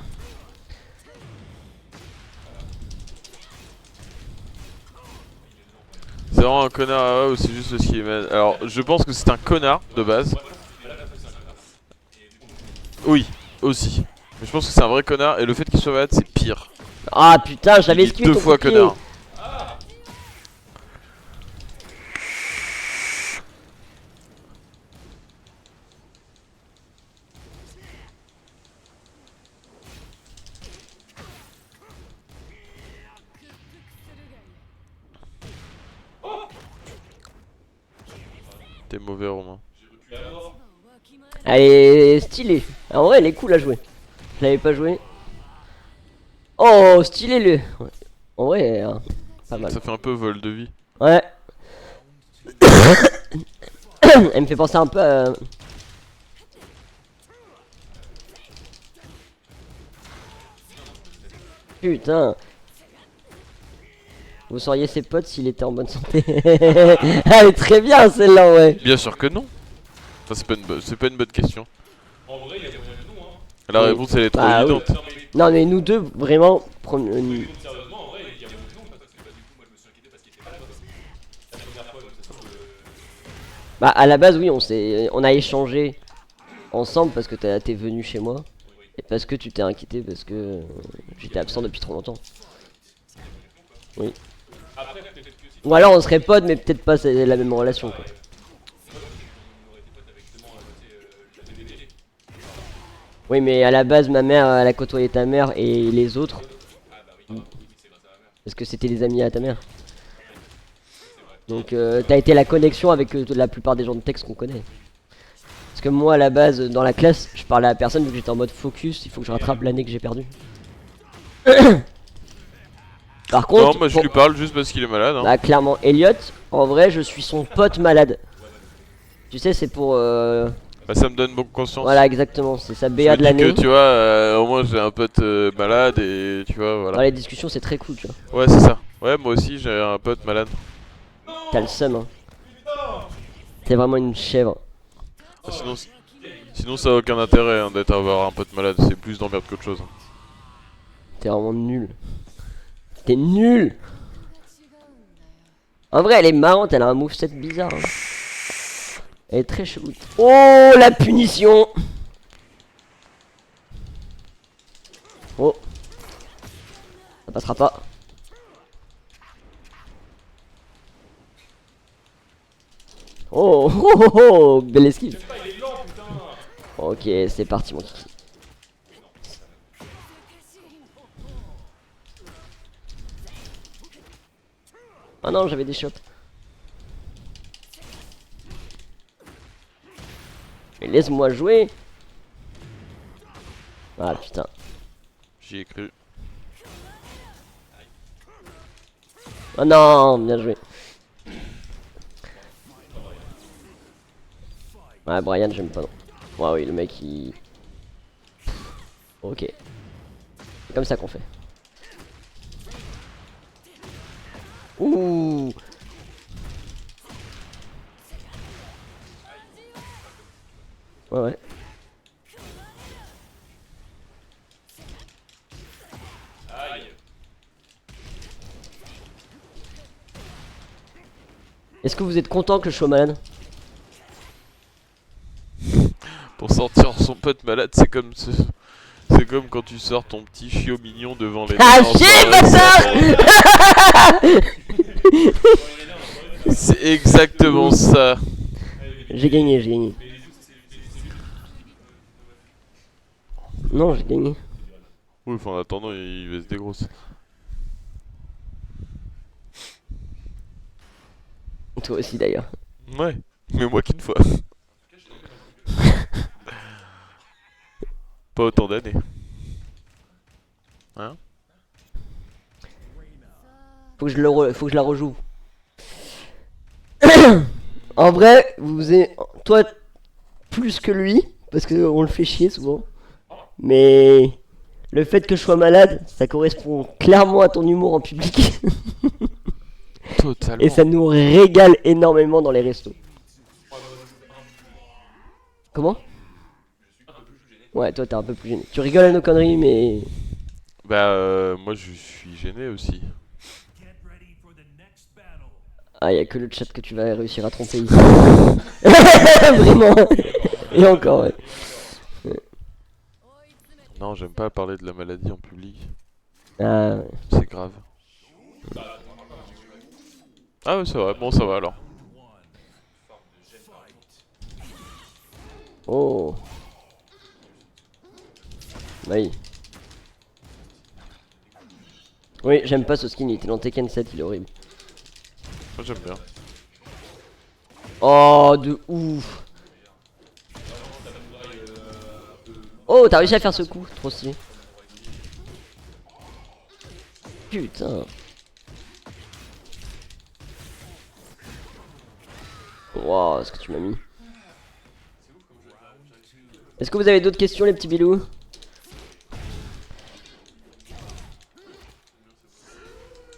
C'est vraiment un connard ou c'est juste parce qu'il est mal. Alors je pense que c'est un connard de base. Oui, aussi. Mais je pense que c'est un vrai connard et le fait qu'il soit malade c'est pire. Ah putain, j'avais Il est esquivé deux ton fois coup de pied. connard. T'es mauvais Romain. Elle est stylée. En vrai, elle est cool à jouer. Je l'avais pas joué. Oh, stylé le. En vrai, pas mal. Ça fait un peu vol de vie. Ouais. Elle me fait penser un peu à. Putain. Vous seriez ses potes s'il était en bonne santé. Elle est très bien celle-là, ouais. Bien sûr que non. Enfin c'est pas une bonne question. En vrai, il y a moyen que non, hein. La Oui. réponse elle est trop Bah, oui. évidente. Non, mais Non, mais nous deux, vraiment. sérieusement, en vrai, il y a moyen que non. Parce que bah, du coup, moi je me suis inquiété parce qu'il était malade. La première fois, donc ça se trouve. Bah, à la base, oui, on a échangé ensemble parce que t'es venu chez moi. Et parce que tu t'es inquiété parce que j'étais absent depuis trop longtemps. Oui. Après, peut-être que si Ou alors on serait potes, mais peut-être pas c'est la même relation, quoi. on aurait été potes avec justement la DDG. Oui, mais à la base, ma mère, elle a côtoyé ta mère et les autres. Ah bah oui, c'est grâce à la mère. Parce que c'était les amis à ta mère. Donc t'as été la connexion avec la plupart des gens de texte qu'on connaît. Parce que moi à la base dans la classe je parlais à personne vu que j'étais en mode focus, il faut que je rattrape l'année que j'ai perdue. Par contre, Non moi je lui parle juste parce qu'il est malade hein. bah, clairement Elliot, en vrai je suis son pote malade. Tu sais c'est pour Bah ça me donne bonne conscience. voilà exactement, c'est sa Je BA me de dis l'année. que tu vois au moins j'ai un pote malade et tu vois Dans voilà. les discussions c'est très cool tu vois. Ouais c'est ça. Ouais moi aussi j'ai un pote malade. T'as le seum hein. T'es vraiment une chèvre. Ah, sinon ça a aucun intérêt hein, d'être avoir un pote malade, c'est plus d'emmerde qu'autre chose. T'es vraiment nul. T'es nul. En vrai, elle est marrante, elle a un moveset bizarre. Hein. Elle est très chelou. Oh, la punition. Oh. Ça passera pas. Oh, oh, oh, oh, belle esquive. Ok, c'est parti, mon kiki. Ah non, j'avais des shots. Mais laisse-moi jouer. Ah putain. J'y ai cru. Oh non, bien joué. Ouais, Brian, j'aime pas non. Ouais, oui, le mec il. Ok. C'est comme ça qu'on fait. Ouh. Ouais, ouais. Aïe. Est-ce que vous êtes content que je sois malade? Pour sortir son pote malade c'est comme c'est comme quand tu sors ton petit chiot mignon devant les Ah, nains en chier, soirée, bâtard. c'est exactement ça. J'ai gagné, j'ai gagné. Non, j'ai gagné. Oui enfin en attendant il baisse des grosses. Toi aussi d'ailleurs. Ouais, mais moi qu'une fois. Pas autant d'années. Hein? Faut que faut que je la rejoue. En vrai, toi plus que lui, parce que on le fait chier souvent. Mais le fait que je sois malade, ça correspond clairement à ton humour en public. Totalement. Et ça nous régale énormément dans les restos. Comment? Ouais, toi t'es un peu plus gêné. Tu rigoles à nos conneries, mais. Bah, moi je suis gêné aussi. Get ready for the next battle. Ah, y'a que le chat que tu vas réussir à tromper ici. Vraiment. Et encore, ouais. Non, j'aime pas parler de la maladie en public. Ah, ouais. C'est grave. Ah ouais, c'est vrai. Bon, ça va alors. Oh. Bah oui. Oui, j'aime pas ce skin, il était dans Tekken 7, il est horrible. Moi j'aime bien. Oh, de ouf. Oh, t'as réussi à faire ce coup, trop stylé. Putain. Wow, ce que tu m'as mis. Est-ce que vous avez d'autres questions, les petits bilous?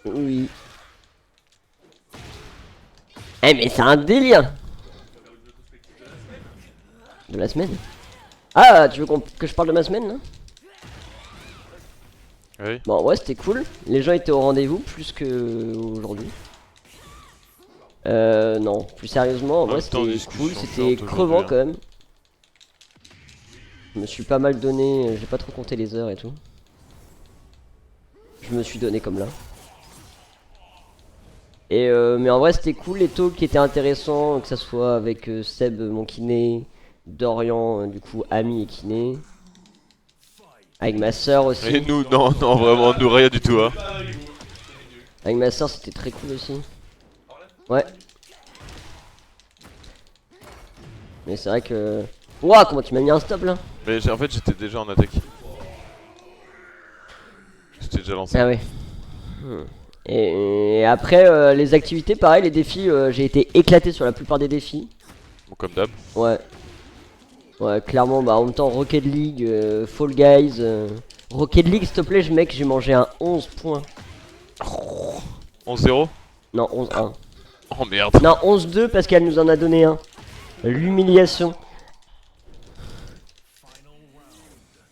Oui. Eh mais c'est un délire. De la semaine? Ah, tu veux que je parle de ma semaine là? Oui. Bon, ouais, c'était cool. Les gens étaient au rendez-vous plus que aujourd'hui. Non, plus sérieusement, En ouais, même temps, c'était discussion cool, forte c'était aujourd'hui, crevant hein. quand même. Je me suis pas mal donné, j'ai pas trop compté les heures et tout. Je me suis donné comme là. Et mais en vrai c'était cool, les talks qui étaient intéressants, que ça soit avec Seb mon kiné, Dorian du coup ami et kiné, avec ma soeur Et aussi. nous, non, non, vraiment, nous rien du tout, hein. Avec ma soeur c'était très cool aussi. Ouais. Mais c'est vrai que... Ouah, comment tu m'as mis un stop là? Mais en fait, j'étais déjà en attaque. J'étais déjà lancé. Ah ouais. Et après les activités, pareil, les défis, j'ai été éclaté sur la plupart des défis. Bon, comme d'hab. Ouais. Ouais, clairement, bah en même temps, Rocket League, Fall Guys. Rocket League, s'il te plaît, mec, j'ai mangé un 11 points. 11-0. Non, 11-1. Oh merde. Non, 11-2 parce qu'elle nous en a donné un. L'humiliation.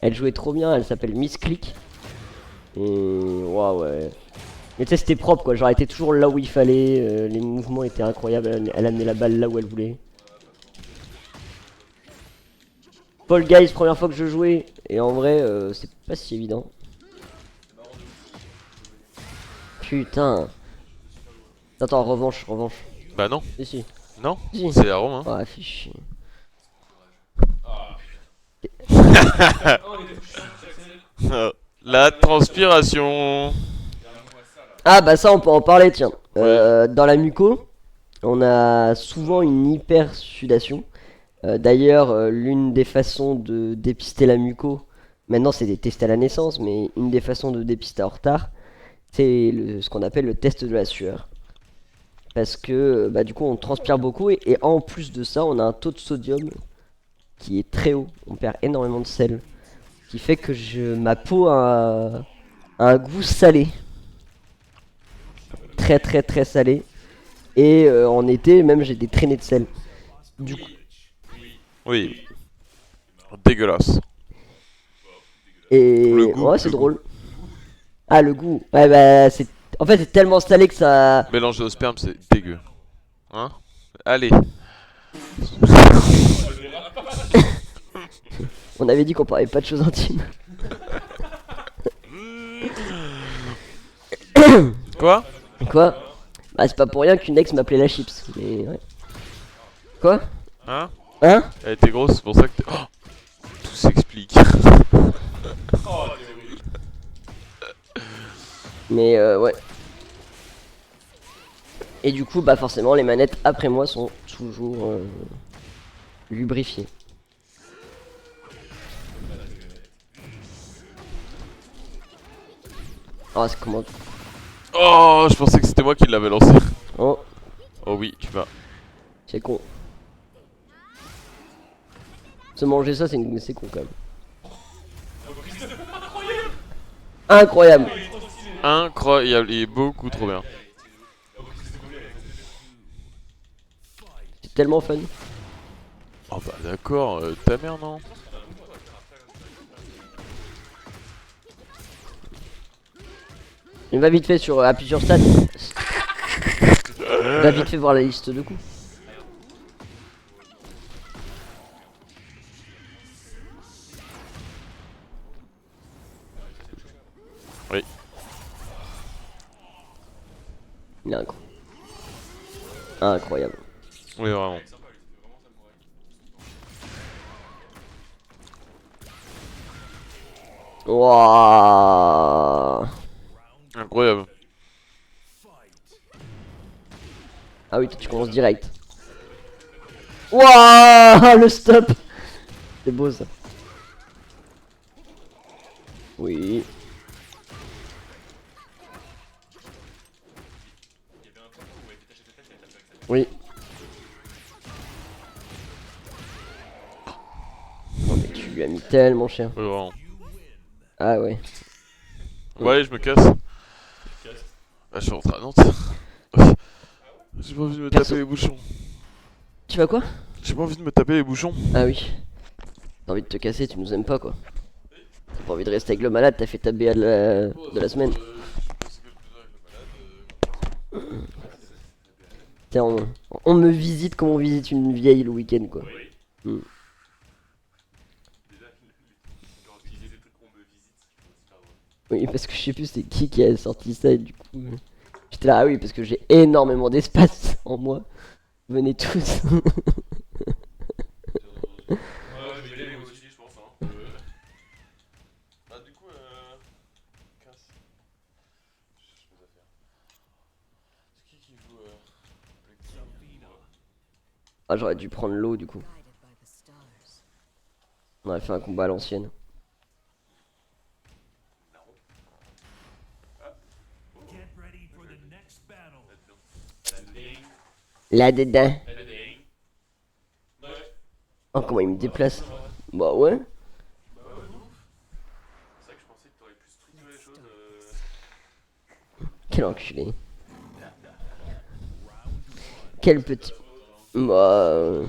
Elle jouait trop bien, elle s'appelle Miss Click. Et waouh, ouais. Mais tu sais, c'était propre quoi, genre elle était toujours là où il fallait, les mouvements étaient incroyables, elle amenait la balle là où elle voulait. Fall Guys, première fois que je jouais, et en vrai, c'est pas si évident. Putain. Attends, revanche, revanche. Bah non. Si, si. Non. Si. C'est à Rome, hein. Ah, fais chier. La transpiration. Ah, bah ça, on peut en parler, tiens. Dans la muco, on a souvent une hyper sudation. D'ailleurs, l'une des façons de dépister la muco, maintenant c'est des tests à la naissance, mais une des façons de dépister en retard, c'est ce qu'on appelle le test de la sueur. Parce que bah, du coup on transpire beaucoup et en plus de ça on a un taux de sodium qui est très haut, on perd énormément de sel. Qui fait que ma peau a un goût salé. Très très très salé. Et en été même j'ai des traînées de sel. Du coup, Oui. Dégueulasse. et Le goût, ouais c'est le drôle. Ah le goût, ouais bah c'est... En fait c'est tellement salé que ça... Mélanger au sperme, c'est dégueu. Hein? Allez. On avait dit qu'on parlait pas de choses intimes. Quoi? Quoi? Bah c'est pas pour rien qu'une ex m'appelait la chips. Mais ouais. Quoi? Hein? Hein? Elle était grosse, c'est pour ça que t'es... Oh, tout s'explique. Mais ouais. Et du coup bah forcément les manettes après moi sont toujours lubrifiées. Oh c'est comment... Oh, je pensais que c'était moi qui l'avais lancé. Oh Oh oui, tu vas. c'est con. Se manger ça c'est con quand même. Incroyable. Incroyable, il est beaucoup trop bien. C'est tellement fun. Oh bah d'accord, ta mère non. Il va vite fait sur appuie sur stats. Va vite fait voir la liste de coups. Oui. Il est incroyable. Oui vraiment. Wouah. Incroyable. Ah oui, toi tu commences direct. Wouah, le stop. C'est beau ça. Oui. Oui. Oh mais tu lui as mis tellement cher. Oui vraiment. Ah ouais. Ouais, je me casse. Ah, je suis rentré à Nantes. J'ai pas envie de me Perso. taper les bouchons. Tu vas quoi? J'ai pas envie de me taper les bouchons. Ah oui. T'as envie de te casser, tu nous aimes pas quoi. T'as pas envie de rester avec le malade, t'as fait ta BA de la semaine. Tiens, on me visite comme on visite une vieille le week-end quoi. Mm. Déjà, genre utiliser des trucs qu'on me visite, je trouve super drôle. Oui, parce que je sais plus c'est qui a sorti ça et du coup. J'étais là, ah oui, parce que j'ai énormément d'espace en moi. Venez tous. Ouais, je vais y aller aussi, je pense. Hein. Ah, du coup, casse. Je cherche mes affaires. C'est qui joue Ah, j'aurais dû prendre l'eau du coup. Guided by the stars. On aurait fait un combat à l'ancienne. Get ready for the next battle. Là-dedans. Ouais. Oh, comment il me déplace. Bah ouais. C'est vrai que je pensais que t'aurais pu structurer les choses. Quel enculé. Quel petit. Bah.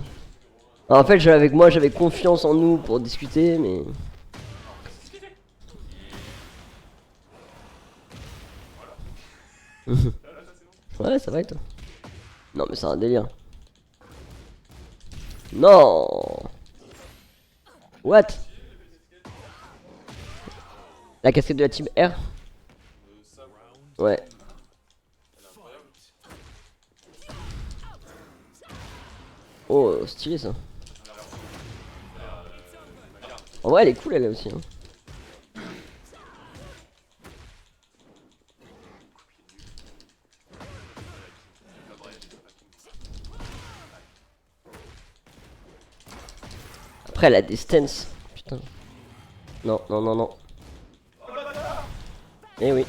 En fait, avec moi, j'avais confiance en nous pour discuter, mais. Ouais, ça va et toi? Non, mais c'est un délire. Non. What? La casquette de la team R? Ouais. Oh, stylé ça. En vrai, elle est cool, elle aussi. Hein. Après, elle a des stances. Putain. Non, non, non, non. Eh oui.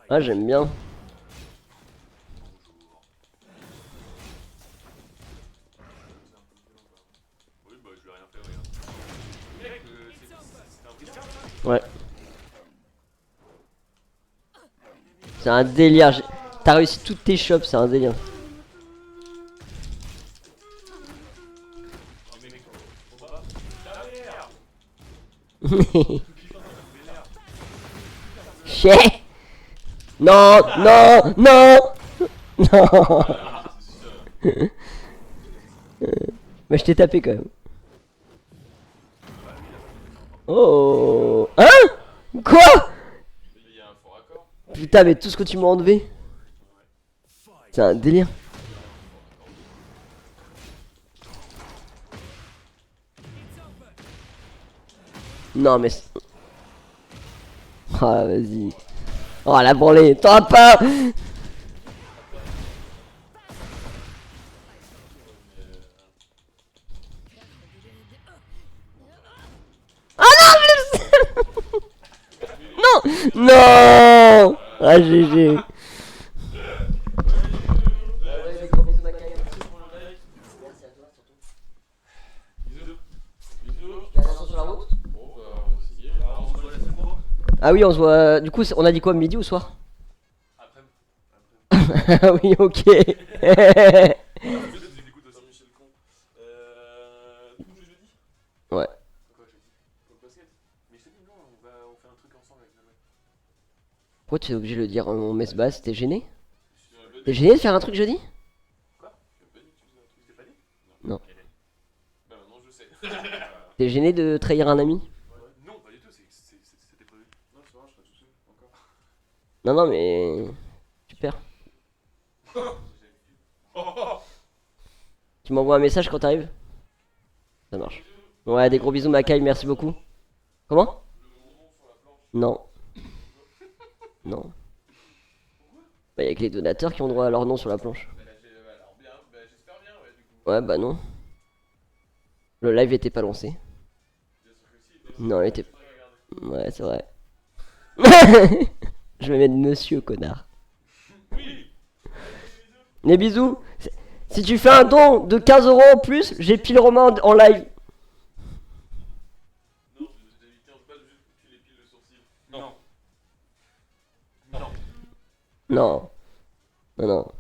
Ah, j'aime bien. Oui, bah, je lui ai rien fait, regarde. Mec, c'est un briscard, ça? Ouais. C'est un délire. T'as réussi toutes tes shops, c'est un délire. Oh, mais mec, on va. Derrière! Chais. Non, non, non. Non. Mais je t'ai tapé quand même. Oh. Hein? Quoi? Il y a un fort raccord. Putain, mais tout ce que tu m'as enlevé. C'est un délire. Non, mais. Ah, vas-y. Oh, la branlée. T'auras pas. Non, non. Ah, GG. Ah oui, on se voit. Du coup, on a dit quoi, midi ou soir? Après. Ah oui, ok. Je des écoutes aussi. Michel Con. Du coup, jeudi. Ouais. Quoi, jeudi? Au basket. Mais je te dis, non, on fait un truc ensemble avec Noël. Pourquoi tu es obligé de le dire en messe basse? T'es gêné? Je T'es gêné de faire un truc jeudi? Quoi? Je t'ai pas dit que tu faisais un truc, je t'ai pas dit? Non. Bah non, je sais. T'es gêné de trahir un ami? Non, pas du tout, c'était prévu. Non, c'est vrai, je serai tout seul, encore. Non, non, mais. Super. Tu m'envoies un message quand t'arrives? Ça marche. Ouais, des gros bisous, Makai, merci beaucoup. Comment? Non. Non. Bah, y'a que les donateurs qui ont droit à leur nom sur la planche. Alors bien, j'espère bien, ouais, du coup. Ouais, bah non. Le live était pas lancé. Bien sûr que si, Non, il était. regarde. Ouais, c'est vrai. Je vais mettre monsieur, connard. Oui. Les bisous. Si tu fais un don de 15 € en plus, j'ai pile Romain en live. Non, j'ai évité en bas, juste tu l'épiles le sourcil. Non. Non. Non. Non, non.